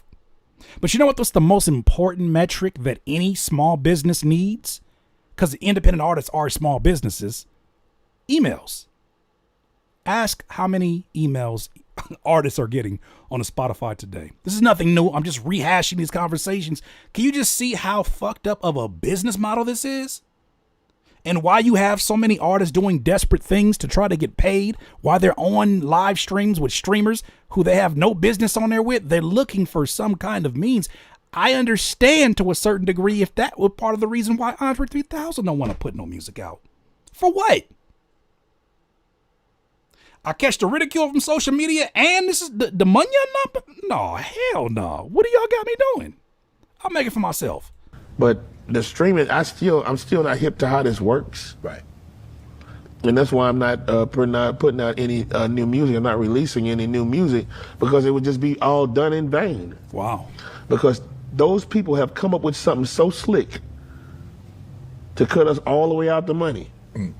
But you know what's the most important metric that any small business needs? Because independent artists are small businesses. Emails. Ask how many emails artists are getting on a Spotify today. This is nothing new. I'm just rehashing these conversations. Can you just see how fucked up of a business model this is? And why you have so many artists doing desperate things to try to get paid, why they're on live streams with streamers who they have no business on there with. They're looking for some kind of means. I understand to a certain degree if that was part of the reason why Andre 3000 don't want to put no music out. For what? I catch the ridicule from social media and this is the money number? No, hell no. What do y'all got me doing? I'll make it for myself.
But the streaming, I'm still not hip to how this works.
Right.
And that's why I'm not putting out any new music. I'm not releasing any new music because it would just be all done in vain.
Wow.
Because those people have come up with something so slick to cut us all the way out the money. Mm.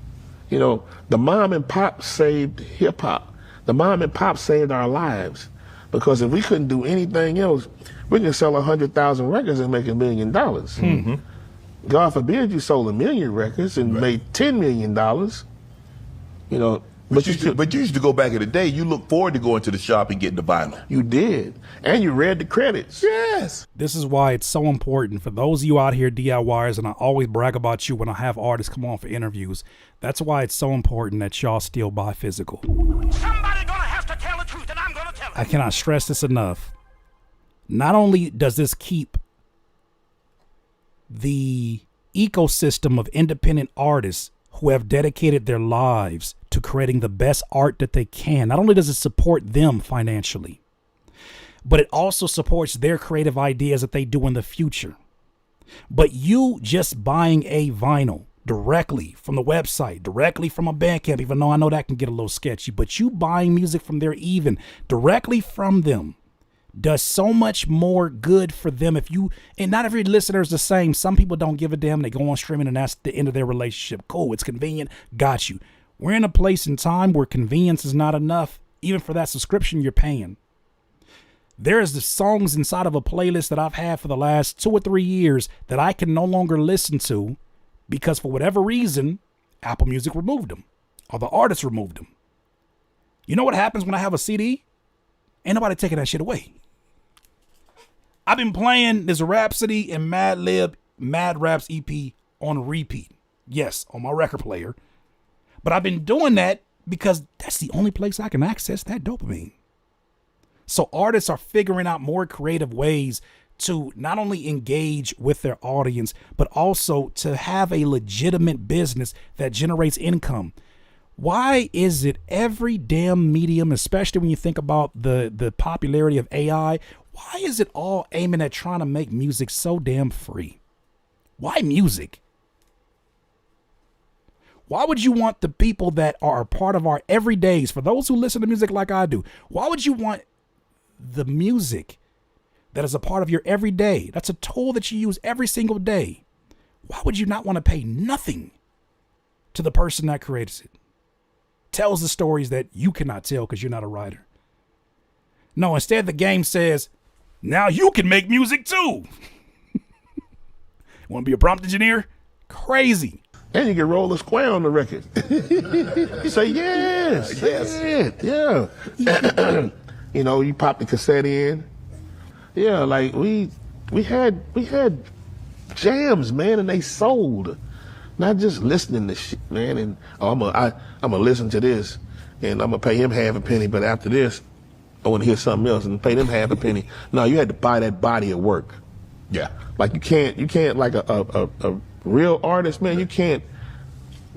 You know, the mom and pop saved hip hop. The mom and pop saved our lives. Because if we couldn't do anything else, we can sell 100,000 records and make $1 million.
Mm-hmm.
God forbid you sold 1 million records and made $10 million. You know,
But you used to go back in the day. You look forward to going to the shop and getting the vinyl.
You did. And you read the credits.
Yes.
This is why it's so important for those of you out here DIYers, and I always brag about you when I have artists come on for interviews. That's why it's so important that y'all still buy physical.
Somebody gonna have to tell the truth, and I'm gonna tell it.
I cannot stress this enough. Not only does this keep the ecosystem of independent artists who have dedicated their lives to creating the best art that they can, not only does it support them financially, but it also supports their creative ideas that they do in the future. But you just buying a vinyl directly from the website, directly from a Bandcamp, even though I know that can get a little sketchy, but you buying music from there, even directly from them, does so much more good for them. If you, and not every listener is the same. Some people don't give a damn. They go on streaming and that's the end of their relationship. Cool. It's convenient. Got you. We're in a place in time where convenience is not enough, even for that subscription you're paying. There's the songs inside of a playlist that I've had for the last 2 or 3 years that I can no longer listen to because for whatever reason, Apple Music removed them or the artist removed them. You know what happens when I have a CD? Ain't nobody taking that shit away. I've been playing this Rhapsody and Mad Raps EP on repeat. Yes, on my record player. But I've been doing that because that's the only place I can access that dopamine. So artists are figuring out more creative ways to not only engage with their audience, but also to have a legitimate business that generates income. Why is it every damn medium, especially when you think about the popularity of AI, why is it all aiming at trying to make music so damn free? Why music? Why would you want the people that are a part of our everydays, for those who listen to music like I do, why would you want the music that is a part of your everyday? That's a tool that you use every single day. Why would you not want to pay nothing to the person that creates it? Tells the stories that you cannot tell because you're not a writer. No, instead the game says, now you can make music too. Want to be a prompt engineer? Crazy.
And you can roll a square on the record. You say yes. Yes. Yeah. You know, you pop the cassette in. Yeah, like we had jams, man, and they sold. Not just listening to shit, man, and I'm gonna listen to this and I'm gonna pay him half a penny, but after this, I want to hear something else and pay them half a penny. No, you had to buy that body of work.
Yeah.
Like you can't like a real artist, man, you can't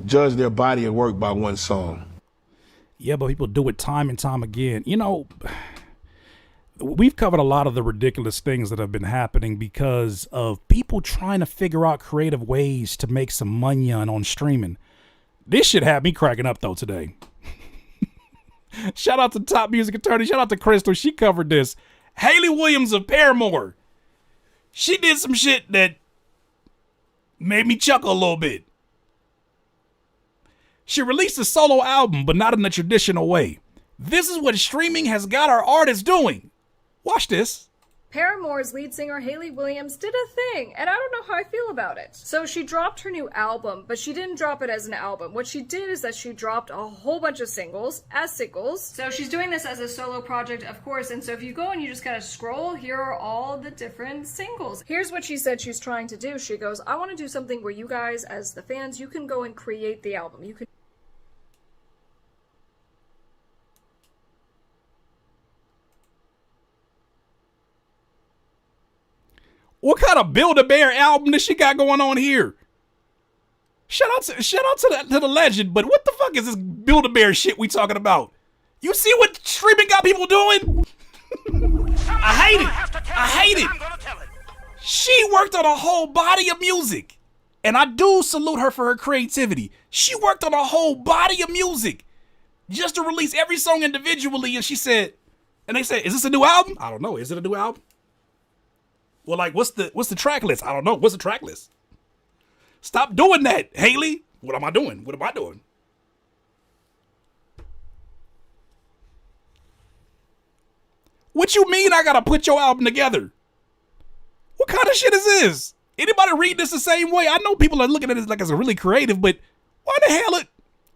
judge their body of work by one song.
Yeah, but people do it time and time again. You know, we've covered a lot of the ridiculous things that have been happening because of people trying to figure out creative ways to make some money on streaming. This shit had me cracking up though today. Shout out to Top Music Attorney. Shout out to Crystal. She covered this. Hayley Williams of Paramore. She did some shit that made me chuckle a little bit. She released a solo album, but not in the traditional way. This is what streaming has got our artists doing. Watch this.
Paramore's lead singer Hayley Williams did a thing, and I don't know how I feel about it. So she dropped her new album, but she didn't drop it as an album. What she did is that she dropped a whole bunch of singles as singles. So she's doing this as a solo project, of course, and so if you go and you just kind of scroll, here are all the different singles. Here's what she said she's trying to do. She goes, I want to do something where you guys, as the fans, you can go and create the album. You can
What kind of Build-A-Bear album does she got going on here? Shout out to the legend, but what the fuck is this Build-A-Bear shit we talking about? You see what streaming got people doing? I hate it. I hate it. She worked on a whole body of music. And I do salute her for her creativity. She worked on a whole body of music just to release every song individually. And she said, and they said, is this a new album? I don't know. Is it a new album? Well, like, what's the track list? I don't know. What's the track list? Stop doing that, Hayley. What am I doing? What am I doing? What you mean I gotta put your album together? What kind of shit is this? Anybody read this the same way? I know people are looking at it like it's really creative, but why the hell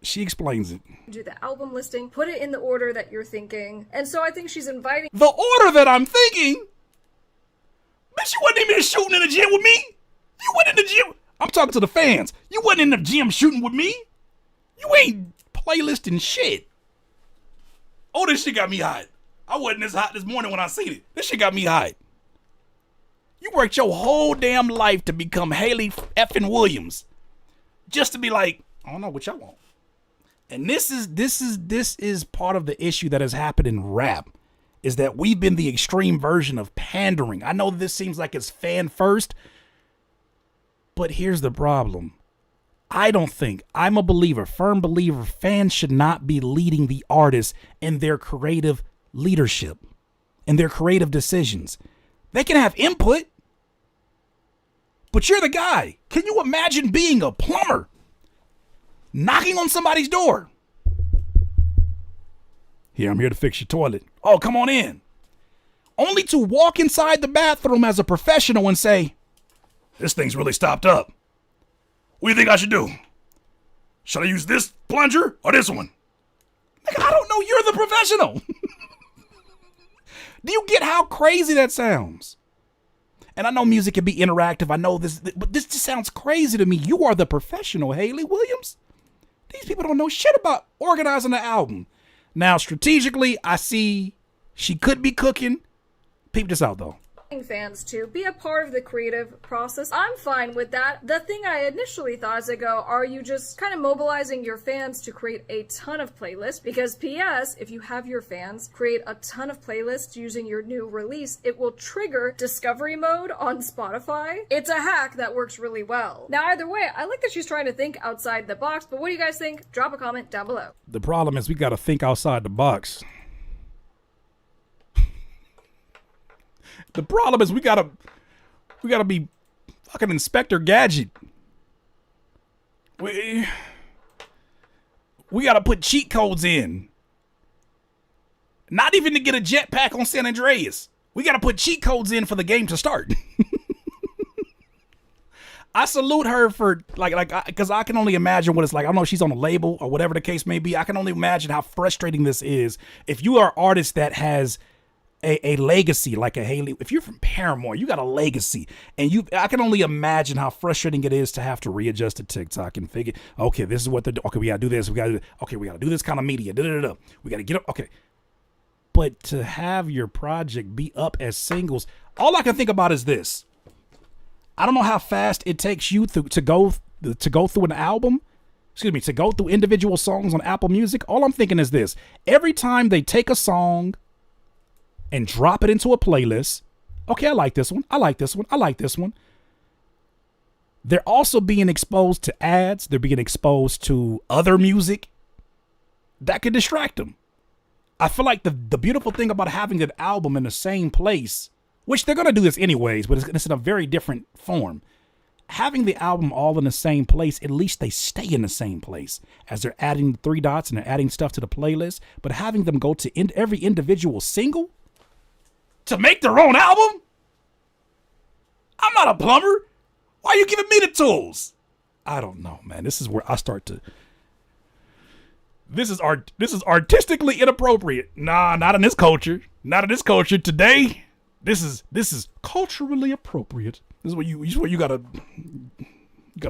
She explains it.
Do the album listing, put it in the order that you're thinking. And so I think she's inviting
the order that I'm thinking. Bitch, you wasn't even shooting in the gym with me. You wasn't in the gym. I'm talking to the fans. You wasn't in the gym shooting with me. You ain't playlisting shit. Oh, this shit got me hot. I wasn't this hot this morning when I seen it. This shit got me hot. You worked your whole damn life to become Haley effing Williams. Just to be like, I don't know what y'all want. And this is part of the issue that has happened in rap, is that we've been the extreme version of pandering. I know this seems like it's fan first, but here's the problem. I'm a believer, firm believer, fans should not be leading the artist in their creative leadership, in their creative decisions. They can have input, but you're the guy. Can you imagine being a plumber, knocking on somebody's door? Here, I'm here to fix your toilet. Oh, come on in. Only to walk inside the bathroom as a professional and say, this thing's really stopped up. What do you think I should do? Should I use this plunger or this one? Nigga, I don't know. You're the professional. Do you get how crazy that sounds? And I know music can be interactive. I know this, but this just sounds crazy to me. You are the professional, Haley Williams. These people don't know shit about organizing an album. Now, strategically, I see she could be cooking. Peep this out, though.
Fans to be a part of the creative process. I'm fine with that. The thing I initially thought as I go, are you just kind of mobilizing your fans to create a ton of playlists? Because P.S., if you have your fans create a ton of playlists using your new release, it will trigger discovery mode on Spotify. It's a hack that works really well. Now, either way, I like that she's trying to think outside the box, but what do you guys think? Drop a comment down below.
The problem is we got to think outside the box. The problem is we gotta be fucking Inspector Gadget. We gotta put cheat codes in. Not even to get a jetpack on San Andreas. We gotta put cheat codes in for the game to start. I salute her for because I can only imagine what it's like. I don't know if she's on a label or whatever the case may be. I can only imagine how frustrating this is if you are an artist that has a legacy like a Haley. If you're from Paramore, you got a legacy, and I can only imagine how frustrating it is to have to readjust to TikTok and figure, okay, this is what okay, we gotta do this, we gotta do this kind of media, we gotta get up, okay. But to have your project be up as singles, all I can think about is this. I don't know how fast it takes you to go through an album. To go through individual songs on Apple Music. All I'm thinking is this: every time they take a song and drop it into a playlist. Okay, I like this one. I like this one. I like this one. They're also being exposed to ads. They're being exposed to other music that could distract them. I feel like the beautiful thing about having an album in the same place, which they're going to do this anyways, but it's in a very different form. Having the album all in the same place, at least they stay in the same place as they're adding the 3 dots and they're adding stuff to the playlist. But having them go to every individual single to make their own album? I'm not a plumber. Why are you giving me the tools? I don't know, man. This is where I start to. This is artistically inappropriate. Nah, not in this culture. Not in this culture today. This is culturally appropriate. This is where you gotta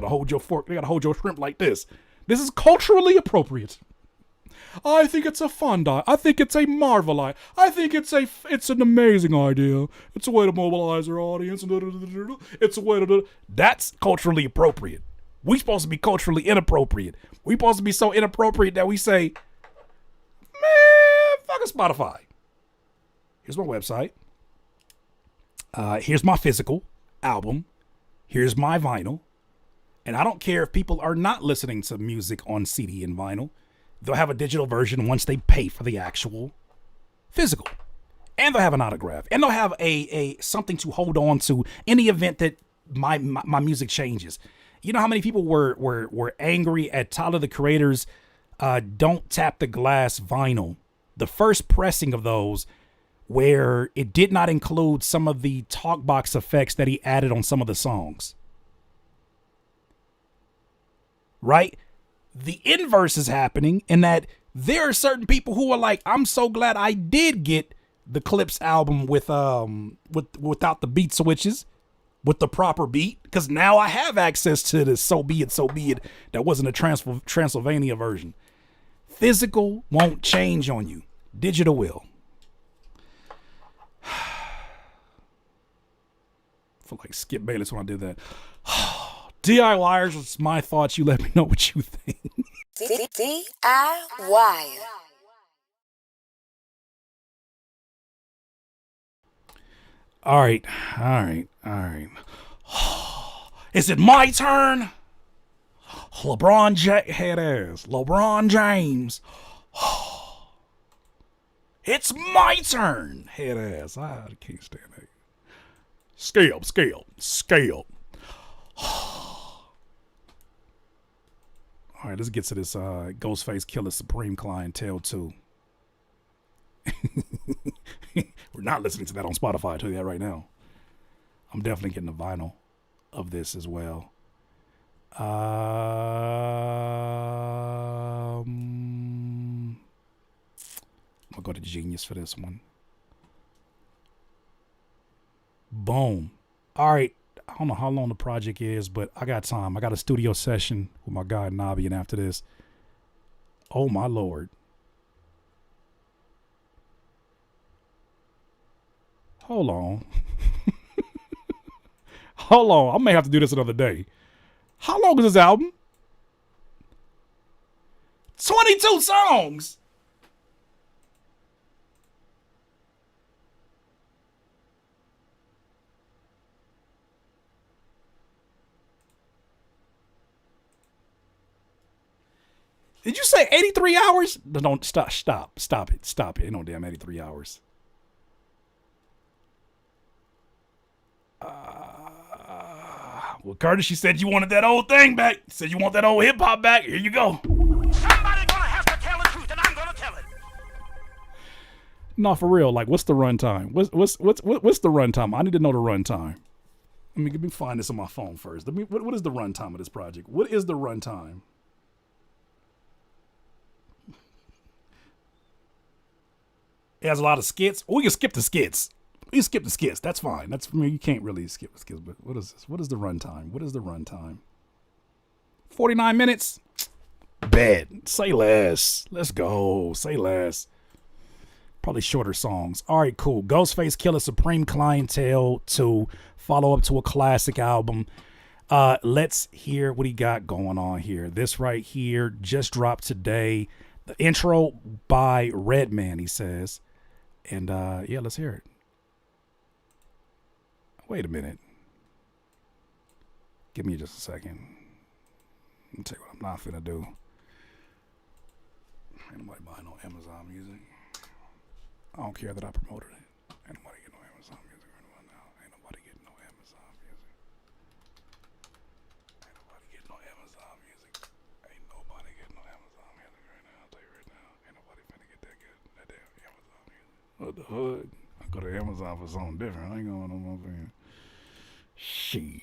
hold your fork. You gotta hold your shrimp like this. This is culturally appropriate. I think it's a fun I think it's a marvel. I think it's an amazing idea. It's a way to mobilize our audience. It's a way to. That's culturally appropriate. We supposed to be culturally inappropriate. We supposed to be so inappropriate that we say, man, fuck a Spotify. Here's my website. Here's my physical album. Here's my vinyl. And I don't care if people are not listening to music on CD and vinyl. They'll have a digital version once they pay for the actual physical. And they'll have an autograph. And they'll have a something to hold on to in the event that my music changes. You know how many people were angry at Tyler, the Creator's Don't Tap the Glass vinyl? The first pressing of those, where it did not include some of the talk box effects that he added on some of the songs. Right? the inverse is happening in that there are certain people who are like, I'm so glad I did get the Clips album without the beat switches, with the proper beat, because now I have access to this So Be It, So Be It that wasn't a Transylvania version. Physical won't change on you. Digital will. I feel like Skip Bayless when I did that. DIYers, it's my thoughts. You let me know what you think.
DIY.
All right. Is it my turn? LeBron James. It's my turn. Head ass. I can't stand that. Scale. All right, let's get to this Ghostface Killah Supreme Clientele 2. We're not listening to that on Spotify, I'll tell you that right now. I'm definitely getting the vinyl of this as well. I'm gonna go to Genius for this one. Boom. All right. I don't know how long the project is, but I got time. I got a studio session with my guy Nobby, and after this, oh my Lord. Hold on. Hold on. I may have to do this another day. How long is this album? 22 songs. Did you say 83 hours? No, don't stop it. Ain't no damn 83 hours. Well, Curtis, she said you wanted that old thing back. Said you want that old hip hop back. Here you go.
Somebody gonna have to tell the truth, and I'm gonna tell it.
No, for real. Like, what's the runtime? What's the runtime? I need to know the runtime. Let me find this on my phone first. What is the runtime of this project? What is the runtime? It has a lot of skits. We can skip the skits. That's fine. You can't really skip the skits. But what is this? What is the runtime? 49 minutes. Bad. Say less. Let's go. Say less. Probably shorter songs. All right, cool. Ghostface Killah Supreme Clientele 2. Follow up to a classic album. Let's hear what he got going on here. This right here just dropped today. The intro by Redman, he says. And yeah, let's hear it. Wait a minute. Give me just a second. Let me tell you what I'm not finna do. Ain't nobody buying no Amazon music. I don't care that I promoted it. Ain't nobody getting no Amazon music right about now. Ain't nobody getting no Amazon music. Ain't nobody getting no Amazon music. Ain't nobody getting no Amazon music right now. I'll tell you right now. Ain't nobody finna get that damn Amazon music. What the hood? I go to Amazon for something different. I ain't going no more thing. Shit.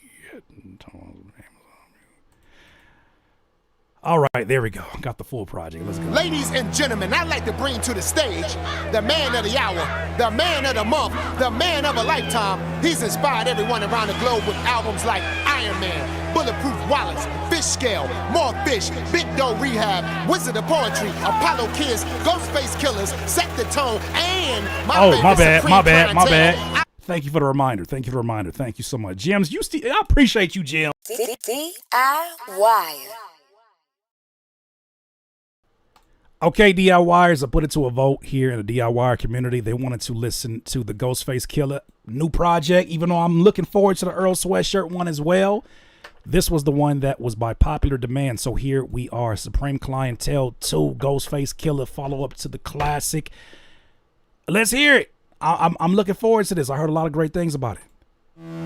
All right, there we go. Got the full project. Let's go.
Ladies and gentlemen, I'd like to bring to the stage the man of the hour, the man of the month, the man of a lifetime. He's inspired everyone around the globe with albums like Iron Man, Bulletproof Wallace, Fish Scale, More Fish, Big Doe Rehab, Wizard of Poetry, Apollo Kids, Ghostface Killers, Set the Tone, and
my bad. Thank you for the reminder. Thank you so much. Gems, I appreciate you, Gems.
DIY.
Okay, DIYers, I put it to a vote here in the DIY community. They wanted to listen to the Ghostface Killah new project, even though I'm looking forward to the Earl Sweatshirt one as well. This was the one that was by popular demand. So here we are, Supreme Clientele 2, Ghostface Killah, follow up to the classic. Let's hear it. I'm looking forward to this. I heard a lot of great things about it.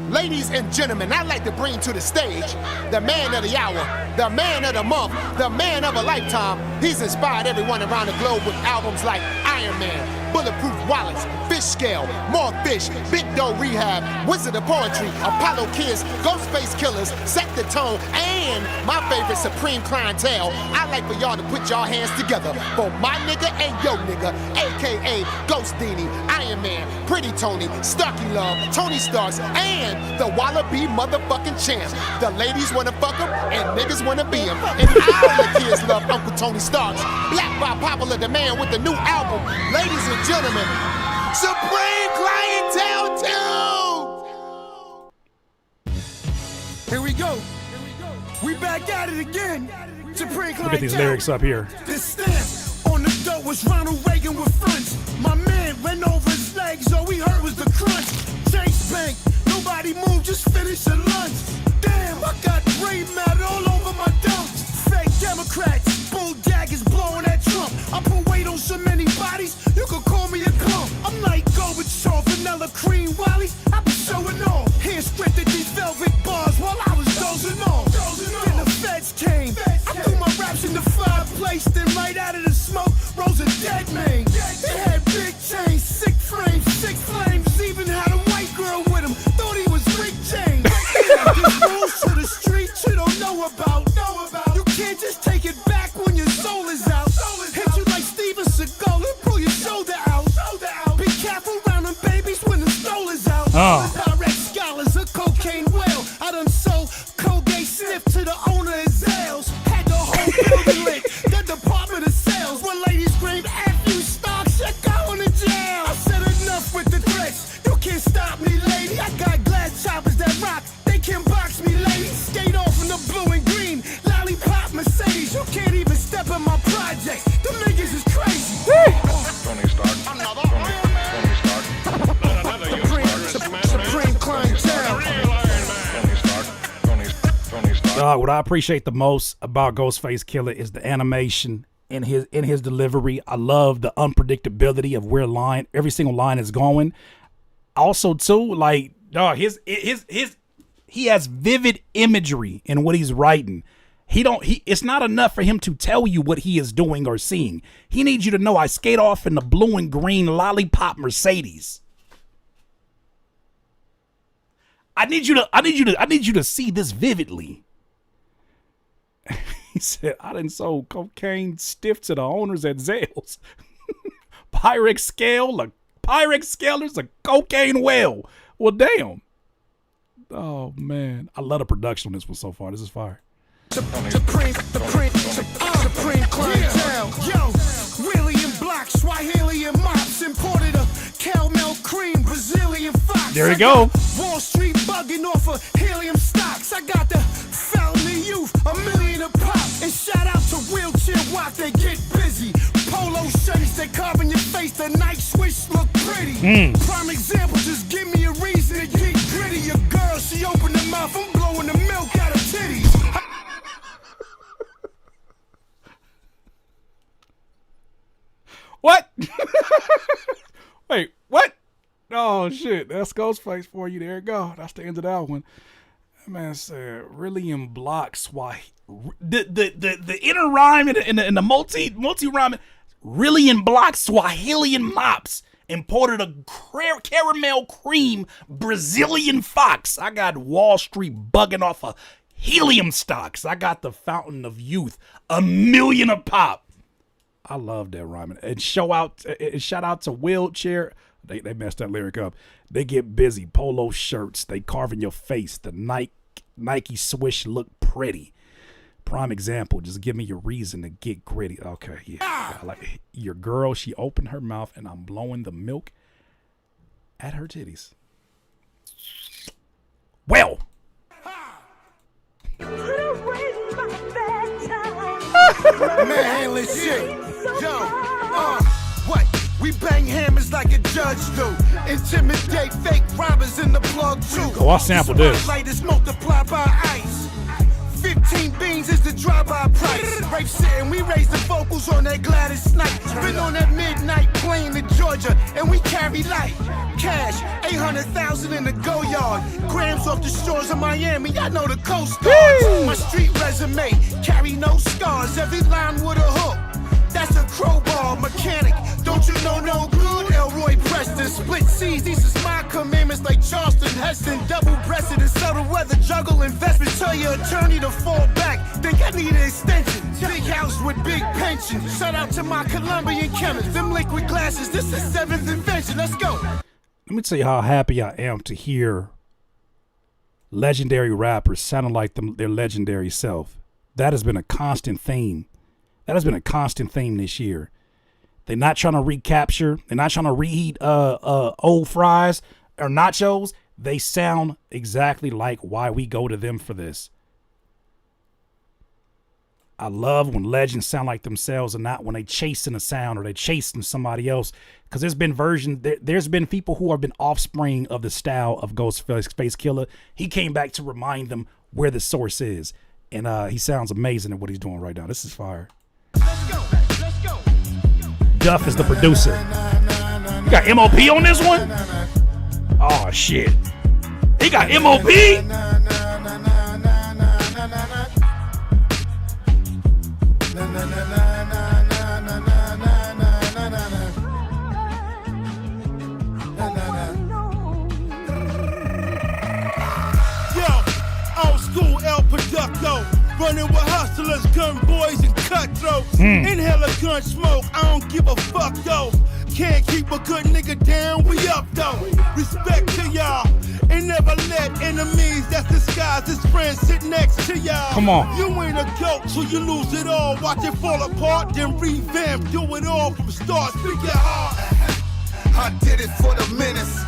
Ladies and gentlemen, I'd like to bring to the stage the man of the hour, the man of the month, the man of a lifetime. He's inspired everyone around the globe with albums like Iron Man, Bulletproof Wallace, Fish Scale, More Fish, Big Doe Rehab, Wizard of Poetry, Apollo Kids, Ghostface Killers, Set the Tone, and my favorite, Supreme Clientele. I like for y'all to put y'all hands together for my nigga and yo nigga, aka Ghost Dini, Iron Man, Pretty Tony, Starky Love, Tony Starks, and the Wallaby motherfucking champ. The ladies wanna fuck him and niggas wanna be him. And all the kids love Uncle Tony Starks. Black by popular demand with the new album. Ladies and gentlemen, Supreme Clientele 2!
Here we go. We back at it again. Supreme Clientele.
Look at these lyrics up here.
This stamp on the dough was Ronald Reagan with fronts. My man ran over his legs, all we heard was the crunch. Chase Bank, nobody moved, just finished the lunch. Damn, I got brain matter all over my dunks. Fake Democrats, bull daggers blowing at Trump. I put weight on so many bodies, you could call me a clump. I'm like Gorbachev, vanilla cream Wally, I be showing off. Hand scripted these velvet bars while I was dozing off. Then the feds came, I threw my raps in the fireplace, then right out of the smoke rose a dead man. They had big chains, sick frames, sick flames, even had a white girl with him, thought he was Rick James. These rules to the streets you don't know about. You can't just take it back when your soul is out. Hit you like Steven Seagal and pull your shoulder out. Be careful around them babies when the stole is out. Direct scholars, a cocaine whale. I done sold Colgate sniff to the owner of Zales. Had the whole building lit, the Department of Sales. When ladies scream, F you stocks, you're going to jail. I said enough with the threats. You can't stop me, lady. I got glass choppers that rock. They can't box me, lady. Skate off in the blue and green. Lollipop Mercedes. You can't even step in my project. Them niggas is crazy.
Tony Stark.
Supreme Clientele.
What I appreciate the most about Ghostface Killah is the animation in his delivery. I love the unpredictability of where every single line is going. Also, too, like, he has vivid imagery in what he's writing. It's not enough for him to tell you what he is doing or seeing. He needs you to know I skate off in the blue and green lollipop Mercedes. I need you to see this vividly. He said, I done sold cocaine stiff to the owners at Zales. Pyrex scalers, a cocaine whale. Well, damn. Oh, man. I love the production on this one so far. This is fire.
Supreme Clientele. Yo, William Block, Swahili and mops, imported a caramel cream, Brazilian fox.
There you go.
Wall Street bugging off of helium stocks. I got the felony youth, $1 million a pop. And shout out to Wheelchair Walk, they get busy. Polo shirts, they carve in your face, the night swish look pretty. Prime example, just give me a reason to get gritty. Your girl, she opened her mouth, I'm blowing the milk out of titties.
What? Wait, what? Oh, shit. That's Ghostface for you. There you go. That's the end of that one. That man said, really in blocks. Why? The inner rhyme and the multi rhyme, really in blocks, Swahilian mops. Imported a caramel cream Brazilian fox. I got Wall Street bugging off of helium stocks. I got the Fountain of Youth, $1 million a pop. I love that rhyming. And shout out to Wheelchair. They messed that lyric up. They get busy. Polo shirts. They carve in your face. The Nike swish look pretty. Prime example. Just give me your reason to get gritty. Okay, yeah. I like your girl. She opened her mouth and I'm blowing the milk at her titties. Well.
Manly shit. Yo, what? We bang hammers like a judge do. Intimidate fake robbers in the plug too.
Oh, I'll sample this.
Light is multiplied by ice. 15 beans is the drive-by price. Rape sitting, we raise the vocals on that Gladys Knight. Been on that midnight plane to Georgia, and we carry light. Cash, 800,000 in the go yard. Grams off the shores of Miami, I know the Coast Guards. My street resume, carry no scars. Every line with a hook. That's a crowbar mechanic. Don't you know no good? Elroy Preston, split C's. These is my commandments like Charleston Heston. Double-breasted and subtle weather, juggle investments. Tell your attorney to fall back. Think I need an extension. Big house with big pension. Shout out to my Colombian chemists. Them liquid glasses, this is seventh invention. Let's go.
Let me tell you how happy I am to hear legendary rappers sounding like their legendary self. That has been a constant theme. That has been a constant theme this year. They're not trying to recapture. They're not trying to reheat old fries or nachos. They sound exactly like why we go to them for this. I love when legends sound like themselves and not when they chasing a sound or they chasing somebody else. Because there's been people who have been offspring of the style of Ghostface Killah. He came back to remind them where the source is. And he sounds amazing at what he's doing right now. This is fire.
Let's go.
Duff is the producer. You got MOP on this one? Oh, shit. He got MOP?
Old school El Producto, running with hustlers, gun boys, and cutthroats. Inhale a gun smoke, I don't give a fuck though. Can't keep a good nigga down, we up though. Respect to y'all, and never let enemies that disguise as friends sit next to y'all.
Come on.
You ain't a goat, so you lose it all. Watch it fall apart, then revamp. Do it all from start, speak your heart. I did it for the menace.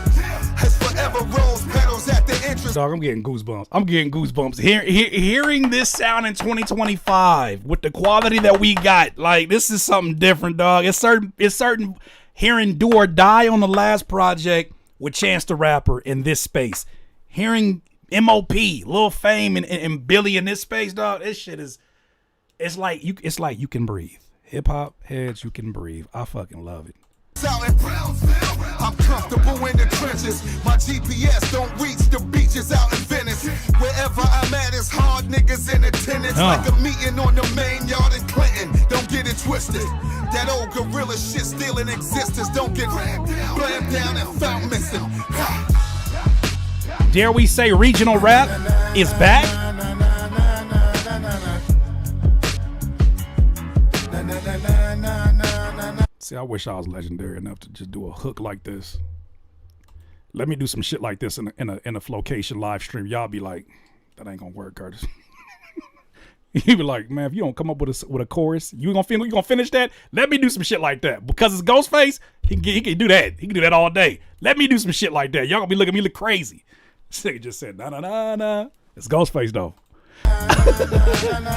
Has forever rose petals at the entrance.
Dog, I'm getting goosebumps. I'm getting goosebumps. Hearing this sound in 2025 with the quality that we got, like, this is something different, dog. It's certain hearing Do or Die on the last project with Chance the Rapper in this space. Hearing MOP, Lil Fame, and Billy in this space, dog. This shit is, it's like you can breathe. Hip hop heads, you can breathe. I fucking love it.
Out in Brownsville, I'm comfortable in the trenches. My GPS don't reach the beaches out in Venice. Wherever I'm at, it's hard niggas in attendance. Like a meeting on the main yard in Clinton. Don't get it twisted. That old gorilla shit still in existence. Don't get blammed down and found missing.
Dare we say regional rap is back? See, I wish I was legendary enough to just do a hook like this. Let me do some shit like this in a Flocation live stream. Y'all be like, that ain't gonna work, Curtis. You be like, man, if you don't come up with a chorus, you gonna finish that? Let me do some shit like that. Because it's Ghostface, he can do that. He can do that all day. Let me do some shit like that. Y'all gonna be looking at me look crazy. This nigga just said, nah. It's Ghostface though.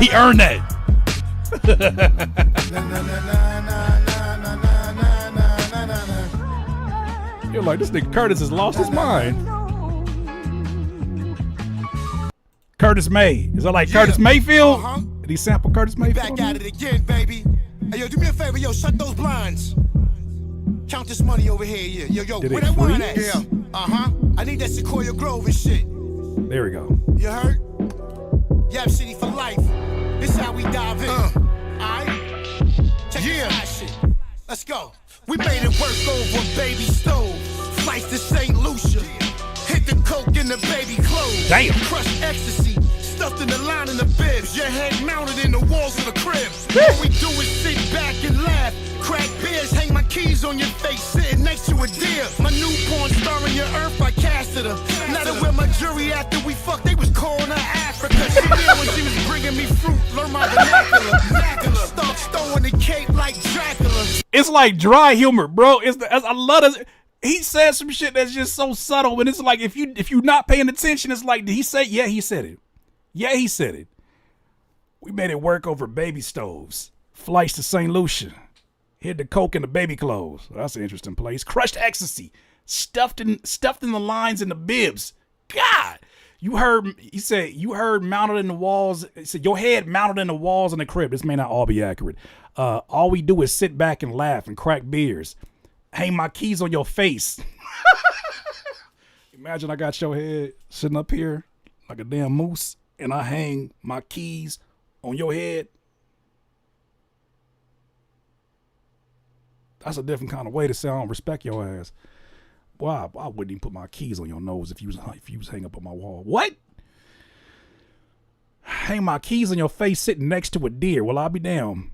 He earned that. You're like, this nigga Curtis has lost his mind. Curtis May. Is that like Curtis Mayfield? Did he sample Curtis Mayfield?
Back at it again, baby. Hey, yo, do me a favor, yo, shut those blinds. Count this money over here, yeah. Yo, where that wine at? Yeah, I need that Sequoia Grove and shit.
There we go.
You heard? Yap City for life. This how we dive in. Alright? Check this out, shit. Let's go. We made it work over a baby stove. Flights to St. Lucia. Hit the coke in the baby clothes.
Damn.
Crushed ecstasy. Stuffed in the line in the bibs. Your head mounted in the walls of the crib. All we do is sit back and laugh. Crack beers, hang my keys on your face, sitting next to a deer. My newborn star in your earth, I casted her. Now that we're my jury after we fucked, they was calling her Africa. She knew when she was bringing me fruit, learn my vernacular. Start throwing the cape like Dracula.
It's like dry humor, bro. I love it. He said some shit that's just so subtle, and it's like if you're not paying attention, it's like, did he say? Yeah, he said it. Yeah, he said it. We made it work over baby stoves, flights to St. Lucia. Hid the coke in the baby clothes. Well, that's an interesting place. Crushed ecstasy. Stuffed in the lines in the bibs. God. He said you heard mounted in the walls. He said your head mounted in the walls in the crib. This may not all be accurate. All we do is sit back and laugh and crack beers. Hang my keys on your face. Imagine I got your head sitting up here like a damn moose and I hang my keys on your head. That's a different kind of way to say I don't respect your ass. Boy, I wouldn't even put my keys on your nose if you was hanging up on my wall. What? Hang my keys on your face sitting next to a deer. Well, I'll be damned.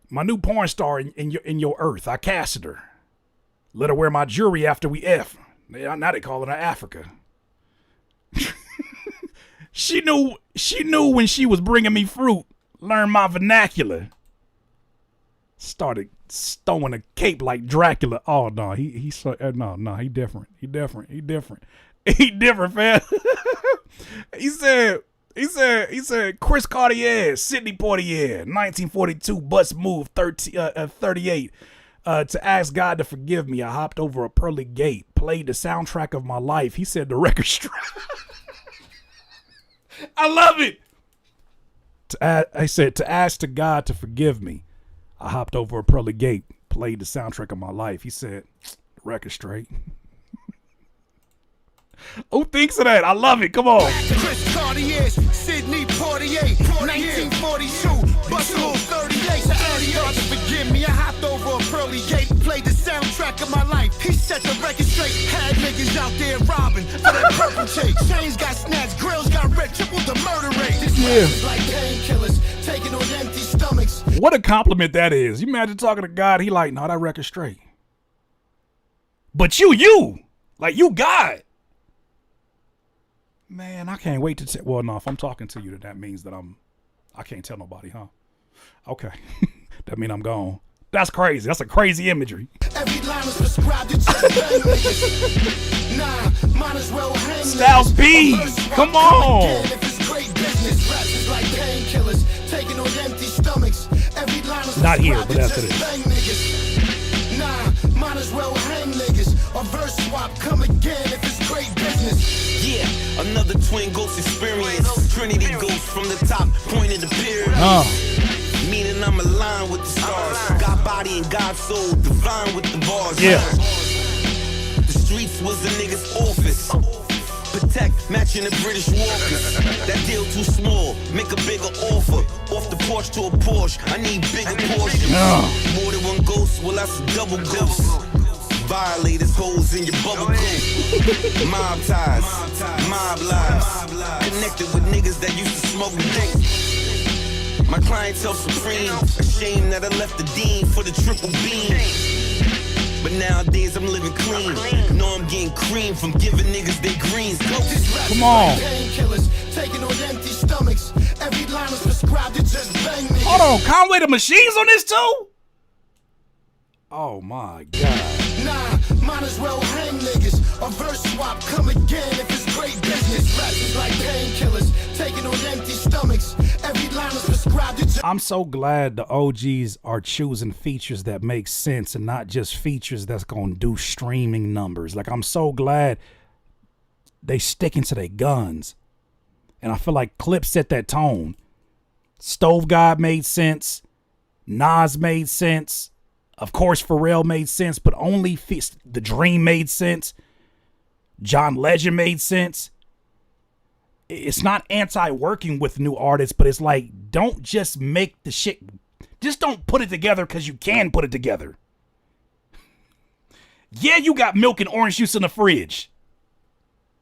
My new porn star in your earth. I casted her. Let her wear my jewelry after we F. Now they call it her Africa. She knew when she was bringing me fruit. Learned my vernacular. Started stowing a cape like Dracula. Oh no, he different. He different, fam. He said Chris Cartier, Sidney Poitier, 1942, bus move 38. To ask God to forgive me, I hopped over a pearly gate, played the soundtrack of my life. He said the record straight. I love it. I said to ask to God to forgive me. I hopped over a pearly gate, played the soundtrack of my life. He said, the record straight. Who thinks of that? I love it. Come on.
Chris Cartier's, Sidney Poitier, 1942, Bustle 38. To ask God to forgive me, I hopped over a pearly gate, played the soundtrack of my life. He set the record straight, had niggas out there robbing for that purple tape. Chains got snatched, grills got red, tripled the murder rate. This is like painkillers, taking on empty stomachs.
What a compliment that is. You imagine talking to God, he like, no, that record straight. But you, like you God. Man, I can't wait to well, no, if I'm talking to you, that means that I can't tell nobody, huh? Okay. That mean I'm gone. That's crazy. That's a crazy imagery.
Every line is prescribed to just nah, might as well hang.
Styles B, come on.
If it's great business, raps is like painkillers, taking on empty stomachs. Every line is
not here, but after this.
Nah, might as well hang niggas. A verse swap, come again if it's great business.
Yeah, another twin ghost experience. Trinity ghost from the top, point of the pyramid. Meaning I'm aligned with the stars. God body and God soul, divine with the bars.
Yeah.
The streets was the nigga's office. Protect, matching the British walkers. That deal too small, make a bigger offer. Off the porch to a Porsche, I need bigger portions. More than one ghost, well that's a double ghost. Violators, holes in your bubble coat. Mob ties, mob lives. Connected with niggas that used to smoke dick. My clientele supreme. Ashamed that I left the dean for the triple beam. But nowadays I'm living clean. Know I'm getting cream from giving niggas their greens.
Come on.
Taking on empty stomachs. Every line is prescribed to just bang niggas.
Hold on, Conway the Machine's on this too? Oh my God.
Nah, might as well hang niggas. A verse swap, come again if it's great business. Raps is like painkillers, taking on empty stomachs. Every line is prescribed to just.
I'm so glad the OGs are choosing features that make sense and not just features that's gonna do streaming numbers. Like, I'm so glad they sticking to their guns. And I feel like Clip set that tone. Stove God made sense. Nas made sense. Of course, Pharrell made sense, but only The Dream made sense. John Legend made sense. It's not anti-working with new artists, but it's like, don't just make the shit. Just don't put it together because you can put it together. Yeah, you got milk and orange juice in the fridge.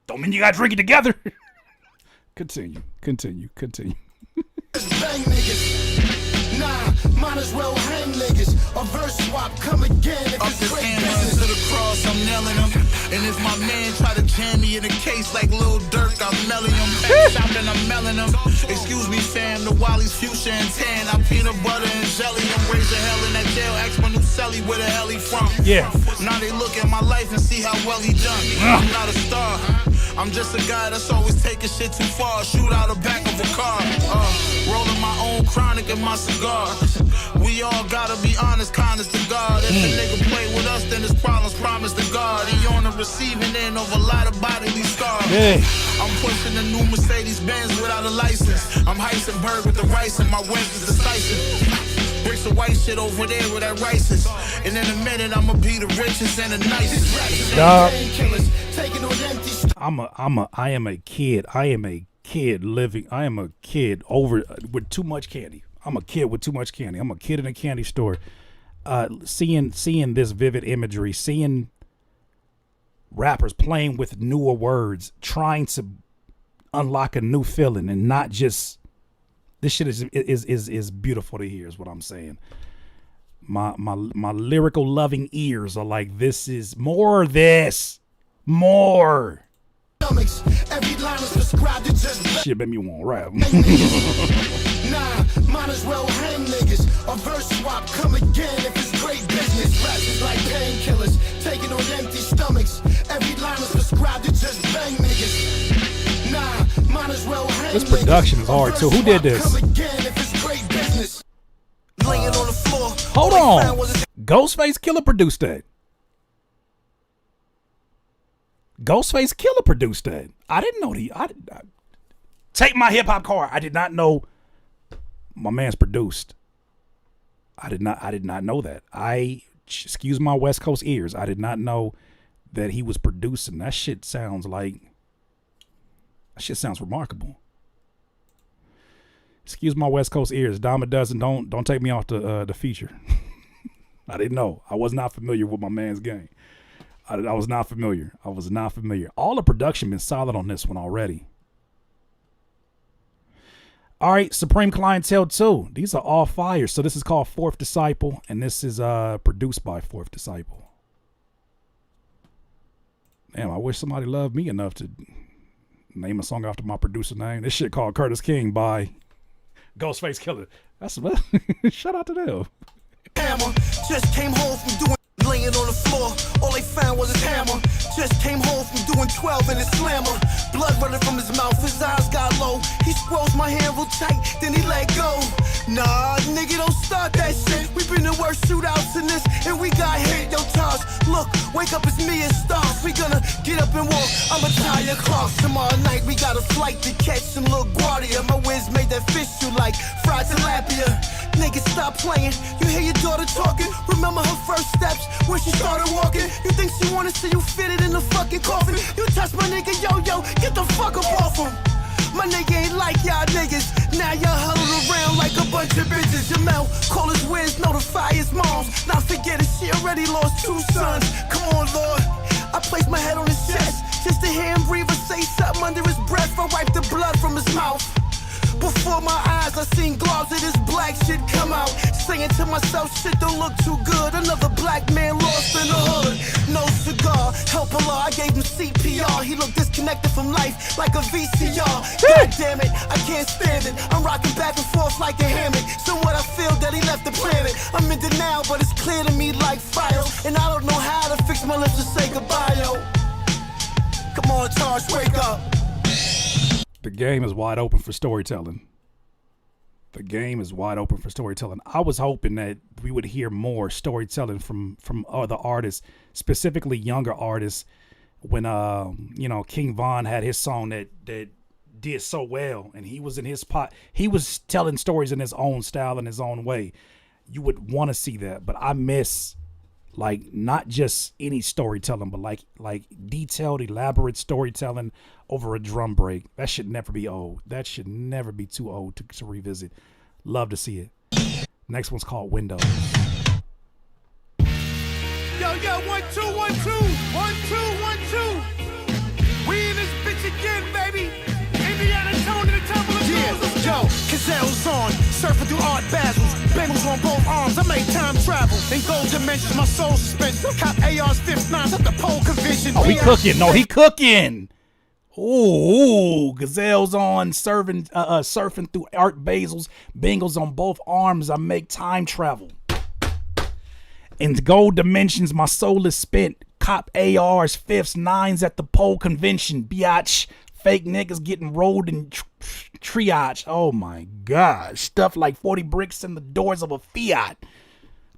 Don't mean you got to drink it together. Continue.
Bang niggas. Nah, might as well hang niggas. A verse swap, come again if it's great business.
To the cross, I'm nailing him. And if my man try to jam me in a case like Lil Durk, I'm melling him. Back shopping, I'm melling him. Excuse me, fam, the Wally's fuchsia and tan. I'm peanut butter and jelly. I'm raised to hell in that jail. Ask my new celly where the hell he from.
Yeah.
Now they look at my life and see how well he done. I'm not a star. I'm just a guy that's always taking shit too far. Shoot out the back of a car. Rolling my own chronic in my cigar. We all gotta be honest, kindness to God. If a nigga play with us, then his problems promise to God. He on the receiving end of a lot of bodily scars. I'm pushing a new Mercedes-Benz without a license. I'm Heisenberg with the rice and my wins is decisive. Bricks of white shit over there where that rice is. And in a minute, I'ma be the richest and the nicest.
I am a kid living. I am a kid over with too much candy. I'm a kid with too much candy. I'm a kid in a candy store. seeing this vivid imagery, seeing rappers playing with newer words, trying to unlock a new feeling, and not just this shit is beautiful to hear. Is what I'm saying. My lyrical loving ears are like, this is more. More. Shit made me want to rap.
Nah, might as well hang niggas. A verse swap, come again if it's great business. Raps is like painkillers, taking on empty stomachs. Every line is prescribed to just bang niggas. Nah, might as well hang
This production is hard too. Who did this?
come again if it's great business. Laying on the floor.
Hold on. Ghostface Killah produced that. Ghostface Killah produced that. I didn't know take my hip hop car. I did not know my man's produced. I did not know that. Excuse my West Coast ears. I did not know that he was producing. That shit sounds remarkable. Excuse my West Coast ears. Dime a dozen. Don't take me off the feature. I didn't know. I was not familiar with my man's game. I was not familiar. All the production been solid on this one already. All right, Supreme Clientele 2. These are all fire. So this is called Fourth Disciple, and this is produced by Fourth Disciple. Damn, I wish somebody loved me enough to name a song after my producer name. This shit called Curtis King by Ghostface Killah. That's shout out to them.
Hammer, just came home from doing laying on the floor. All they found was his hammer. Just came home from doing 12 in his slammer. Blood running from his mouth, his eyes got low. He scrolls my hand real tight, then he let go. Nah, nigga, don't start that shit. We been in worse shootouts in this, and we got hit. Yo, Taj, look, wake up, it's me and Stars. We gonna get up and walk. I'ma tie your clocks. Tomorrow night, we got a flight to catch some little guardia. My whiz made that fish you like fried tilapia. Nigga, stop playing. You hear your daughter talking. Remember her first steps when she started walking. You think she wanna see you fitted in the fucking coffin? You touch my nigga, yo, get the fuck up off him. My nigga ain't like y'all niggas. Now y'all huddled around like a bunch of bitches. Your mouth, call his whiz, notify his moms. Now forget it, she already lost 2 sons. Come on, Lord. I placed my head on his chest just to hear him breathe or say something under his breath. I wiped the blood from his mouth. Before my eyes, I seen globs of this black shit come out. Saying to myself, shit don't look too good. Another black man lost in the hood. No cigar, help Allah, I gave him CPR. He looked disconnected from life like a VCR. God damn it, I can't stand it. I'm rocking back and forth like a hammock. Somewhat I feel that he left the planet. I'm in denial, but it's clear to me like fire. And I don't know how to fix my lips to say goodbye, yo. Come on, Taj, wake up.
The game is wide open for storytelling. I was hoping that we would hear more storytelling from other artists, specifically younger artists. When King Von had his song that did so well, and he was in his pot, he was telling stories in his own style, in his own way. You would want to see that, but I miss not just any storytelling, but like detailed, elaborate storytelling over a drum break. That should never be old. That should never be too old to revisit. Love to see it. Next one's called Windows.
Yo, 1 2 1 2 1 2 1 2. We in this bitch again, baby. Indiana tone to the temple of yo, Cazelle's on, surfing through art Basels, Bengals on both arms. I make time travel in gold dimensions. My soul suspense. Cop ARs, 5th 9s at the pole convention.
Oh, he cooking. No, he cooking. Ooh, Gazelle's on, surfing through art Basels, Bengals on both arms. I make time travel. In gold dimensions, my soul is spent. Cop ARs, 5th 9s at the pole convention. Biatch. Fake niggas getting rolled in triage. Oh my God. Stuff like 40 bricks in the doors of a Fiat.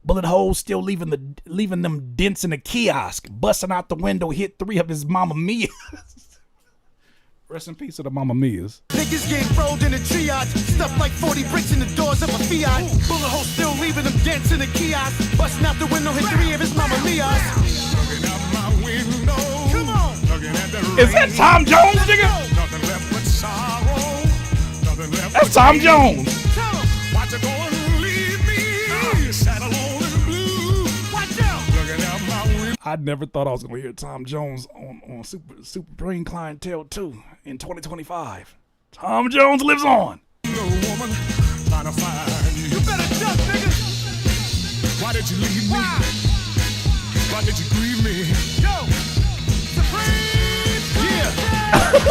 Bullet holes still leaving them dents in the kiosk. Busting out the window, hit 3 of his Mamma Mia's. Rest in peace to the Mamma Mia's.
Niggas getting rolled in the triage. Stuff like 40 bricks in the doors of a Fiat. Bullet holes still leaving them dents in the kiosk. Busting out the window, hit 3 of his Mamma Mia's. Looking out my window. Come on.
Is that Tom Jones, nigga?
Nothing left but sorrow. Nothing left.
That's Tom Jones.
Tell him, why you gonna leave me? Sad alone and blue.
I never thought I was going to hear Tom Jones on Supreme Clientele 2 in 2025. Tom Jones lives on.
No woman trying to find you. You better jump, nigga. Why did you leave me? Why did you grieve me? Yo, Supreme. Yeah.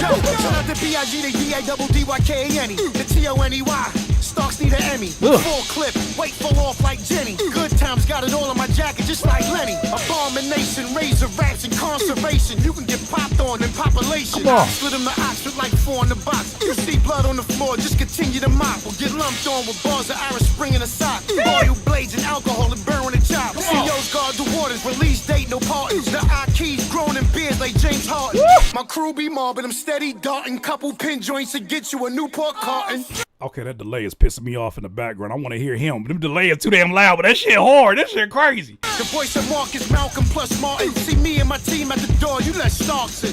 Yo, shout out to B.I.G. the D-A-double-D-Y-K-A-N-E. The T-O-N-E-Y. Starks need an Emmy. Full clip, weight fall off like Jenny. Good times got it all on my jacket, just like Lenny. Abomination, razor raps, and conservation. You can get popped on in population. Split him the ox with like 4 in the box. You see blood on the floor, just continue to mop. Or get lumped on with bars of iron spring in a sock. Oil blades and alcohol and burn the chop. CEOs guard the waters, release date, no partners. The I-keys grown in beards like James Harden. My crew be mobbing, I'm steady darting. Couple pin joints to get you a Newport carton.
Okay, that delay is pissing me off in the background. I want to hear him. But them delay is too damn loud, but that shit hard. That shit crazy.
The voice of Marcus, Malcolm, plus Martin. See me and my team at the door, you let Starks in.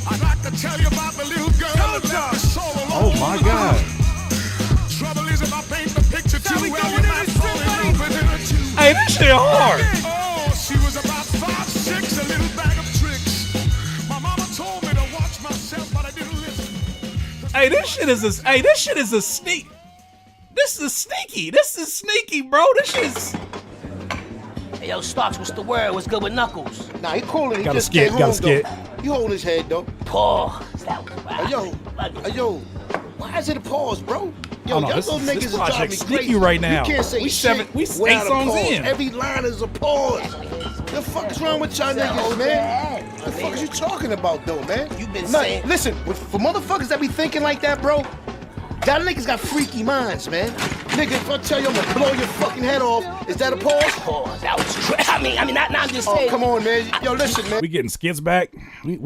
I'd like to tell you about the little girl that left me so alone.
Oh my God.
Trouble is if I paint the picture too well, you might fall in love with her too.
Hey, this shit hard.
Oh, she was about 5'6", a little bag of tricks. My mama told me to watch myself, but I didn't listen.
Hey, this shit is a sneak. This is sneaky. This is sneaky, bro. This shit is.
Hey, yo, Starks, what's the word? What's good with Knuckles?
Nah, he coolin'. He
Gotta
just
skip,
came
gotta
home,
skip.
though. You hold his head, though.
Pause. That was wild.
Yo, why is it a pause, bro? Yo,
Oh, no,
y'all
this
little
is-
niggas
this
is driving me
project's
crazy.
sneaky right now.
You can't say
We
shit
we
without
8
a
songs
pause.
in.
Every line is a pause. The fuck is wrong with y'all niggas, man? The fuck is you talking about, though, man?
You've been
Nah,
saying.
Listen, for motherfuckers that be thinking like that, bro, y'all niggas got freaky minds, man. Nigga, if I tell you I'm gonna blow your fucking head off, is that a pause?
Pause. That was crazy. I mean, not I'm just
Oh,
saying.
come on, man. Yo, listen, man.
We getting skits back. We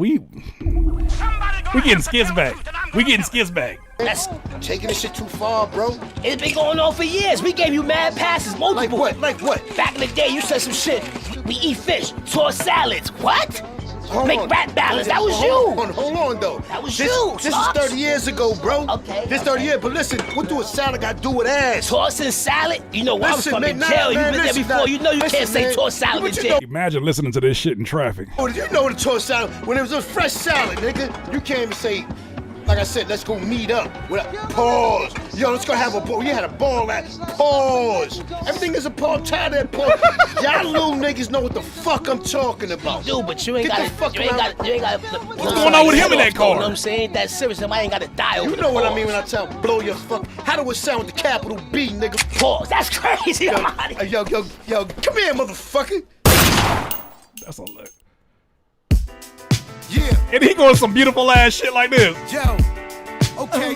getting skits back. We getting skits back.
That's
taking this shit too far, bro.
It's been going on for years. We gave you mad passes, multiple.
Like what?
Back in the day, you said some shit. We eat fish, toss salads. What?
Hold
Make
on.
rap ballads. That was
Hold
you.
on, hold on, though.
That was
this,
you,
This is
Starks.
30 years ago, bro.
Okay.
This 30 years, but listen, what do a salad got to do with ass?
Tossing salad? You know, I was
Listen,
from
man,
in
nah,
jail. You
man,
been there
listen,
before.
nah.
You know you
Listen,
can't say
man.
toss salad in
But you
jail.
Imagine listening to this shit in traffic.
Oh, did you know the tossed salad? When it was a fresh salad, nigga, you can't even say, like I said, let's go meet up. Pause. Yo, let's go have a ball. You had a ball at pause. Everything is a pause. Tired of that pause. Y'all little niggas know what the fuck I'm talking about.
Dude, but you ain't
Get
got
the fuck
you ain't
around.
got you ain't got
What's going on with him in that car?
You know what I'm saying? Ain't that serious. Somebody ain't got to die over
You
the
know what I
pause.
mean when I tell blow your fuck. How do it sound with the capital B, nigga?
Pause. That's crazy.
Yo,
I'm out of here.
yo, come here, motherfucker.
That's all that.
Yeah,
And he going some beautiful ass shit like this.
Yo, okay.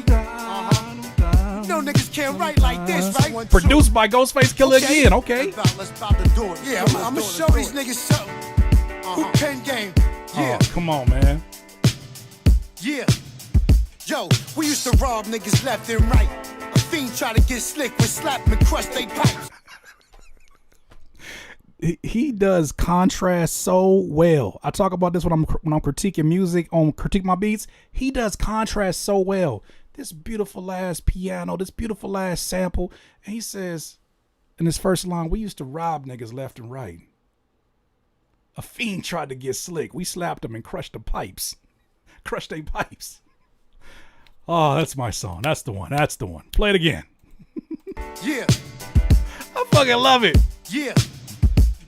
No niggas can't write like this, right?
Produced by Ghostface, Killah again. Okay.
Let's about to do it. Yeah, I'm gonna show these niggas something. Who pen game? Yeah,
Oh, come on, man.
yeah. Yo, we used to rob niggas left and right. A fiend try to get slick with slap and crush they pipes.
He does contrast so well. I talk about this when I'm critiquing music on Critique My Beats. He does contrast so well. This beautiful ass piano, this beautiful ass sample, and he says in his first line, "We used to rob niggas left and right. A fiend tried to get slick. We slapped him and crushed the pipes, crushed they pipes." Oh, that's my song. That's the one. That's the one. Play it again.
Yeah,
I fucking love it.
yeah.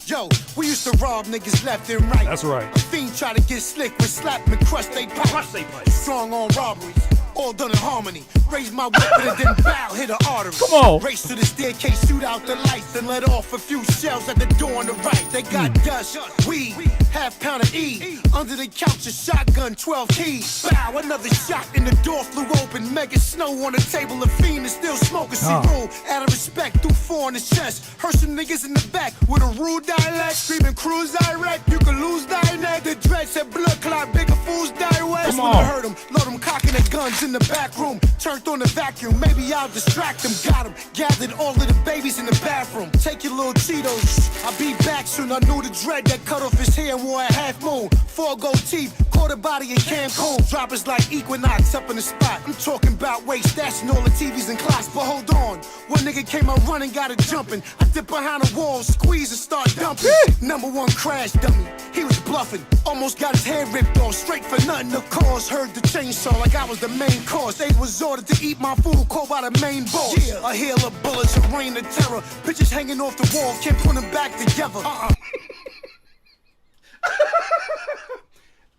Yo, we used to rob niggas left and right.
That's right.
A fiend try to get slick with slap and crush they pipes. Strong on robberies, all done in harmony. Raise my weapon and then bow, hit an artery.
Come on.
Race to the staircase, shoot out the lights, and let off a few shells at the door on the right. They got dust, weed, half pound of E. Under the couch, a shotgun, 12 keys. Bow, another shot, and the door flew open. Mega snow on the table, a fiend is still smoking. See roll, out of respect, threw 4 in his chest. Heard some niggas in the back with a rude dialect, screaming cruise direct. You can lose thy neck. The dread said blood clot, bigger fools die west.
Come
When I
on.
heard them, load them cocking their guns in the back room. Turned on the vacuum, maybe I'll distract them. Got them, gathered all of the babies in the bathroom. Take your little Cheetos, I'll be back soon. I knew the dread that cut off his hair and wore a half moon. 4 gold teeth, caught a body in Cancun. Droppers like Equinox up in the spot. I'm talking about waste, stashing all the TVs and clocks. But hold on, One nigga came out running, got it jumping. I dip behind the wall, squeeze and start dumping. Number one crash dummy, he was bluffing. Almost got his head ripped off, straight for nothing. The cause heard the chainsaw like I was the main cause. They was ordered to eat my food, called by the main boss. Yeah, a hail of bullets, a rain of terror. Pictures hanging off the wall, can't put them back together.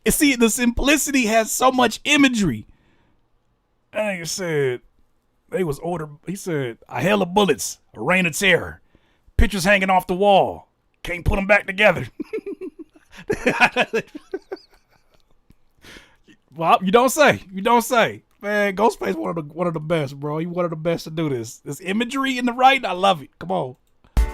And see, the simplicity has so much imagery. That nigga said they was ordered. He said a hail of bullets, a rain of terror, pictures hanging off the wall, can't put them back together. Well, you don't say. You don't say. Man, Ghostface one of the best, bro. He one of the best to do this. This imagery in the writing, I love it. Come on.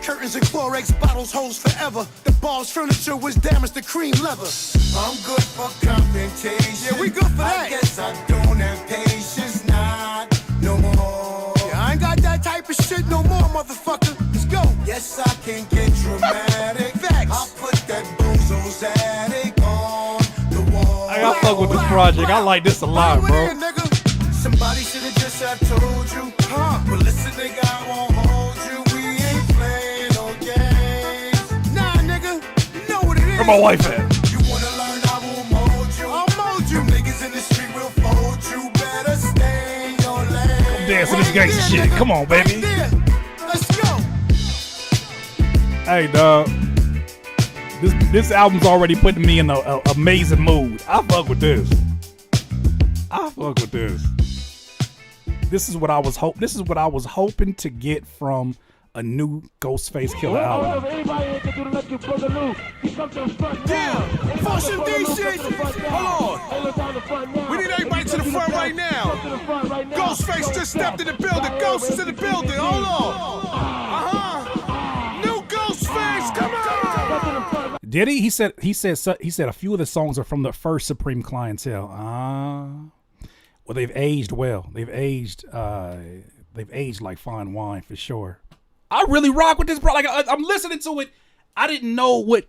Curtains and Clorox bottles, holes forever. The ball's furniture was damaged to cream leather. I'm good for confrontation. Yeah, we good for that. I guess I don't have patience, not no more. Yeah, I ain't got that type of shit no more, motherfucker. Let's go. Yes, I can get dramatic. Facts. I'll put that bozo's attic on the wall.
I fuck with this project. I like this a lot, bro.
Somebody should have just have told you. But listen, nigga, I won't hold you. We ain't playing no games. Nah, nigga, you know what it is.
Where my wife at?
You wanna learn, I will mold you. I'll mold you. Niggas in the street will fold you. Better stay in your lane.
Come dance to this gangsta shit. Come on, baby.
Let's go.
Hey, dog. This album's already putting me in an amazing mood. I fuck with this. I fuck with this. This is what I was hoping to get from a new Ghostface Killah album.
Yeah, function D shit. Hold on. We need everybody to the front right now. Ghostface just stepped in the building. Ghost is in the building. Hold on. New Ghostface, come on.
Did he? He said a few of the songs are from the first Supreme Clientele. Well, they've aged well. They've aged like fine wine for sure. I really rock with this, bro. Like I'm listening to it. I didn't know what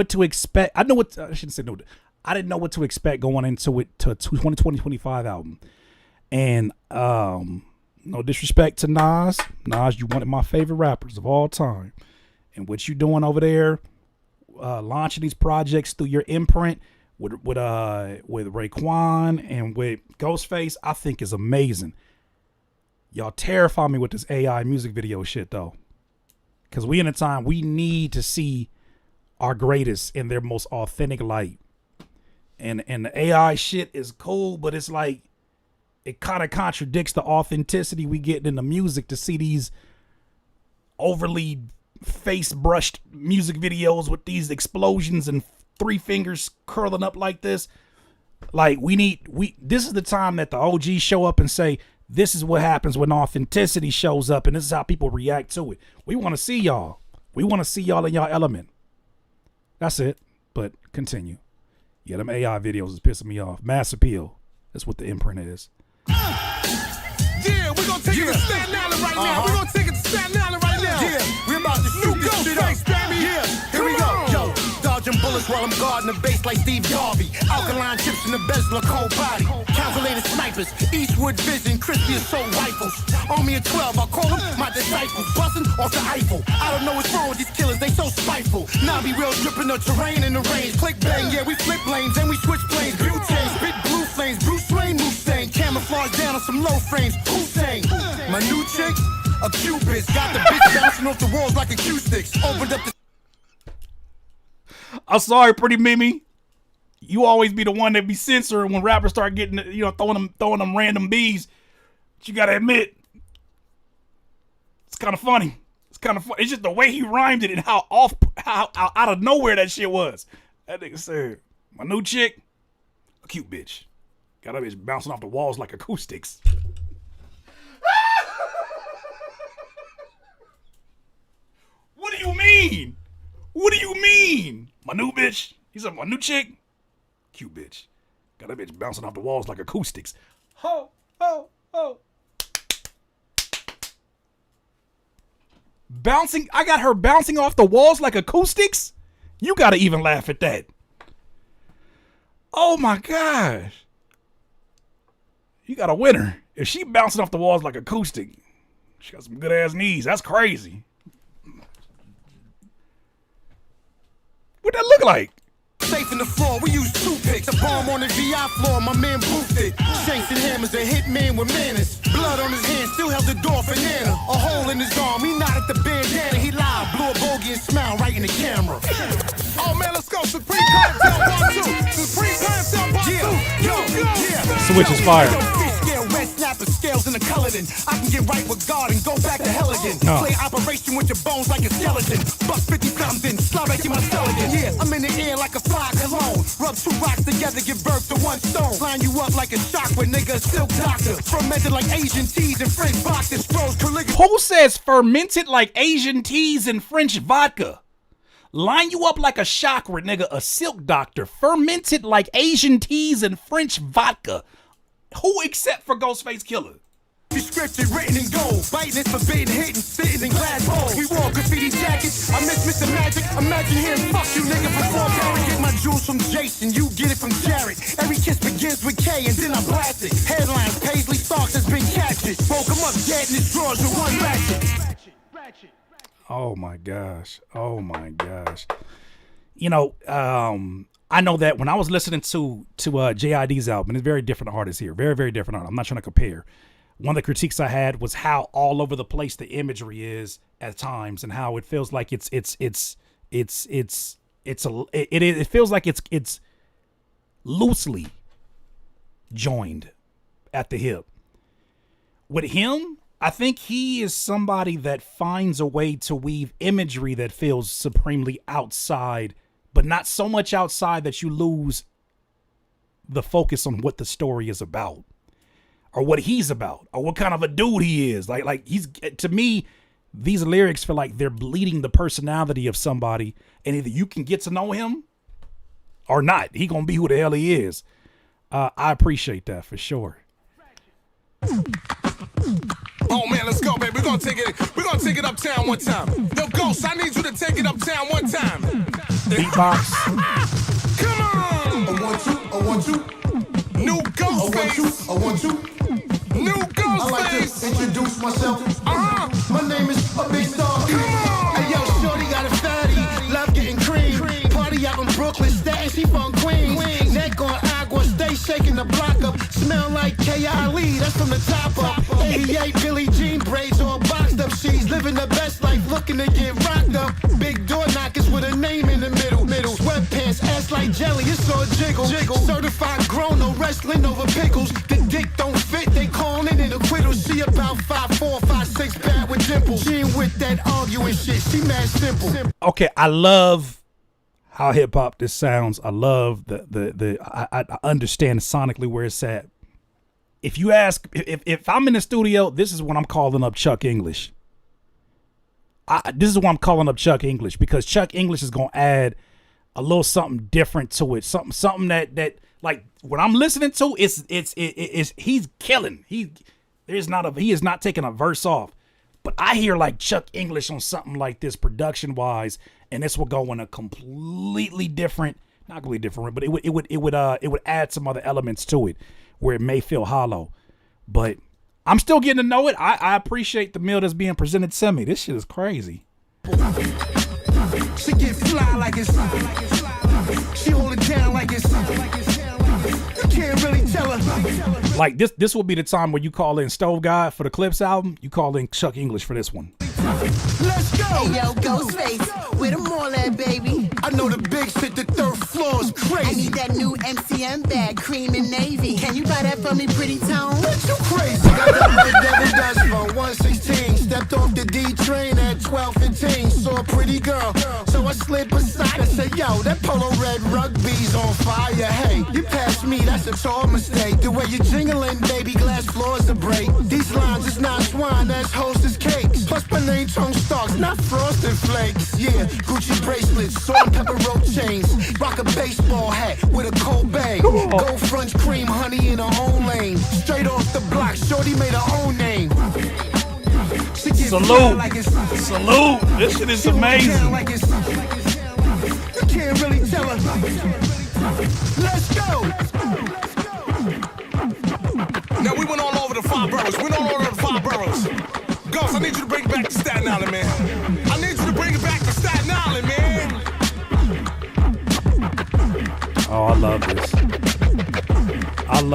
to expect. I shouldn't say no. I didn't know what to expect going into it to 2025 album. And no disrespect to Nas. Nas, you one of my favorite rappers of all time. And what you doing over there, launching these projects through your imprint with Raekwon and with Ghostface, I think is amazing. Y'all terrify me with this AI music video shit though, because we in a time we need to see our greatest in their most authentic light. And the AI shit is cool, but it's like it kind of contradicts the authenticity we get in the music to see these overly face brushed music videos with these explosions and three fingers curling up like this. Like this is the time that the OGs show up and say, this is what happens when authenticity shows up, and this is how people react to it. We want to see y'all. We want to see y'all in y'all element. That's it. But continue. Yeah, them AI videos is pissing me off. Mass appeal. That's what the imprint is.
Yeah, we're gonna take it to Staten Island right now. We're gonna take it to Staten Island right now. Yeah, we're about to shoot this shit up, baby. Yeah, here we go. Yo, dodging bullets while I'm guarding the base like Steve Harvey. Alkaline chips in the bezel of cold body. Calculated snipers, Eastwood vision, crispy assault rifles. Army of 12, I call them my disciples. Busting off the Eiffel. I don't know what's wrong with these killers, they so spiteful. Now be real dripping the terrain in the range. Click bang, yeah, we flip lanes and we switch planes. Butane, spit blue flames, Bruce Wayne, Mustang. Camouflage down on some low frames. Hussein, my new chick, a Cupid. Got the bitch bouncing off the walls like acoustics. Opened up the.
I'm sorry, Pretty Mimi. You always be the one that be censoring when rappers start getting, throwing them random B's. But you gotta admit, it's kind of funny. It's kind of funny. It's just the way he rhymed it and how out of nowhere that shit was. That nigga said, my new chick, a cute bitch. Got that bitch bouncing off the walls like acoustics. What do you mean? What do you mean? My new bitch? He said, my new chick? Cute bitch. Got that bitch bouncing off the walls like acoustics. Ho, ho, ho. Bouncing? I got her bouncing off the walls like acoustics? You gotta even laugh at that. Oh my gosh. You got a winner. If she bouncing off the walls like acoustic, She got some good ass knees. That's crazy. What that look like?
Safe in the floor, we use toothpicks. A bomb on the VI floor, my man boofed it. Shanks and hammers, a hitman with manners. Blood on his hand, still held the door for Nana. A hole in his arm, he nodded the bandana. He lied, blew a bogey and smiled right in the camera. Oh man, let's go. Supreme Clientele Part 2. Supreme Clientele Part 2. Yeah.
Switch is fire.
Red snapper scales in the Cullinan. I can get right with God and go back to hell again. Play operation with your bones like a skeleton. Buck 50 something, slap back in my skeleton. Yeah, I'm in the air like a fly cologne. Rub two rocks together, give birth to one stone. Line you up like a chakra, nigga, silk doctor. Fermented like Asian teas and French vodka. Scrolls calligraphy.
Who says fermented like Asian teas and French vodka? Line you up like a chakra, nigga, a silk doctor. Fermented like Asian teas and French vodka. Who except for Ghostface Killah?
Scripted, written in gold. Biting is forbidden, hitting, sitting in glass bowls. We wore graffiti jackets. I miss Mr. Magic. Imagine hearing fuck you, nigga, before Barry. Get my jewels from Jason, you get it from Jared. Every kiss begins with K and then I blast it. Headlines, Paisley Starks has been captured. Woke him up dead in his drawers with one ratchet.
Oh my gosh. Oh my gosh. You know, I know that when I was listening to JID's album, it's very different artists here. Very, very different artists. I'm not trying to compare. One of the critiques I had was how all over the place the imagery is at times, and how it feels like it feels like it's loosely joined at the hip. With him, I think he is somebody that finds a way to weave imagery that feels supremely outside, but not so much outside that you lose the focus on what the story is about, or what he's about, or what kind of a dude he is. Like he's, to me, these lyrics feel like they're bleeding the personality of somebody, and either you can get to know him or not. He gonna be who the hell he is. I appreciate that for sure.
Oh man, let's go, baby. We're gonna take it uptown one time. Yo, Ghost, I need you to take it uptown one time.
Beatbox.
Come on!
I want you.
New Ghostface.
I want you.
New Ghostface.
I like to introduce myself. My name is a big star.
Come on!
Hey yo, shorty got a fatty. Love getting cream. Party out in Brooklyn, Staten, she from Queens. Neck on agua, stay shaking the block up. Smell like K.I.Lee, that's from the top up. 88 Billie Jean braids all boxed up. She's living the best life, looking to get rocked up. Big door knockers with a name in the middle. Sweatpants, ass like jelly, it's all jiggle. Certified grown, no wrestling over pickles. The dick don't fit, they calling it acquittal. She about 5'4", 5'6", bad with dimples. She ain't with that arguing shit, she mad simple.
Okay, I love how hip hop this sounds. I love I understand sonically where it's at. If you ask, if I'm in the studio, this is when I'm calling up Chuck English. This is why I'm calling up Chuck English, because Chuck English is gonna add a little something different to it. Something that like what I'm listening to is he's killing. He is not taking a verse off. But I hear like Chuck English on something like this production wise, and this will go in a completely different, not completely different, but it would add some other elements to it where it may feel hollow. But I'm still getting to know it. I appreciate the meal that's being presented to me. This shit is crazy.
She get fly like it's, she hold it down like it's, you can't really tell her.
Like this will be the time where you call in Stove God for the Clips album. You call in Chuck English for this one.
Let's go.
Hey yo, Ghostface, where the mall at, baby?
I know the big shit, the third floor is crazy.
I need that new MCM bag, cream and navy. Can you buy that for me, pretty tone?
What you crazy? Got that devil dust from 116. Stepped off the D train at 12:15. Saw a pretty girl, so I slid beside her. Said, yo, that polo red rugby's on fire. Hey, you passed me, that's a tall mistake. The way you jingling, baby, glass floors to break. These lines is not swine, that's hostess cakes. Plus my name Tone Starks, not frosted flakes. Yeah, Gucci bracelets, salt and pepper rope chains. Rock a baseball hat with a cold bang. Gold French cream, honey in her own lane. Straight off the block, shorty made her own name.
Salute. Salute. This shit is amazing.
Like you can't really tell her. Let's go.
Now we went all over the 5 boroughs. We went all over the 5 boroughs. Ghost, I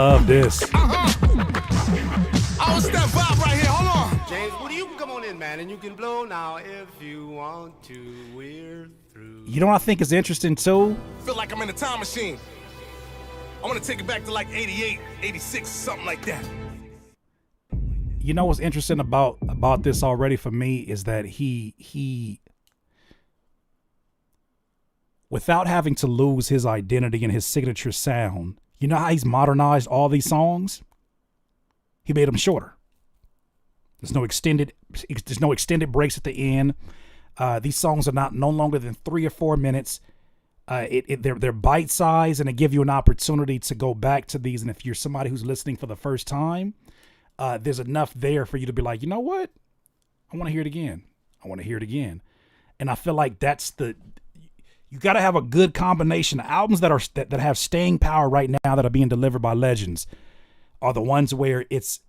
love this.
I was that vibe right here. Hold on.
James, Woody, you can come on in, man, and you can blow now if you want to. We're through.
You know what I think is interesting too?
Feel like I'm in a time machine. I want to take it back to like 88, 86, something like that.
You know what's interesting about this already for me is that he without having to lose his identity and his signature sound, you know how he's modernized all these songs? He made them shorter. There's no extended breaks at the end. These songs are no longer than 3 or 4 minutes. They're bite size, and they give you an opportunity to go back to these. And if you're somebody who's listening for the first time, there's enough there for you to be like, you know what? I want to hear it again. I want to hear it again. And I feel like you got to have a good combination. Albums that have staying power right now that are being delivered by legends are the ones where it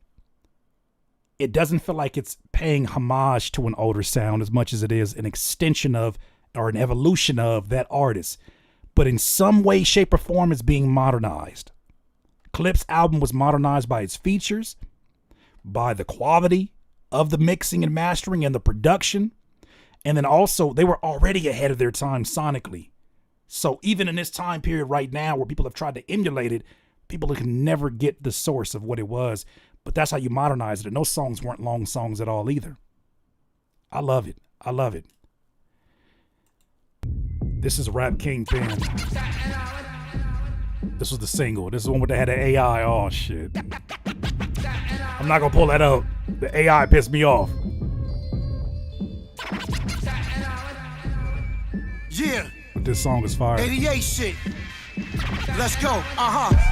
doesn't feel like it's paying homage to an older sound as much as it is an extension of or an evolution of that artist. But in some way, shape, or form, it's being modernized. Clip's album was modernized by its features, by the quality of the mixing and mastering and the production. And then also, they were already ahead of their time sonically. So even in this time period right now where people have tried to emulate it, people can never get the source of what it was. But that's how you modernize it. And those songs weren't long songs at all either. I love it. I love it. This is Rap Kingpin. This was the single. This is the one where they had the AI. Oh, shit. I'm not going to pull that up. The AI pissed me off.
Yeah.
But this song is fire.
88 shit. Let's go.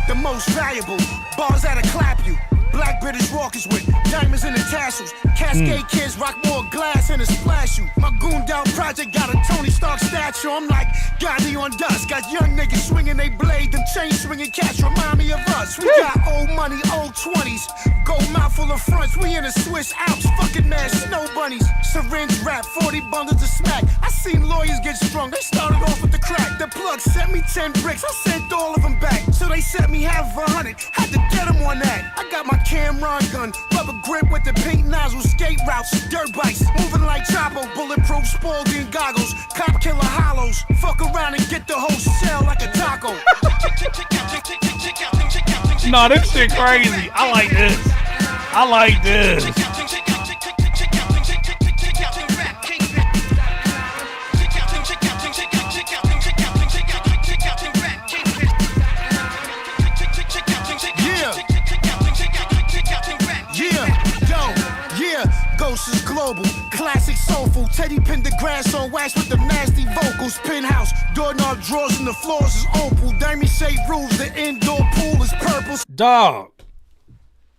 The most valuable. Bars that'll clap you. Black British walkers with diamonds in the tassels. Cascade kids rock more glass and it splash you. My gooned out project got a Tony Stark statue. I'm like Gandhi on dust. Got young niggas swinging they blade. Them chain swinging cats remind me of us. We got old money, old 20s. Gold mouth full of fronts. We in the Swiss Alps. Fucking mad snow bunnies. Syringe rap, 40 bundles of smack. I seen lawyers get strung. They started off with the crack. The plug sent me 10 bricks. I sent all of them back. So they sent me half a 100. Had to get them on that. I got my Cameron gun, rubber grip with the pink nozzle, skate routes, dirt bikes, moving like Chapo, bulletproof Spalding goggles, cop killer hollows, fuck around and get the whole shell like a taco.
Nah, this shit crazy. I like this. I like this.
Is global, classic soulful. Teddy pinned the grass on wax with the nasty vocals. Penthouse, doorknob drawers and the floors is opal. Diamond shaped roofs, the indoor pool is purple.
Dog.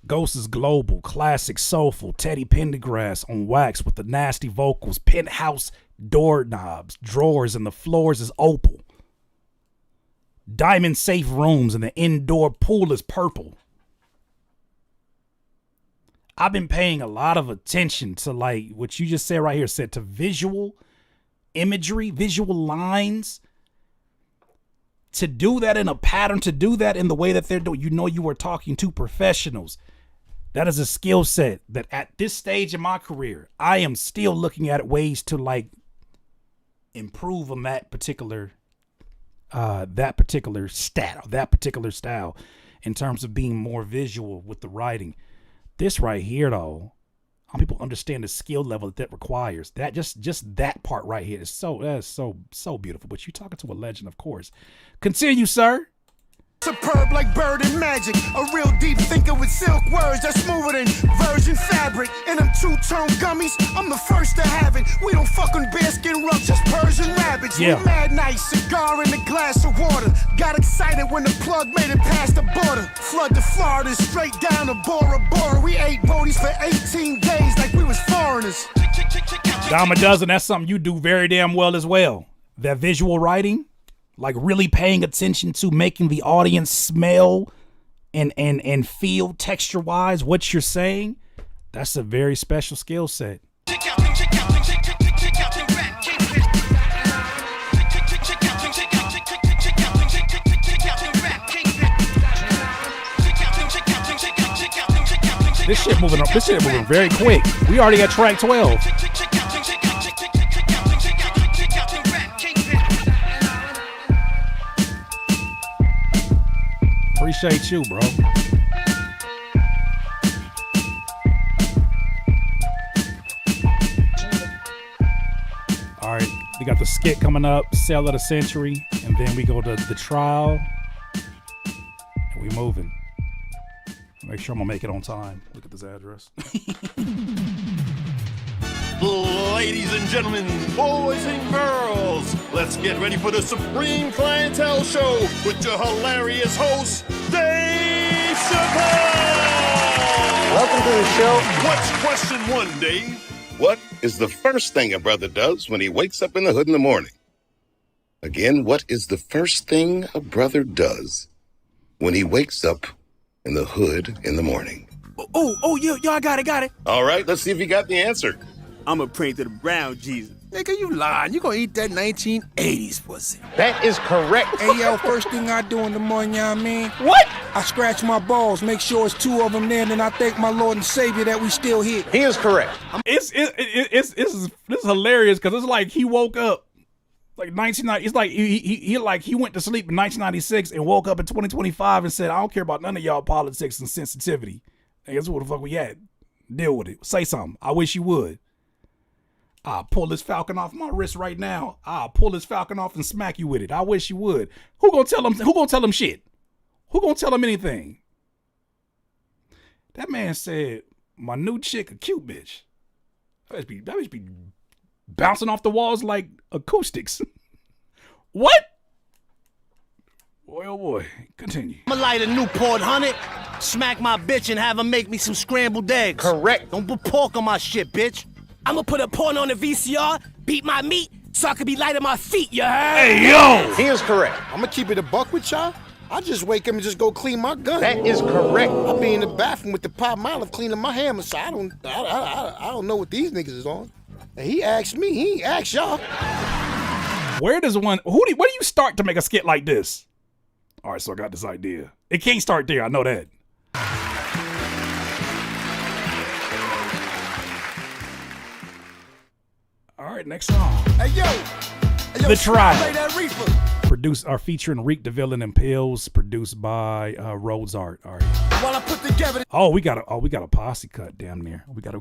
Ghost is global, classic soulful. Teddy Pendergrass on wax with the nasty vocals. Penthouse, doorknobs, drawers, and the floors is opal. Diamond safe rooms and the indoor pool is purple. I've been paying a lot of attention to like what you just said right here, said to visual imagery, visual lines. To do that in a pattern, to do that in the way that they're doing, you know, you are talking to professionals. That is a skill set that at this stage in my career, I am still looking at ways to like improve on that particular style in terms of being more visual with the writing. This right here, though, people understand the skill level that requires. That just that part right here is so beautiful. But you're talking to a legend, of course. Continue, sir.
Superb like bird and magic. A real deep thinker with silk words that's smoother than virgin fabric. And them two-tone gummies, I'm the first to have it. We don't fuck on bearskin rugs, just Persian rabbits.
Yeah.
We mad nice, cigar in a glass of water. Got excited when the plug made it past the border. Flood to Florida, straight down to Bora Bora. We ate boaties for 18 days like we was foreigners.
Dime a dozen, that's something you do very damn well as well. That visual writing. Like really paying attention to making the audience smell and feel texture-wise what you're saying. That's a very special skill set. This shit moving very quick. We already got track 12. Appreciate you, bro. All right, we got the skit coming up, sale of the century, and then we go to the trial, and we moving. Make sure I'm gonna make it on time. Look at this address.
Ladies and gentlemen, boys and girls, let's get ready for the Supreme Clientele Show with your hilarious host, Dave Chappelle!
Welcome to the show.
What's question one, Dave?
What is the first thing a brother does when he wakes up in the hood in the morning? Again, what is the first thing a brother does when he wakes up in the hood in the morning?
Yo, I got it.
All right, let's see if you got the answer.
I'ma pray to the brown Jesus. Nigga, you lying. You gonna eat that 1980s pussy.
That is correct.
Hey, yo, first thing I do in the morning, you know what I mean?
What?
I scratch my balls, make sure it's two of them there, and then I thank my Lord and Savior that we still here.
He is correct.
This is hilarious because it's like he woke up like 1990. It's like he went to sleep in 1996 and woke up in 2025 and said, "I don't care about none of y'all politics and sensitivity. Hey, that's what the fuck we at. Deal with it. Say something. I wish you would. I'll pull this falcon off my wrist right now. I'll pull this falcon off and smack you with it. I wish you would. Who gonna tell him shit? Who gonna tell him anything? That man said, my new chick a cute bitch. That bitch be bouncing off the walls like acoustics. What? Boy, oh boy. Continue.
I'ma light a Newport 100, smack my bitch and have her make me some scrambled eggs.
Correct.
Don't put pork on my shit, bitch. I'ma put a porn on the VCR, beat my meat, so I can be light on my feet, you heard?
Hey, yo!
He is correct.
I'ma keep it a buck with y'all. I just wake up and just go clean my gun.
That is correct.
I'll be in the bathroom with the pop olive cleaning my hammer, so I don't know what these niggas is on. And he asked me, he ain't asked y'all.
Where do you start to make a skit like this? All right, so I got this idea. It can't start there, I know that. All right, next song.
Hey, yo,
The Trial.
play that reefer.
Featuring Reek the Villain and Pills, produced by Rhodes Art. All right.
While I put together.
We got a posse cut down there. We got.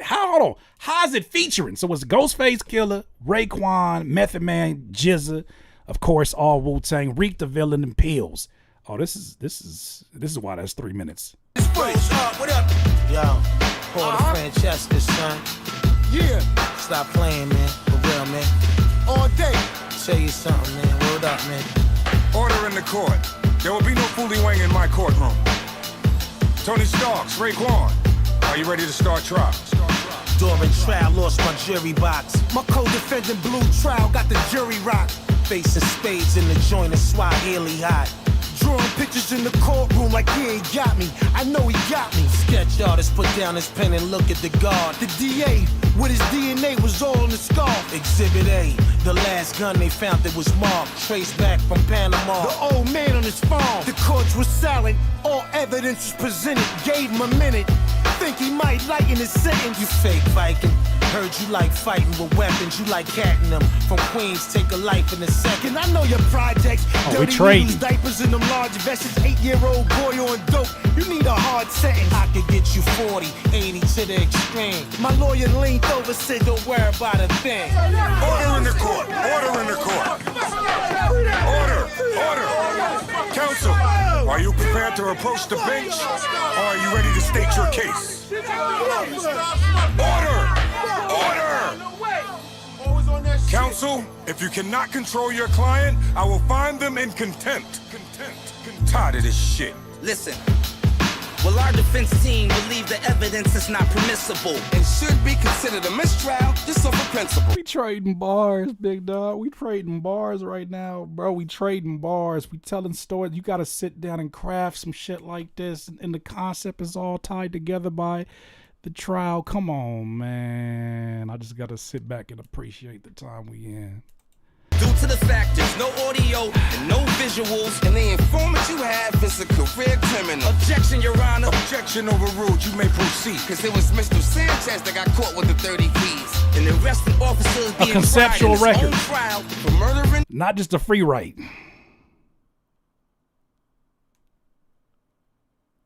Hold on. How's it featuring? So it's Ghostface, Killah, Raekwon, Method Man, Jizza, of course, all Wu-Tang, Reek the Villain and Pills. Oh, this is why that's 3 minutes.
What up? Yo, Paul Francesca, son.
Yeah.
Stop playing, man. For real, man.
All day.
Tell you something, man. Word up, man.
Order in the court. There will be no fooly-wang in my courtroom. Tony Starks, Raekwon, are you ready to start trial?
During trial, lost my jury box. My co-defendant Blue Trial got the jury rock. Facing spades in the joint of Swahili hot. Drawing pictures in the courtroom like he ain't got me. I know he got me. Sketch artist put down his pen and look at the guard. The DA with his DNA was all on the scarf. Exhibit A, the last gun they found that was marked. Traced back from Panama. The old man on his farm. The courts was silent. All evidence was presented. Gave him a minute. Think he might lighten his sentence. You fake Viking. Heard you like fighting with weapons. You like catting them. From Queens, take a life in a second. I know your projects.
We trading.
Diapers in them large vests. 8-year-old boy on dope. You need a hard sentence. I could get you 40, 80 to the extreme. My lawyer leaned over, said don't worry about a thing.
Order in the court. Order in the court. Order. Counsel, are you prepared to approach the bench, or are you ready to state your case? Order. Counsel, if you cannot control your client, I will find them in contempt. Tired of this shit.
Listen, will our defense team believe the evidence is not permissible and should be considered a mistrial just over principle?
We trading bars, big dog. We trading bars right now, bro. We trading bars. We telling stories. You got to sit down and craft some shit like this, and the concept is all tied together by the trial. Come on, man. I just got to sit back and appreciate the time we in.
Due to the factors, no audio and no visuals. And the informant you have is a career criminal. Objection, Your Honor.
Objection overruled. You may proceed.
Cause it was Mr. Sanchez that got caught with the 30 keys. And the arresting officers being
conceptual
tried in his
record.
own trial for murdering.
Not just a free write.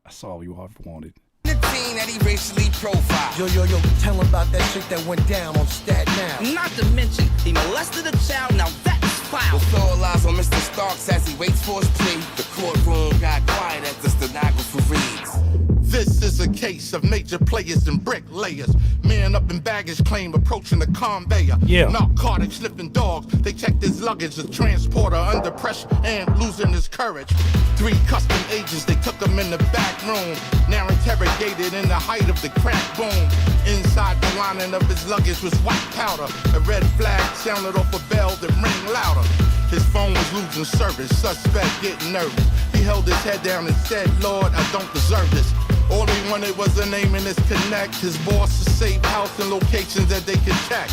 That's all you all wanted.
The teen that he racially profiled.
Yo, tell him about that shit that went down on Stat Now.
Not to mention, he molested a child, now that is foul. With all eyes on Mr. Starks as he waits for his plea, the courtroom got quiet as the stenographer reads.
This is a case of major players and bricklayers. Man up in baggage claim approaching the conveyor.
Yeah.
Narcotic sniffing dogs. They checked his luggage. The transporter under pressure and losing his courage. 3 custom agents, they took him in the back room. Now interrogated in the height of the crack boom. Inside the lining of his luggage was white powder. A red flag sounded off a bell that rang louder. His phone was losing service. Suspect getting nervous. He held his head down and said, Lord, I don't deserve this. All he wanted was a name and his connect. His boss to save house and locations that they could check.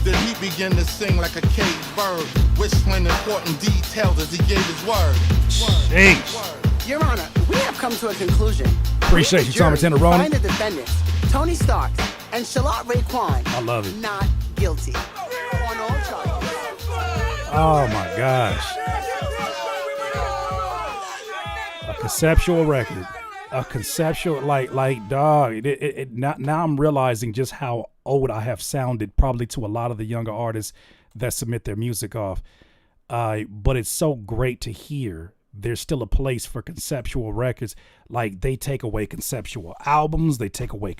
Then he began to sing like a caged bird, whistling important details as he gave his word.
Jeez.
Your Honor, we have come to a conclusion.
Appreciate you, Thomas
Jury
Tenderoni.
find the defendants, Tony Starks and Shalot Raekwon,
I love it.
not guilty on all charges.
Oh my gosh. A conceptual record. A conceptual, like dog. Now I'm realizing just how old I have sounded, probably to a lot of the younger artists that submit their music off. But it's so great to hear there's still a place for conceptual records. Like, they take away conceptual albums. They take away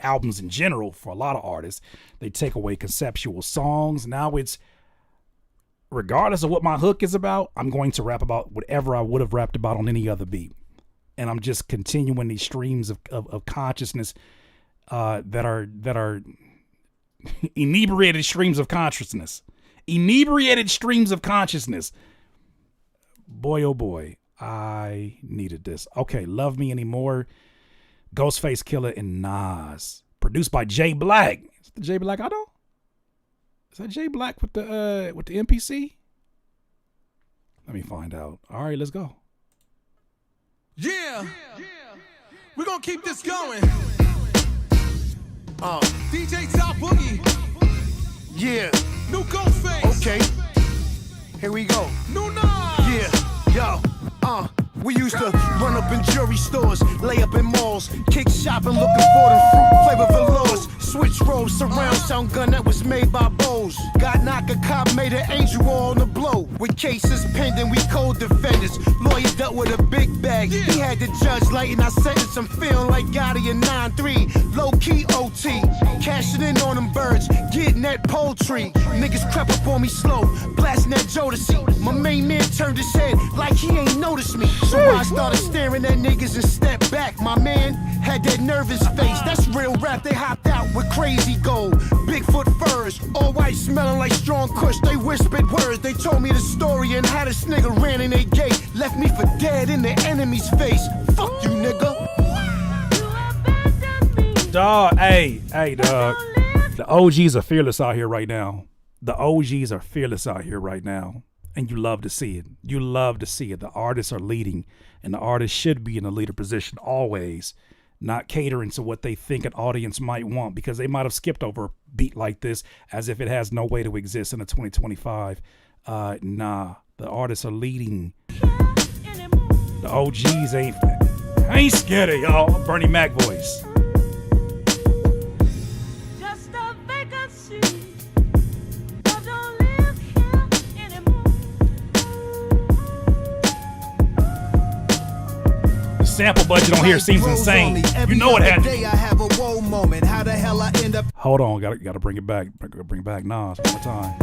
albums in general for a lot of artists. They take away conceptual songs. Now it's, regardless of what my hook is about, I'm going to rap about whatever I would have rapped about on any other beat. And I'm just continuing these streams of consciousness that are inebriated streams of consciousness. Inebriated streams of consciousness. Boy, oh boy, I needed this. Okay, Love Me Anymore, Ghostface, Killah, and Nas. Produced by Jay Black. Is it the Jay Black I know? Is that Jay Black with the MPC? Let me find out. All right, let's go.
Yeah, we're gonna keep this going. DJ Top Boogie.
Yeah.
New Ghostface.
Okay. Here we go.
New Nas.
Yeah. Yo. We used to run up in jewelry stores, lay up in malls, kick shopping looking for them fruit flavor velours. Switch rows, surround sound gun that was made by Bose. Got knock a cop, made an angel all on the blow. With cases pending, we co-defendants. Lawyer dealt with a big bag. He had the judge lighting our sentence. I'm feeling like Gotti in 9-3. Low-key OT. Cashing in on them birds, getting that poultry. Niggas crept up on me slow, blasting that Jodeci. My main man turned his head like he ain't noticed me. So I started staring at niggas and stepped back. My man had that nervous face. That's real rap. They hopped out with crazy gold, Bigfoot furs, all white smelling like strong kush. They whispered words. They told me the story and how this nigga ran in their gate. Left me for dead in the enemy's face. Fuck you, nigga.
Dog, hey, dog. The OGs are fearless out here right now. The OGs are fearless out here right now. And you love to see it. You love to see it. The artists are leading, and the artists should be in a leader position always, not catering to what they think an audience might want, because they might have skipped over a beat like this as if it has no way to exist in a 2025. Nah, the artists are leading. The OGs ain't scared of y'all. Bernie Mac voice. Sample budget on here seems insane. You know it had. Hold on, gotta bring it back. Bring back Nas one more time.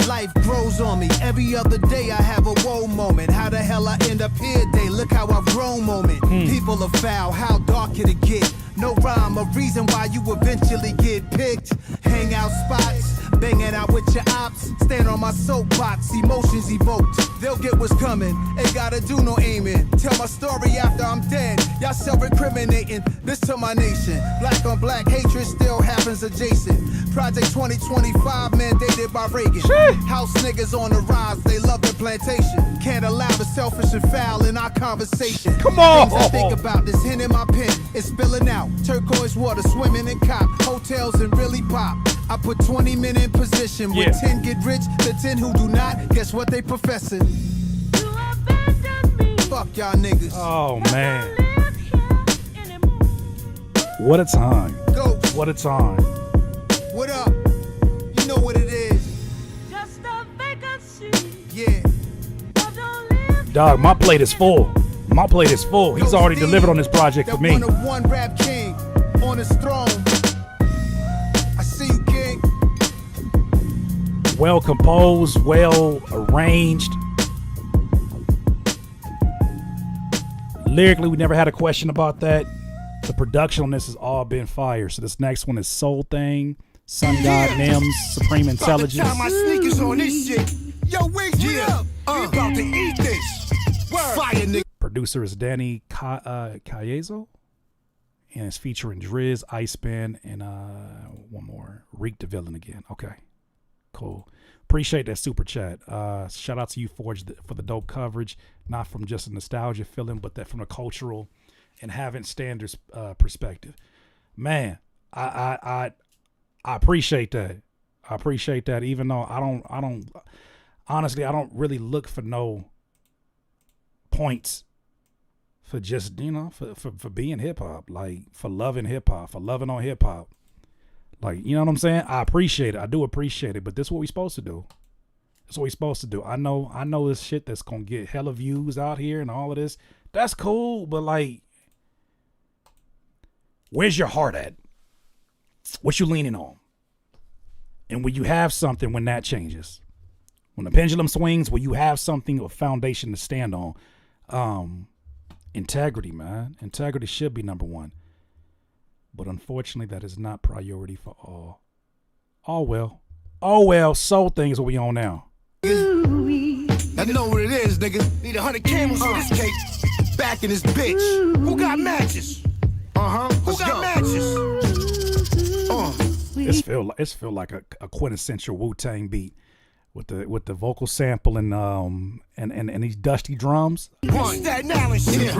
Life grows on me. Every other day I have a woe moment. How the hell I end up here today? Look how I've grown moment. People are foul. How dark can it get? No rhyme, a reason why you eventually get picked. Hangout spots, banging out with your ops. Stand on my soapbox, emotions evoked. They'll get what's coming, ain't gotta do no aiming. Tell my story after I'm dead, y'all self-incriminating. This to my nation, black on black hatred still happens adjacent. Project 2025 mandated by Reagan. House niggas on the rise, they love the plantation. Can't allow the selfish and foul in our conversation.
Come on!
Things I think about, this hen in my pen, it's spilling out. Turquoise water, swimming in cop, hotels and really pop. I put 20 men in position. When 10 get rich, the 10 who do not, guess what they professing? Fuck y'all niggas.
Oh, man. What a time.
Ghost.
What a time.
What up? You know what it is. Just a vacancy. Yeah.
Dog, my plate is full. My plate is full. He's already delivered on this project for me.
One rap king on his throne. I see you, king.
Well composed, well arranged. Lyrically, we never had a question about that. The production on this has all been fire. So this next one is Soul Thing, Sun God, Nims, Supreme Intelligence.
Time my sneakers on this shit. Yo, Wiggs, what up? We about to eat this. Word. Fire, nigga.
Producer is Danny Cayezo. And it's featuring Driz, Iceman, and one more. Reek the Villain again. Okay. Cool. Appreciate that super chat. Shout out to you, Forge, for the dope coverage. Not from just a nostalgia feeling, but that from a cultural and having standards perspective. Man, I appreciate that. I appreciate that. Even though I don't honestly, I don't really look for no points for just, for being hip hop, like for loving hip hop, for loving on hip hop. Like, you know what I'm saying? I appreciate it. I do appreciate it, but this is what we're supposed to do. That's what we're supposed to do. I know this shit that's gonna get hella views out here and all of this. That's cool, but like, where's your heart at? What you leaning on? And will you have something when that changes? When the pendulum swings, will you have something, a foundation to stand on? Integrity, man. Integrity should be number one. But unfortunately, that is not priority for all. Oh well, Soul Thing is what we on now.
I know what it is, nigga. Need 100 camels for this cake. Back in this bitch. Who got matches? Who got matches?
It's feel like a quintessential Wu-Tang beat with the vocal sample and these dusty drums.
Staten Island shit.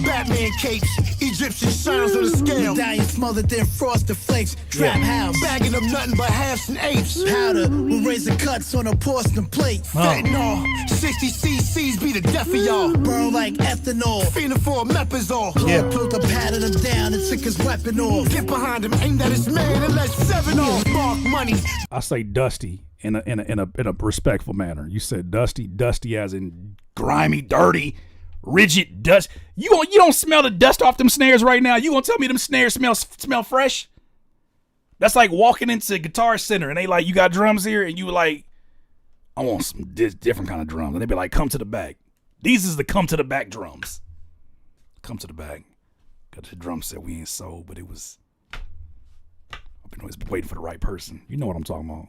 Batman capes, Egyptian sounds on the scale.
Medallion smothered in frosted flakes. Trap house.
Bagging up nothing but halves and apes.
Powder with razor cuts on a porcelain plate.
Fentanyl, 60 cc's be the death of y'all.
Burn like ethanol.
Feeling for a mepazole.
Pulled the patted him down and took his weapon off.
Get behind him, aimed at his man and let 7 off. Spark money.
I say dusty in a respectful manner. You said dusty as in grimy, dirty, rigid dust. You don't smell the dust off them snares right now? You gonna tell me them snares smell fresh? That's like walking into Guitar Center and they like, you got drums here, and you like, I want some different kind of drums, and they be like, come to the back. These is the come to the back drums. Come to the back. Got the drum set we ain't sold, but it was. I've been always waiting for the right person. You know what I'm talking about.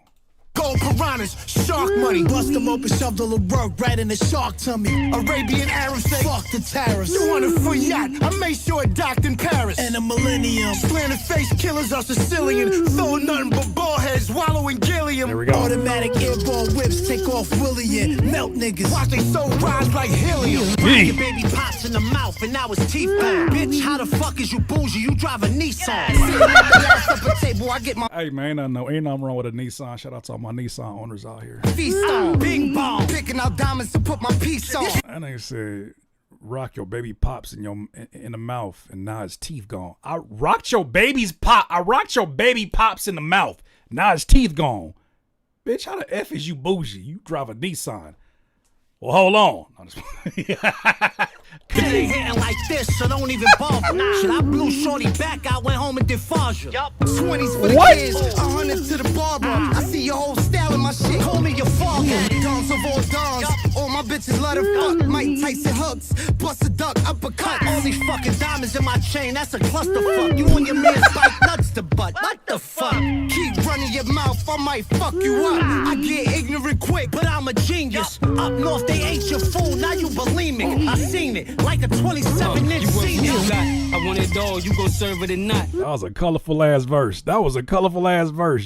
Gold piranhas, shark money.
Bust them open, shoved a little work right in the shark tummy.
Arabian Arabs say,
fuck the tariffs.
You want a free yacht? I made sure it docked in Paris.
And a millennium.
Slanted face killers are Sicilian. Throwing nothing but ball heads, wallowing Gilliam.
There we go.
Automatic airborne whips take off William. Melt niggas.
Watch they soul rise like helium.
Your baby pops in the mouth and now it's teeth gone. Bitch, how the fuck is you bougie? You drive a Nissan.
Hey man, ain't nothing wrong with a Nissan. Shout out to all my Nissan owners out here.
Feast on, bing bong, picking out diamonds to put my piece on.
That nigga said, rock your baby pops in the mouth, and now his teeth gone. I rocked your baby pops in the mouth. Now his teeth gone. Bitch, how the F is you bougie? You drive a Nissan. Well, hold on.
It ain't hitting like this, so don't even bother. Shit, I blew shorty back, I went home and did Faja.
20s for the kids, 100 to the barber. I see your whole style in my shit. Call me your father. Dons of all dons. All my bitches love to fuck. Mike Tyson hooks. Bust a duck, uppercut.
All these fucking diamonds in my chain, that's a clusterfuck. You and your man spike nuts to butt. What the fuck? Keep running your mouth, I might fuck you up. I get ignorant quick, but I'm a genius. Up north, they ain't your fool, now you bulimic. I seen it, like a 27-inch senior.
I want it all, you gon' serve it or not.
That was a colorful ass verse.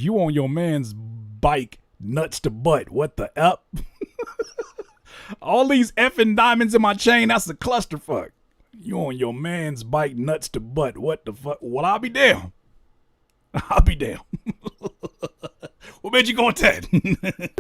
You on your man's bike, nuts to butt. What the up? All these effing diamonds in my chain, that's a clusterfuck. You on your man's bike, nuts to butt. What the fuck? Well, I'll be damn. What made you go with that?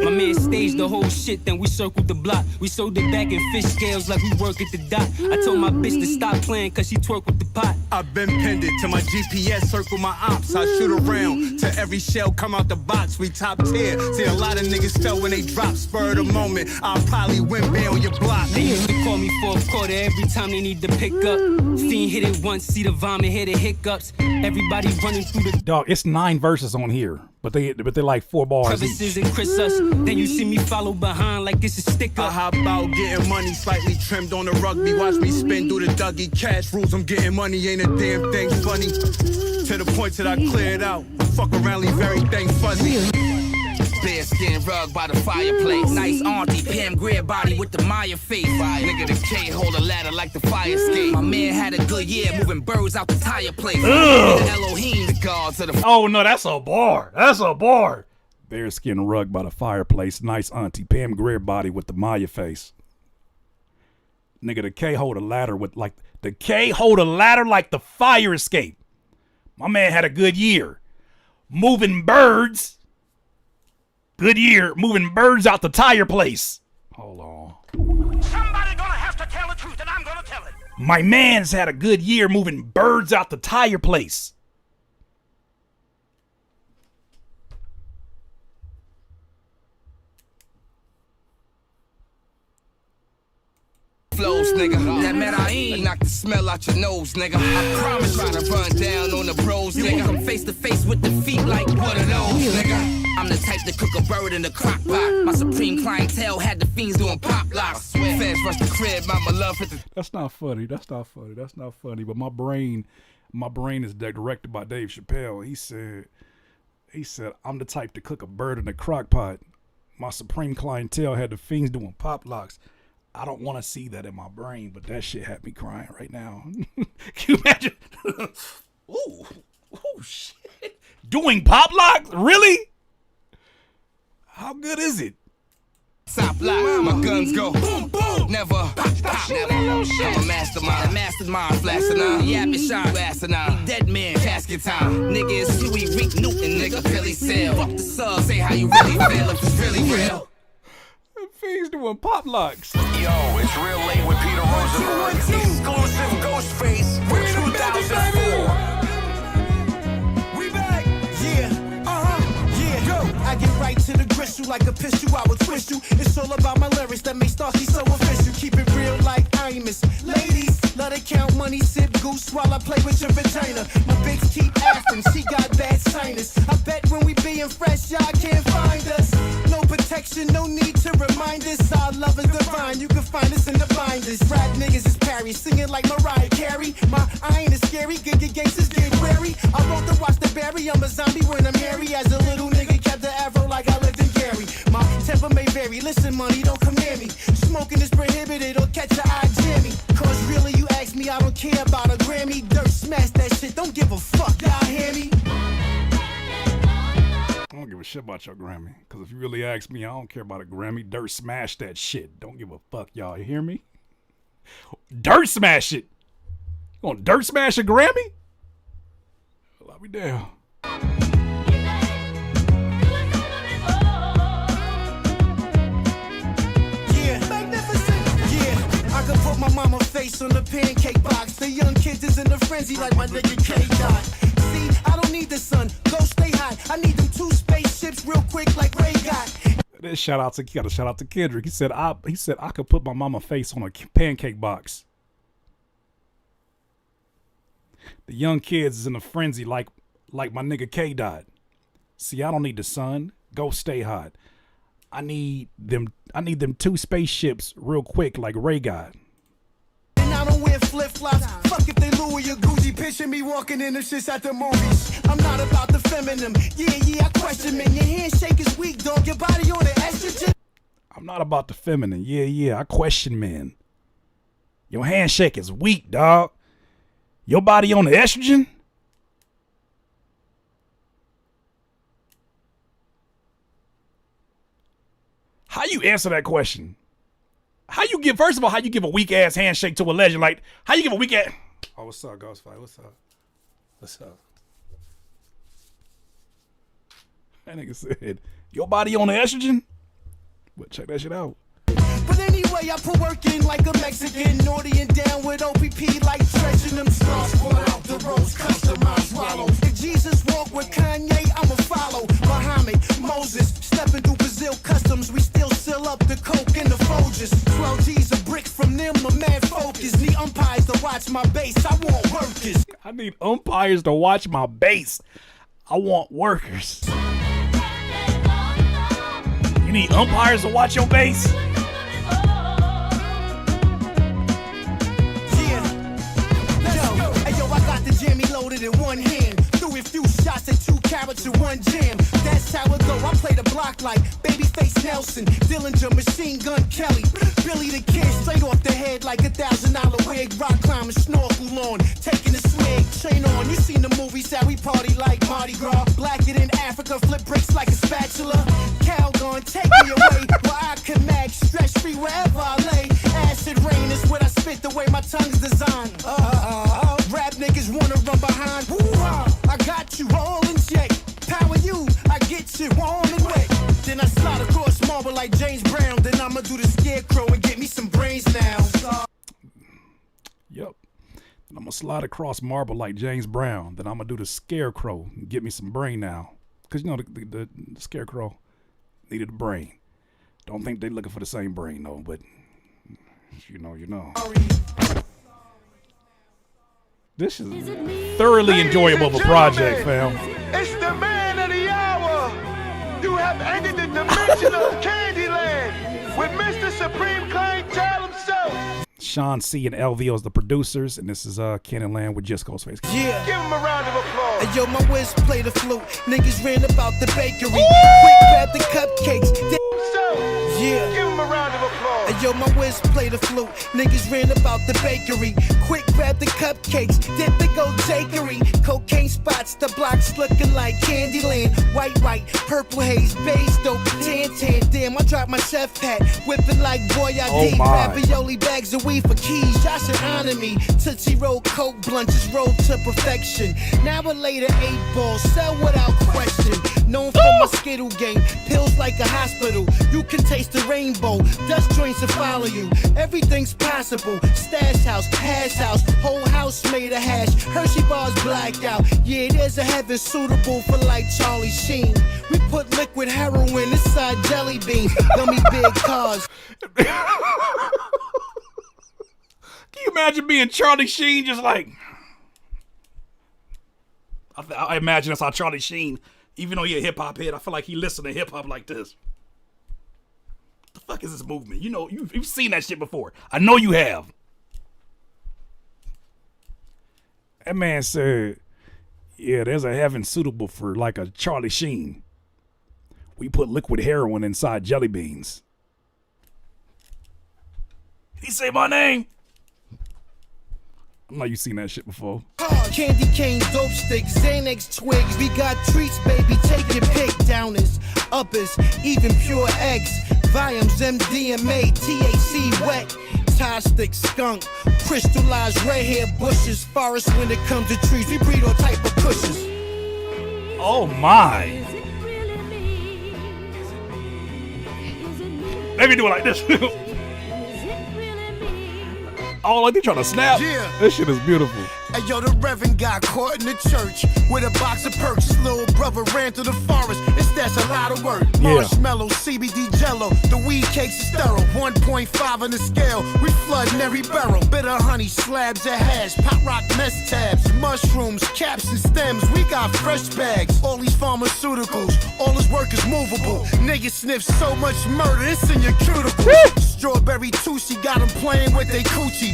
My man staged the whole shit, then we circled the block. We sold it back in fish scales like we work at the dock. I told my bitch to stop playing cause she twerk with the pot.
I've been pinned to my GPS, circle my ops. I shoot around to every shell come out the box. We top tier. See, a lot of niggas fell when they drop. Spur of the moment, I'll probably win bad on your block.
They used to call me fourth quarter every time they need to pick up. Fiend hit it once, see the vomit, hear the hiccups. Everybody running through the
dog. It's 9 verses on here, but they like 4 bars.
Crevices and Chris us. Then you see me follow behind like it's a sticker.
I hop out getting money, slightly trimmed on the rugby. Watch me spin through the Dougie. Cash rules, I'm getting money, ain't a damn thing funny. To the point that I cleared out. Fuck around, leave everything fuzzy.
Bearskin rug by the fireplace. Nice auntie, Pam Greer body with the Maya face. Nigga, the K hold a ladder like the fire escape. My man had a good year moving birds out the tire place. The Elohim, the gods of the.
Oh no, that's a bar. Bearskin rug by the fireplace. Nice auntie, Pam Greer body with the Maya face. Nigga, the K hold a ladder like the fire escape. My man had a good year. Moving birds. Good year, moving birds out the tire place. Hold on.
Somebody gonna have to tell the truth, and I'm gonna tell it.
My man's had a good year moving birds out the tire place.
Flows, nigga. That Medellin knock the smell out your nose, nigga. I promise try to run down on the bros, nigga. I'm face to face with defeat like one of those, nigga. I'm the type to cook a bird in the crock pot. My supreme clientele had the fiends doing pop locks. Fans rush the crib, mama love hit the.
That's not funny. But my brain is directed by Dave Chappelle. He said, I'm the type to cook a bird in a crock pot. My supreme clientele had the fiends doing pop locks. I don't want to see that in my brain, but that shit had me crying right now. Can you imagine? Ooh, shit. Doing pop locks? Really? How good is it?
Top lock, my guns go boom, boom. Never pop, never. I'm a mastermind, flashing on. Yapping shine, blasting on. Dead man, casket time. Nigga is Huey, Rick Newton, nigga, Billy Sale. Fuck the sub, say how you really feel if it's really real.
Fiends doing pop locks.
Yo, it's real late with Peter Rosenberg. Exclusive Ghostface for 2004.
We back. Yeah, yeah. Go. I get right to the gristle like a pistol. I will twist you. It's all about my lyrics that make Starsky so official. Keep it real like Imus. Ladies, let it count money, sip goose while I play with your vagina. My bitch keep asking, she got bad sinus. I bet when we being fresh, y'all can't find us. No protection, no need to remind us. Our love is divine, you can find us in the binders. Rap niggas is parry, singing like Mariah Carey. My iron is scary, good gangsters get wary. I wrote to watch the berry, I'm a zombie when I'm hairy. As a little nigga, kept the afro like I lived in Gary. My temper may vary, listen money, don't come near me. Smoking is prohibited, or catch your eye jammy. Cause really you ask me, I don't care about a Grammy. Dirt smash that shit, don't give a fuck, y'all hear me?
I don't give a shit about your Grammy. Because if you really ask me, I don't care about a Grammy. Dirt smash that shit. Don't give a fuck, y'all. You hear me? Dirt smash it. You gonna dirt smash a Grammy? Well, I'll be down.
I could put my mama face on the pancake box. The young kids is in a frenzy like my nigga K-Dot. See, I don't need the sun, go stay hot. I need them 2 spaceships real quick like Ray got.
This shout out to Kendrick. He said I could put my mama face on a pancake box. The young kids is in a frenzy like my nigga K-Dot. See, I don't need the sun, go stay hot. I need them 2 spaceships real quick like Ray got.
And I don't wear flip-flops. Fuck if they Louis or Gucci. Picture me walking in them shits at the movies. I'm not about the feminine. Yeah, I question men. Your handshake is weak, dog. Your body on the estrogen.
I'm not about the feminine. Yeah, I question men. Your handshake is weak, dog. Your body on the estrogen? How you answer that question? First of all, how you give a weak ass handshake to a legend? Like, how you give a weak ass? Oh, what's up, Ghostface? What's up? That nigga said, your body on the estrogen? But check that shit out.
But anyway, I put work in like a Mexican, naughty and down with OPP like stretching them stars. Brought out the rose, customized swallow. If Jesus walked with Kanye, I'ma follow. Muhammad, Moses, stepping through Brazil customs, we still seal up the coke and the Folgers. 12 G's a brick from them, a mad focus. Need umpires to watch my base, I want workers.
I need umpires to watch my base. I want workers. You need umpires to watch your base?
Loaded in one hand, threw a few shots at 2 carats in one jam. That's how it go. I play the block like Babyface Nelson, Dillinger, Machine Gun Kelly, Billy the Kid, straight off the head like $1,000 wig. Rock climbing, snorkel on, taking a swig, chain on. You seen the movies how we party like Mardi Gras. Blacker than Africa, flip bricks like a spatula. Calgon, take me away where I can mag, stress free wherever I lay. Acid rain is what I spit the way my tongue's designed. Rap niggas wanna run behind. I got you all in check. Power you, I get you warm and wet. Then I slide across marble like James Brown. Then I'ma do the scarecrow and get me some brains now.
Yep. And I'm gonna slide across marble like James Brown. Then I'm gonna do the scarecrow and get me some brain now. Cause you know the scarecrow needed a brain. Don't think they looking for the same brain though, but you know. This is thoroughly enjoyable of a project, fam.
It's the man of the hour. You have entered the dimension of Candyland with Mr. Supreme Clientele himself.
Sean C and LVO is the producers, and this is Candyland with just Ghostface.
Yeah.
Give him a round of applause.
Hey, yo, my whiz play the flute. Niggas ran about the bakery. Quick grab the cupcakes. Yeah.
Give him a round of applause.
Hey, yo, my whiz play the flute. Niggas ran about the bakery. Quick grab the cupcakes. Did the go takery. Cocaine spots, the blocks looking like Candyland. White, purple haze, beige dope, tan. Damn, I dropped my chef hat. Whipping like boy I ravioli bags of weed for keys. Y'all should honor me. Tootsie Roll, Coke blunt, just rolled to perfection. Now a later 8 balls, sell without question. Known for my Skittle game. Pills like a hospital. You can taste the rainbow. Dust joints to follow you. Everything's possible. Stash house, hash house, whole house made of hash. Hershey bars blacked out. Yeah, there's a heaven suitable for like Charlie Sheen. We put liquid heroin inside jelly beans. Gummy big cars.
Can you imagine being Charlie Sheen just like... I imagine that's how Charlie Sheen, even though he a hip-hop head, I feel like he listened to hip-hop like this. What the fuck is this movement? You know, you've seen that shit before. I know you have. That man said, yeah, there's a heaven suitable for like a Charlie Sheen. We put liquid heroin inside jelly beans. Did he say my name? I know you seen that shit before.
Candy cane, dope sticks, Xanax twigs. We got treats, baby. Take your pick. Downers, uppers, even pure X. Volumes, MDMA, THC wet. Tie stick, skunk, crystallized red hair bushes. Forest when it comes to trees. We breed all type of cushions.
Oh my. Let me do it like this. Oh, like they trying to snap?
Yeah.
This shit is beautiful.
Hey, yo, the Reverend got caught in the church with a box of perks. His little brother ran to the forest. That's a lot of work.
Yeah.
Marshmallow, CBD jello. The weed cakes is sterile. 1.5 on the scale. We flooding every barrel. Bitter honey, slabs of hash. Pop rock mess tabs. Mushrooms, caps and stems. We got fresh bags. All these pharmaceuticals. All his work is movable. Niggas sniff so much murder. It's in your cuticles. Strawberry Tushy got him playing with they coochie.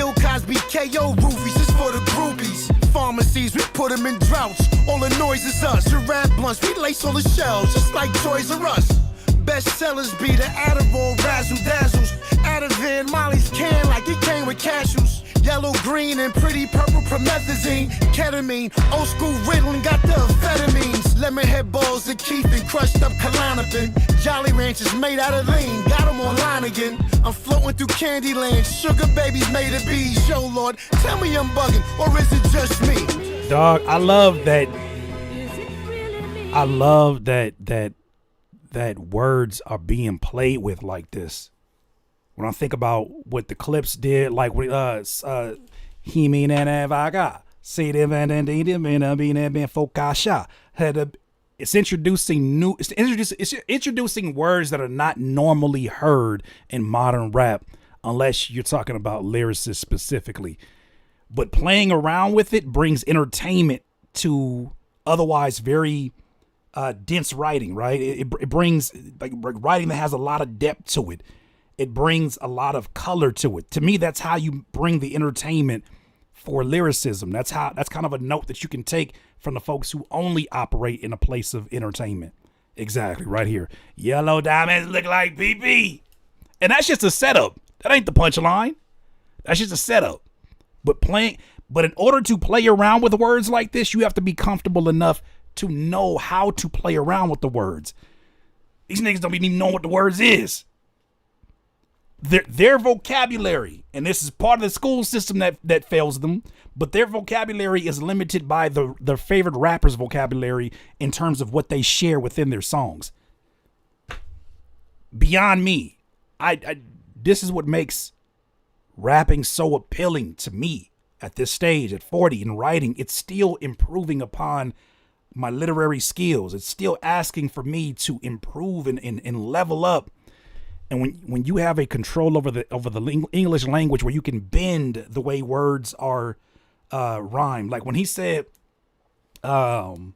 Bill Cosby KO roofies, it's for the groupies. Pharmacies, we put them in droughts. All the noise is us. Giraffe blunts, we lace all the shelves, just like Toys R Us. Bestsellers be the Adderall, Razzle Dazzles. Ativan, Molly's can like it came with cashews. Yellow, green, and pretty purple promethazine. Ketamine, old school Ritalin got the amphetamines. Lemonhead balls and Keith and crushed up Klonopin. Jolly Ranchers made out of lean, got them online again. I'm floating through Candyland, sugar babies made of bees. Yo, Lord, tell me I'm bugging, or is it just me?
Dog, I love that words are being played with like this. When I think about what the Clips did, like with he mean and vaga, say them and then focusha. It's introducing words that are not normally heard in modern rap, unless you're talking about lyricists specifically. But playing around with it brings entertainment to otherwise very dense writing, right? It brings like writing that has a lot of depth to it. It brings a lot of color to it. To me, that's how you bring the entertainment for lyricism. That's kind of a note that you can take from the folks who only operate in a place of entertainment. Exactly, right here. Yellow diamonds look like PP. And that's just a setup. That ain't the punchline. That's just a setup. But in order to play around with words like this, you have to be comfortable enough to know how to play around with the words. These niggas don't even know what the words is. Their vocabulary, and this is part of the school system that fails them, but their vocabulary is limited by their favorite rapper's vocabulary in terms of what they share within their songs. Beyond me, this is what makes rapping so appealing to me at this stage, at 40, in writing. It's still improving upon my literary skills. It's still asking for me to improve and level up. And when you have a control over the English language where you can bend the way words are rhymed, like when he said, when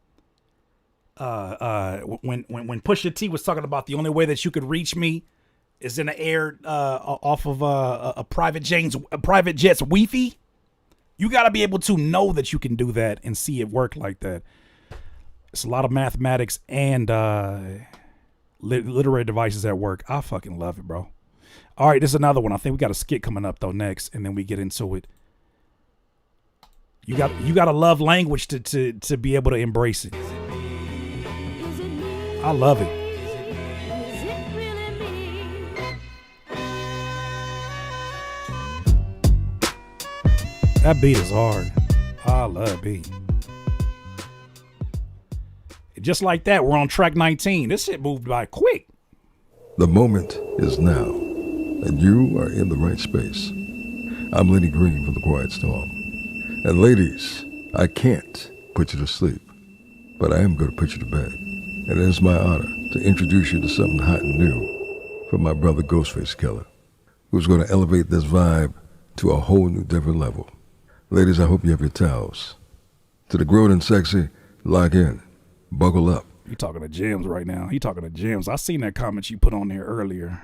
Pusha T was talking about the only way that you could reach me is in the air off of a private jet's Wi-Fi. You got to be able to know that you can do that and see it work like that. It's a lot of mathematics and literary devices at work. I fucking love it, bro. All right, this is another one. I think we got a skit coming up though next, and then we get into it. You got to love language to be able to embrace it. I love it. That beat is hard. I love that beat. Just like that, we're on track 19. This shit moved by quick.
The moment is now, and you are in the right space. I'm Lenny Green from The Quiet Storm. And ladies, I can't put you to sleep, but I am going to put you to bed. And it is my honor to introduce you to something hot and new from my brother Ghostface Killah, who's going to elevate this vibe to a whole new different level. Ladies, I hope you have your towels. To the grown and sexy, lock in. Buckle up.
You talking to Gems right now. He talking to Gems. I seen that comment you put on there earlier.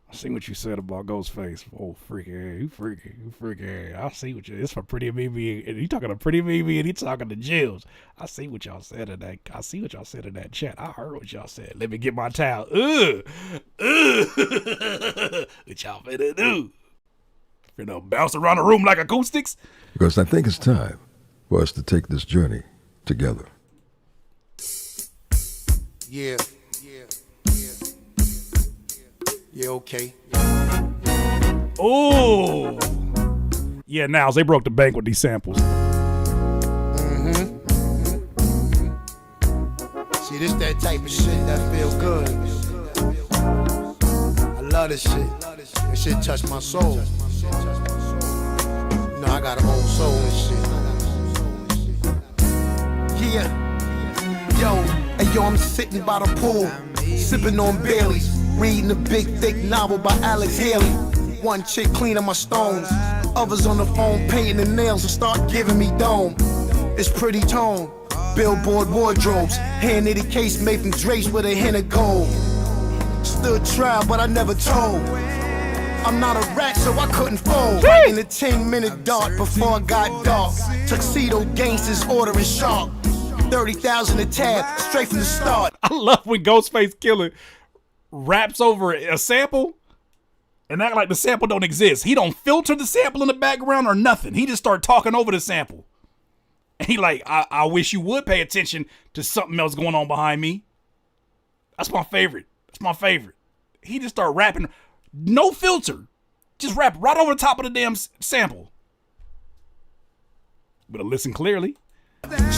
I seen what you said about Ghostface. Oh, freaky. You freaky. I see what you. It's for Pretty Mimi. And he talking to Pretty Mimi and he talking to Gems. I see what y'all said in that. I see what y'all said in that chat. I heard what y'all said. Let me get my towel. What y'all finna do? Finna bounce around the room like acoustics?
Because I think it's time for us to take this journey together.
Yeah, okay.
Oh, yeah. Now they broke the bank with these samples.
See, this that type of shit that feel good. I love this shit. This shit touched my soul. You know, I got a whole soul and shit. Yeah. Yo, hey yo, I'm sitting by the pool, sipping on Baileys, reading a big thick novel by Alex Haley. One chick cleaning my stones, others on the phone painting the nails and start giving me dome. It's pretty tone, billboard wardrobes, hand-knitted case made from drapes with a hint of gold. Stood trial, but I never told.
I'm not a rat, so I couldn't fold. Right in the 10-minute dart before I got dark. Tuxedo gangsters ordering sharp. 30,000 a tab, straight from the start.
I love when Ghostface Killah raps over a sample and act like the sample don't exist. He don't filter the sample in the background or nothing. He just start talking over the sample. And he like, I wish you would pay attention to something else going on behind me. That's my favorite. That's my favorite. He just start rapping, no filter. Just rap right over the top of the damn sample. Better listen clearly.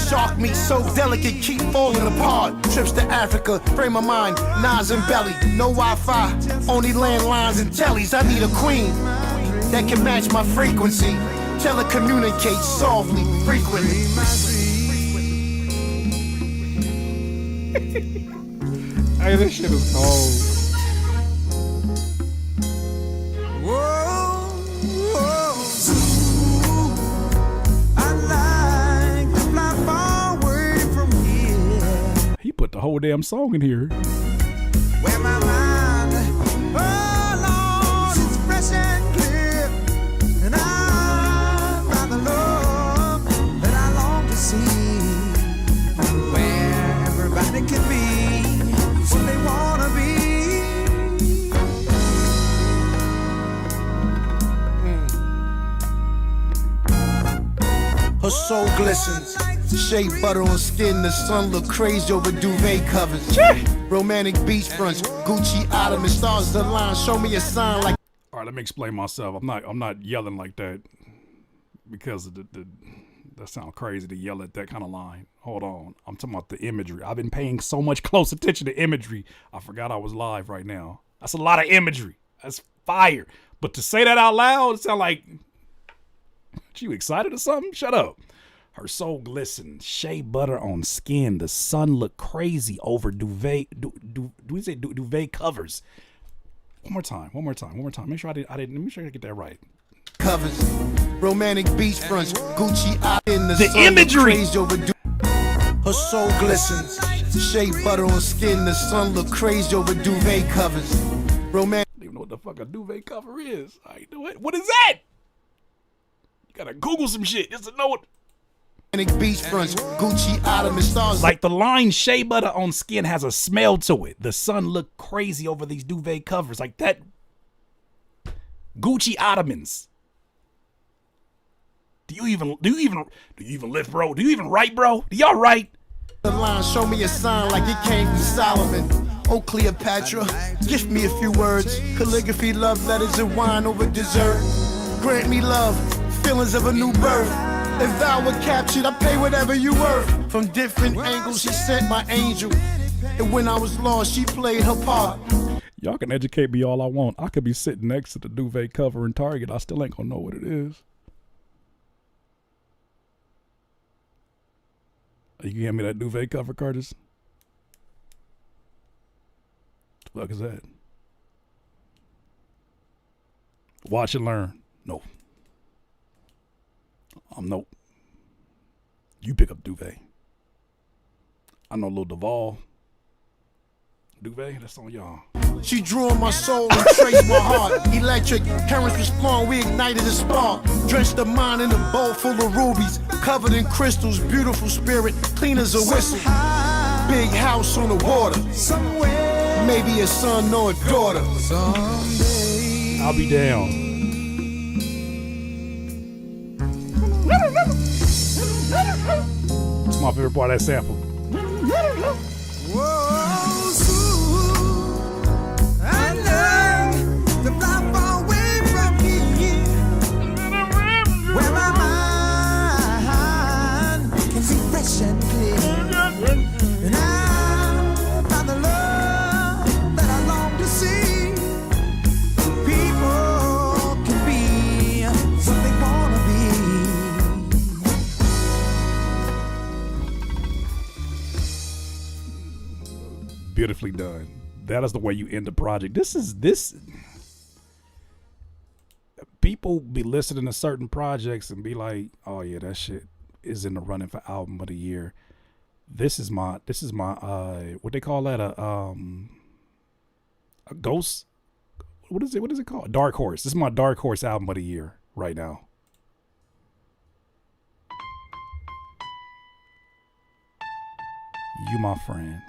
Shark meat so delicate, keep falling apart. Trips to Africa, frame of mind, Nas and belly. No Wi-Fi, only landlines and tellies. I need a queen that can match my frequency. Telecommunicate softly, frequently.
Hey, this shit is cold.
Whoa, whoa. I like to fly far away from here.
He put the whole damn song in here.
Where my mind, oh Lord, is fresh and clear. And I find the love that I long to see. Where everybody can be what they wanna be.
Her soul glistens, shea butter on skin. The sun look crazy over duvet covers. Romantic beachfronts, Gucci Ottoman stars the line. Show me a sign like.
All right, let me explain myself. I'm not yelling like that because of that sounds crazy to yell at that kind of line. Hold on, I'm talking about the imagery. I've been paying so much close attention to imagery. I forgot I was live right now. That's a lot of imagery. That's fire. But to say that out loud, it sound like. You excited or something? Shut up. Her soul glistened, shea butter on skin. The sun looked crazy over duvet. Do we say duvet covers? One more time. Make sure Make sure I get that right.
Covers, romantic beachfronts, Gucci in the
sun imagery.
Crazy over her soul glistens, shea butter on skin. The sun look crazy over duvet covers. Romantic.
I don't even know what the fuck a duvet cover is. I know it. What is that? You gotta Google some shit just to know what.
Beachfronts, Gucci Ottoman stars.
Like the line shea butter on skin has a smell to it. The sun looked crazy over these duvet covers. Like that. Gucci Ottomans. Do you even lift, bro? Do you even write, bro? Do y'all write?
The line, show me a sign like it came from Solomon. Oh, Cleopatra, gift me a few words. Calligraphy, love letters, and wine over dessert. Grant me love, feelings of a new birth. If thou were captured, I pay whatever you worth. From different angles, she sent my angel. And when I was lost, she played her part.
Y'all can educate me all I want. I could be sitting next to the duvet cover in Target. I still ain't gonna know what it is. You can hand me that duvet cover, Curtis? What the fuck is that? Watch and learn. No. Nope. You pick up duvet. I know Lil Duval. Duvet, that's on y'all.
She drew on my soul and traced my heart. Electric currents respond, we ignited a spark. Drenched the mind in a bowl full of rubies, covered in crystals, beautiful spirit, clean as a whistle. Big house on the water, somewhere. Maybe a son or a daughter. Someday.
I'll be down. It's my favorite part of that sample.
Whoa, I learned to fly far away from here, where my mind can see fresh and clear, and I find the love that I long to see. People can be what they wanna be.
Beautifully done. That is the way you end the project. This people be listening to certain projects and be like, oh yeah, that shit is in the running for album of the year. This is my what they call that, a ghost, what is it called? Dark Horse. This is my Dark Horse album of the year right now. You My Friend.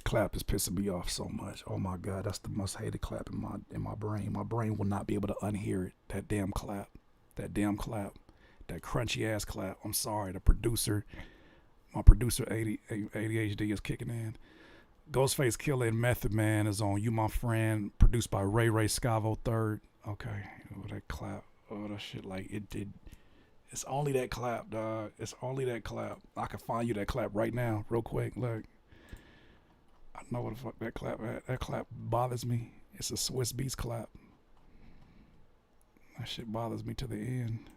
Clap is pissing me off so much. Oh my God, that's the most hated clap in my brain. My brain will not be able to unhear it. That damn clap. That crunchy ass clap. I'm sorry, my producer ADHD is kicking in. Ghostface, Killah, and Method Man is on You My Friend, produced by Ray Scavo III. Okay, oh, that clap. Oh, that shit, like it did. It's only that clap, dog. It's only that clap. I can find you that clap right now, real quick. Look. I know what the fuck that clap at. That clap bothers me. It's a Swiss Beats clap. That shit bothers me to the end.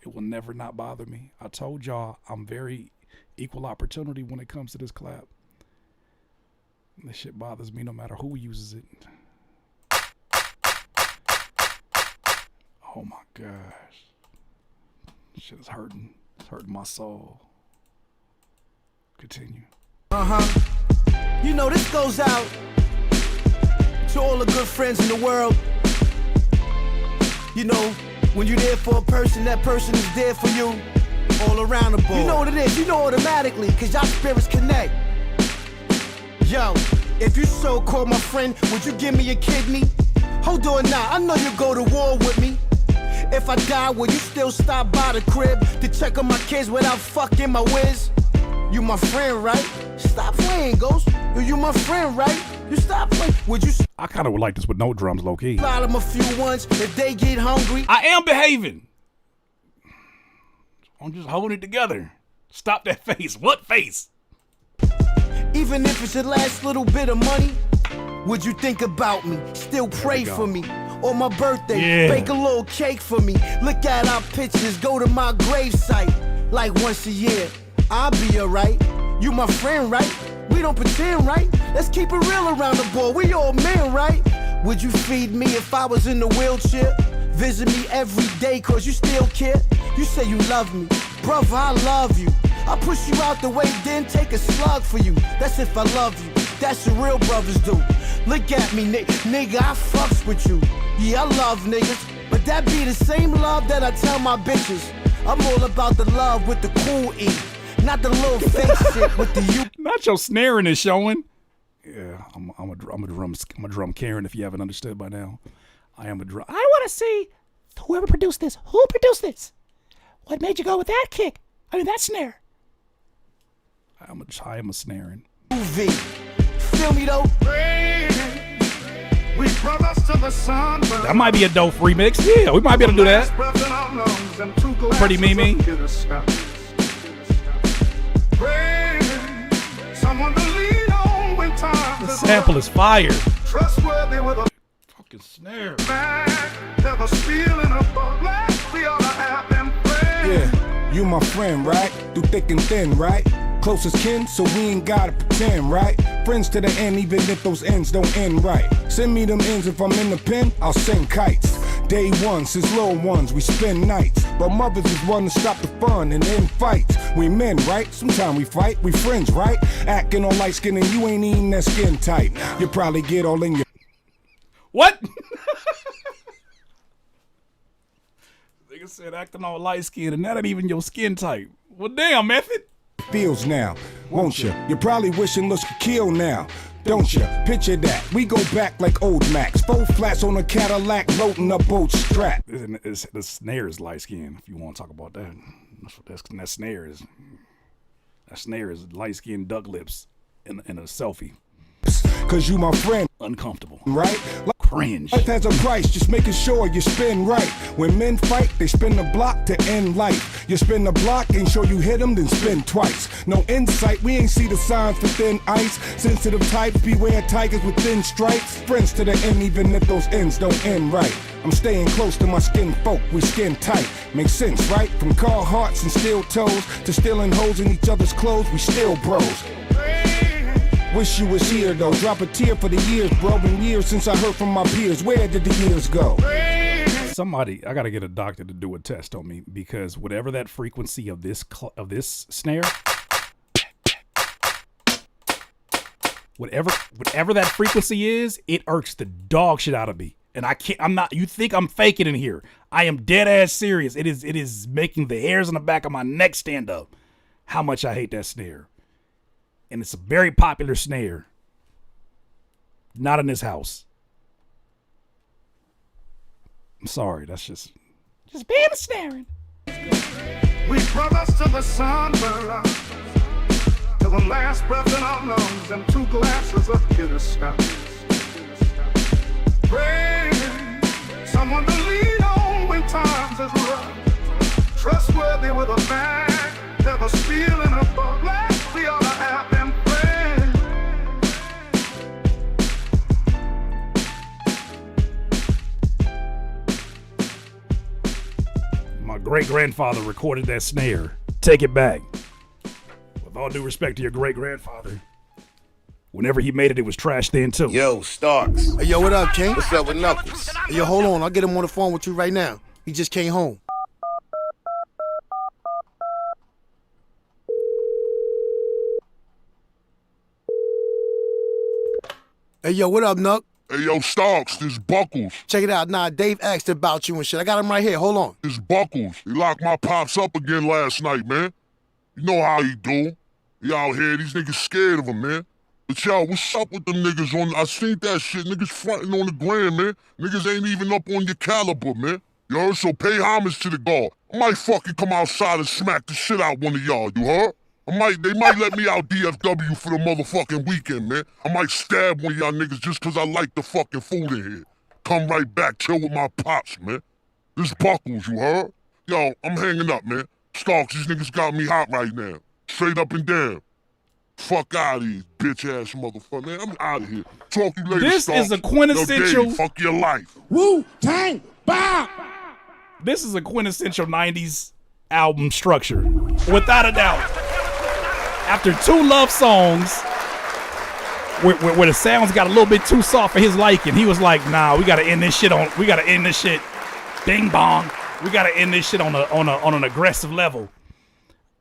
It will never not bother me. I told y'all I'm very equal opportunity when it comes to this clap. This shit bothers me no matter who uses it. Oh my gosh. This shit is hurting. It's hurting my soul. Continue.
You know, this goes out to all the good friends in the world. You know, when you're there for a person, that person is there for you all around the board. You know what it is, you know automatically, because y'all spirits connect. Yo, if you so-called my friend, would you give me a kidney? Hold on now, I know you go to war with me. If I die, will you still stop by the crib to check on my kids without fucking my whiz? You my friend, right? Stop playing, Ghost. You my friend, right? You stop playing. Would you?
I kind of would like this with no drums, low key.
Slide them a few ones if they get hungry.
I am behaving. I'm just holding it together. Stop that face. What face?
Even if it's the last little bit of money, would you think about me? Still pray for me. On my birthday, bake a little cake for me. Look at our pictures, go to my gravesite like once a year. I'll be alright. You my friend, right? We don't pretend, right? Let's keep it real around the board. We all men, right? Would you feed me if I was in the wheelchair? Visit me every day cause you still care? You say you love me. Brother, I love you. I push you out the way, then take a slug for you. That's if I love you. That's what real brothers do. Look at me, nigga, I fucks with you. Yeah, I love niggas, but that be the same love that I tell my bitches. I'm all about the love with the cool E. Not the little fake shit with the you.
Not your snaring is showing. Yeah, I'm a drum Karen if you haven't understood by now. I am a drum.
I want to see whoever produced this. Who produced this? What made you go with that kick? I mean, that snare.
I am a snaring.
Feel me though?
We brothers to the sun.
That might be a dope remix. Yeah, we might be able to do that. Pretty Mimi. The sample is fire.
Trustworthy with a
fucking snare.
Never stealing a buck. We ought to have them friends.
Yeah, you my friend, right? Through thick and thin, right? Closest kin, so we ain't gotta pretend, right? Friends to the end, even if those ends don't end right. Send me them ends if I'm in the pen, I'll send kites. Day one, since little ones, we spend nights. But mothers is one to stop the fun and end fights. We men, right? Sometimes we fight, we friends, right? Acting all light skin and you ain't even that skin tight. You probably get all in your...
What? Nigga said acting all light skin and that ain't even your skin type. Well, damn, Method.
Feels now, won't you? You're probably wishing looks could kill now, don't you? Picture that, we go back like old Max. 4 flats on a Cadillac, loading up both strap.
The snare is light skin, if you want to talk about that. That snare is light skin duck lips in a selfie.
Cause you my friend.
Uncomfortable.
Right?
Cringe.
Life has a price, just making sure you spin right. When men fight, they spin the block to end life. You spin the block, ain't sure you hit them, then spin twice. No insight, we ain't see the signs for thin ice. Sensitive types, beware tigers with thin stripes. Friends to the end, even if those ends don't end right. I'm staying close to my skin folk, we skin tight. Makes sense, right? From car hearts and steel toes to stealing holes in each other's clothes, we still bros. Wish you was here though, drop a tear for the years, bro. Been years since I heard from my peers, where did the years go?
Somebody, I gotta get a doctor to do a test on me, because whatever that frequency of this snare, whatever that frequency is, it irks the dog shit out of me. And you think I'm faking in here. I am dead ass serious. It is making the hairs on the back of my neck stand up. How much I hate that snare. And it's a very popular snare. Not in this house. I'm sorry, that's just
being snaring.
We brothers to the sun, brother. To the last breath in our lungs and 2 glasses of Killah stuff. Pray someone to lean on when times is rough. Trustworthy with a bag, never stealing a buck. Like we ought to have them friends.
My great-grandfather recorded that snare. Take it back. With all due respect to your great-grandfather, whenever he made it, it was trash then too.
Yo, Starks. Hey, yo, what up, King?
What's up with Knuckles?
Hey, yo, hold on. I'll get him on the phone with you right now. He just came home. Hey, yo, what up, Nuck?
Hey, yo, Starks, this Buckles.
Check it out. Nah, Dave asked about you and shit. I got him right here. Hold on.
This Buckles. He locked my pops up again last night, man. You know how he do. He out here, these niggas scared of him, man. But yo, what's up with them niggas on? I seen that shit. Niggas fronting on the gram, man. Niggas ain't even up on your caliber, man. You heard? So pay homage to the guard. I might fucking come outside and smack the shit out one of y'all, you heard? They might let me out DFW for the motherfucking weekend, man. I might stab one of y'all niggas just cause I like the fucking food in here. Come right back, chill with my pops, man. This Buckles, you heard? Yo, I'm hanging up, man. Starks, these niggas got me hot right now. Straight up and down. Fuck out of these bitch-ass motherfucker, man. I'm out of here. Talk to you later,
This
Starks.
is a quintessential...
Yo, Dave, fuck your life.
Wu-Tang! Bop! This is a quintessential 90s album structure. Without a doubt. After 2 love songs, where the sounds got a little bit too soft for his liking, he was like, nah, we gotta end this shit bing bong. We gotta end this shit on an aggressive level.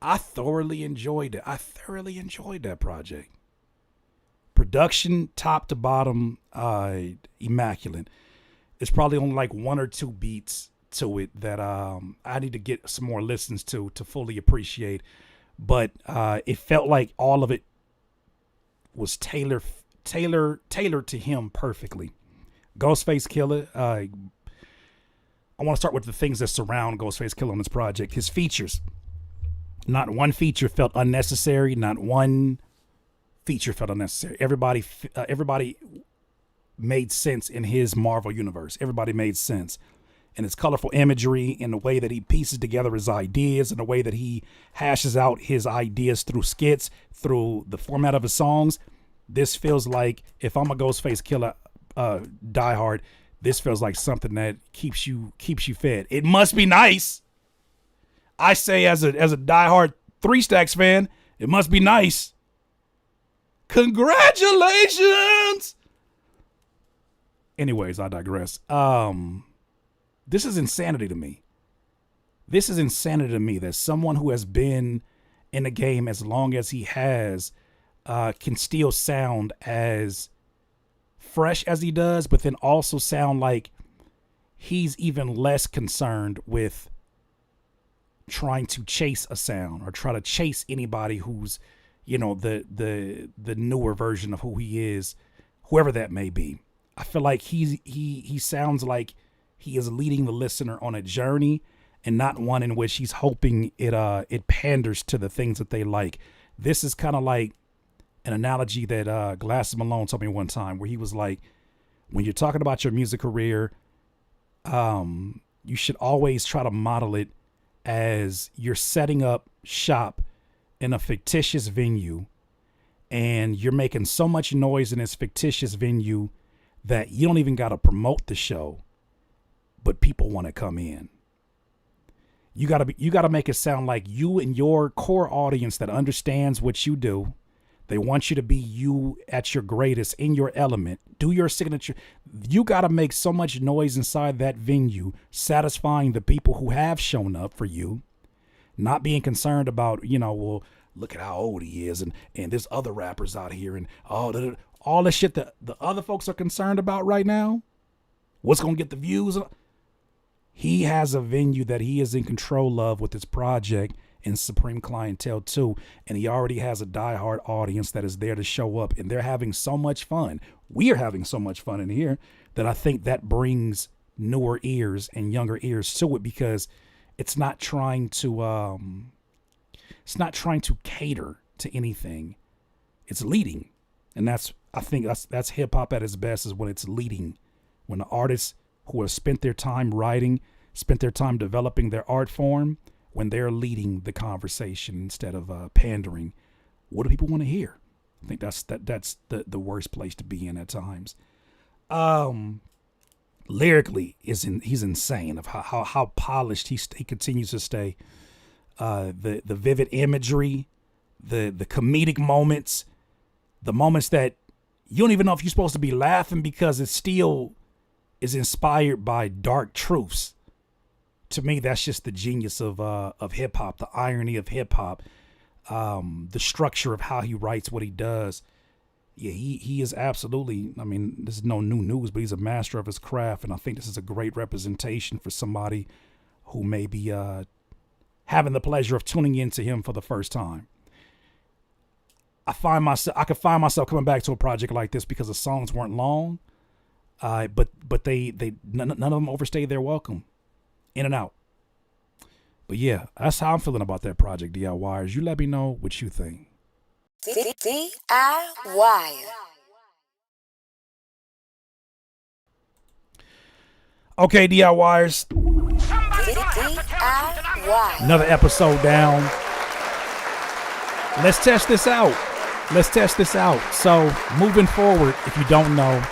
I thoroughly enjoyed it. I thoroughly enjoyed that project. Production, top to bottom, immaculate. It's probably only like 1 or 2 beats to it that I need to get some more listens to fully appreciate. But it felt like all of it was tailored to him perfectly. Ghostface Killah. I want to start with the things that surround Ghostface Killah on this project. His features. Not one feature felt unnecessary. Not one feature felt unnecessary. Everybody made sense in his Marvel universe. Everybody made sense. And his colorful imagery, in the way that he pieces together his ideas, in the way that he hashes out his ideas through skits, through the format of his songs. This feels like, if I'm a Ghostface Killah diehard, this feels like something that keeps you fed. It must be nice. I say, as a diehard 3 Stacks fan, it must be nice. Congratulations. Anyways, I digress. This is insanity to me. This is insanity to me that someone who has been in the game as long as he has can still sound as fresh as he does, but then also sound like he's even less concerned with trying to chase a sound or try to chase anybody who's, the newer version of who he is, whoever that may be. I feel like he sounds like he is leading the listener on a journey and not one in which he's hoping it panders to the things that they like. This is kind of like an analogy that Glasses Malone told me one time, where he was like, when you're talking about your music career, you should always try to model it as you're setting up shop in a fictitious venue, and you're making so much noise in this fictitious venue that you don't even got to promote the show, but people want to come in. You got to make it sound like you and your core audience that understands what you do. They want you to be you at your greatest, in your element. Do your signature. You got to make so much noise inside that venue, satisfying the people who have shown up for you, not being concerned about, well, look at how old he is, and there's other rappers out here, and all the shit that the other folks are concerned about right now. What's going to get the views? He has a venue that he is in control of with his project in Supreme Clientele 2, and he already has a diehard audience that is there to show up, and they're having so much fun. We are having so much fun in here that I think that brings newer ears and younger ears to it, because it's not trying to cater to anything. It's leading, and I think that's hip hop at its best, is when it's leading, when the artists who have spent their time writing, spent their time developing their art form, when they're leading the conversation instead of pandering. What do people want to hear? I think that's the worst place to be in at times. Lyrically, he's insane of how polished he continues to stay. The vivid imagery, the comedic moments, the moments that you don't even know if you're supposed to be laughing because it still is inspired by dark truths. To me, that's just the genius of hip hop, the irony of hip hop, the structure of how he writes what he does. Yeah, he is absolutely, this is no new news, but he's a master of his craft, and I think this is a great representation for somebody who may be having the pleasure of tuning into him for the first time. I could find myself coming back to a project like this because the songs weren't long, but none of them overstayed their welcome. In and out. But yeah, that's how I'm feeling about that project, DIYers. You let me know what you think.
DIY.
Okay, DIYers.
DIY.
Another episode down. Let's test this out. So, moving forward, if you don't know,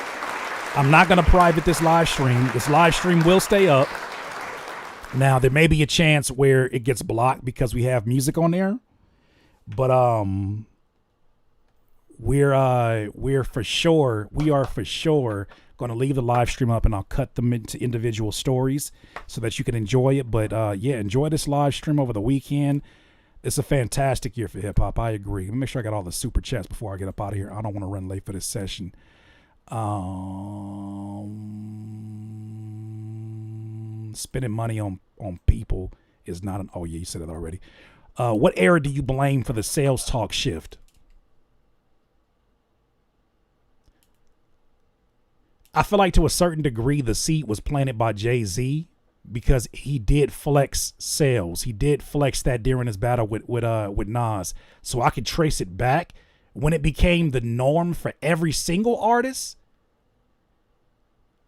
I'm not going to private this live stream. This live stream will stay up. Now, there may be a chance where it gets blocked because we have music on there, but we are for sure going to leave the live stream up, and I'll cut them into individual stories so that you can enjoy it. But enjoy this live stream over the weekend. It's a fantastic year for hip hop. I agree. Let me make sure I got all the super chats before I get up out of here. I don't want to run late for this session. Spending money on people is not an, oh yeah, you said it already. What era do you blame for the sales talk shift? I feel like to a certain degree the seed was planted by Jay-Z, because he did flex sales. He did flex that during his battle with Nas. So I could trace it back when it became the norm for every single artist.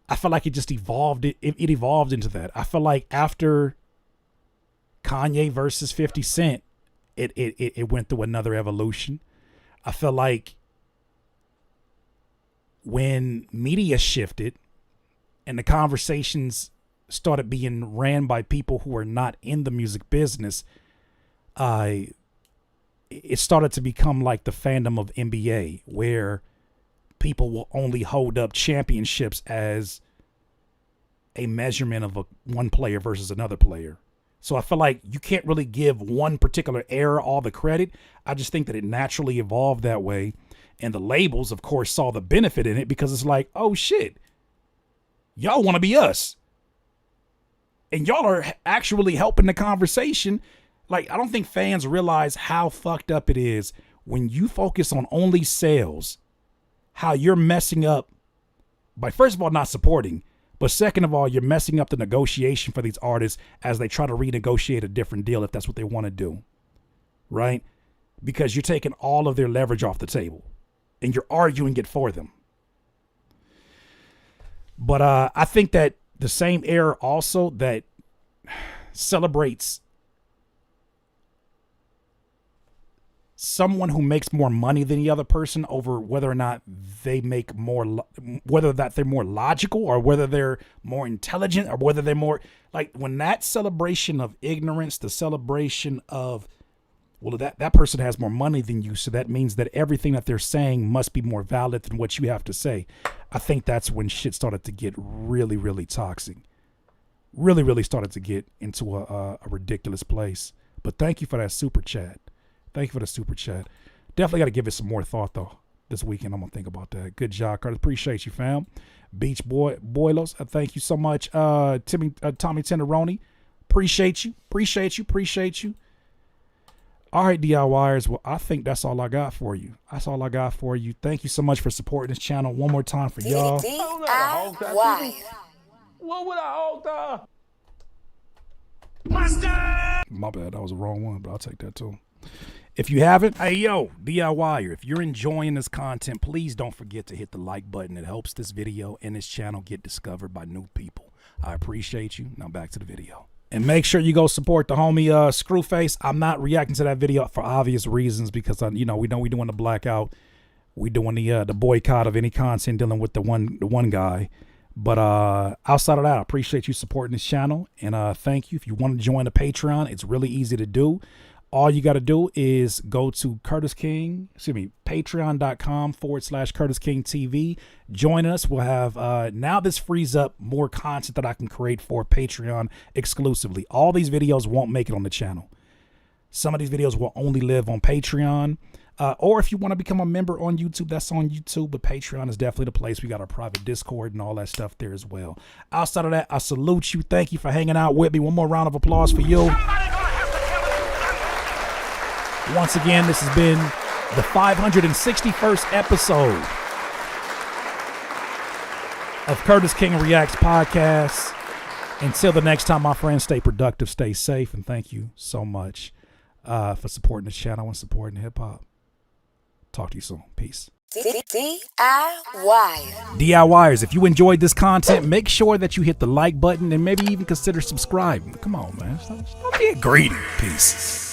I feel like it just evolved. It evolved into that. I feel like after Kanye versus 50 Cent, it went through another evolution. I feel like when media shifted and the conversations started being ran by people who are not in the music business, it started to become like the fandom of NBA, where people will only hold up championships as a measurement of one player versus another player. So I feel like you can't really give one particular era all the credit. I just think that it naturally evolved that way. And the labels, of course, saw the benefit in it, because it's like, oh shit, y'all want to be us. And y'all are actually helping the conversation. Like, I don't think fans realize how fucked up it is when you focus on only sales, how you're messing up by, first of all, not supporting, but second of all, you're messing up the negotiation for these artists as they try to renegotiate a different deal if that's what they want to do, right? Because you're taking all of their leverage off the table and you're arguing it for them. But I think that the same era also that celebrates someone who makes more money than the other person over whether or not they make more, whether that they're more logical or whether they're more intelligent or whether they're more like when that celebration of ignorance, the celebration of, well, that person has more money than you. So that means that everything that they're saying must be more valid than what you have to say. I think that's when shit started to get really, really toxic. Really, really started to get into a ridiculous place. But thank you for that super chat. Thank you for the super chat. Definitely got to give it some more thought, though, this weekend. I'm going to think about that. Good job, Carter. Appreciate you, fam. Beach Boy Boilos, thank you so much. Tommy Tenderoni, appreciate you. All right, DIYers. Well, I think that's all I got for you. Thank you so much for supporting this channel one more time for y'all.
DIY.
What would I alter?
My bad. That was the wrong one, but I'll take that, too. If you haven't, hey, yo, DIYer, if you're enjoying this content, please don't forget to hit the like button. It helps this video and this channel get discovered by new people. I appreciate you. Now back to the video. And make sure you go support the homie Scarface. I'm not reacting to that video for obvious reasons because, we know we doing the blackout. We doing the boycott of any content dealing with the one guy. But outside of that, I appreciate you supporting this channel. And thank you. If you want to join the Patreon, it's really easy to do. All you got to do is go to patreon.com/Curtis King TV. Join us. We'll have, now this frees up more content that I can create for Patreon exclusively. All these videos won't make it on the channel. Some of these videos will only live on Patreon. Or if you want to become a member on YouTube, that's on YouTube. But Patreon is definitely the place. We got our private Discord and all that stuff there as well. Outside of that, I salute you. Thank you for hanging out with me. One more round of applause for you. Once again, this has been the 561st episode of Curtis King Reacts Podcast. Until the next time, my friends, stay productive, stay safe, and thank you so much for supporting this channel and supporting hip-hop. Talk to you soon. Peace.
DIY.
DIYers, if you enjoyed this content, make sure that you hit the like button and maybe even consider subscribing. Come on, man. Don't get greedy. Peace.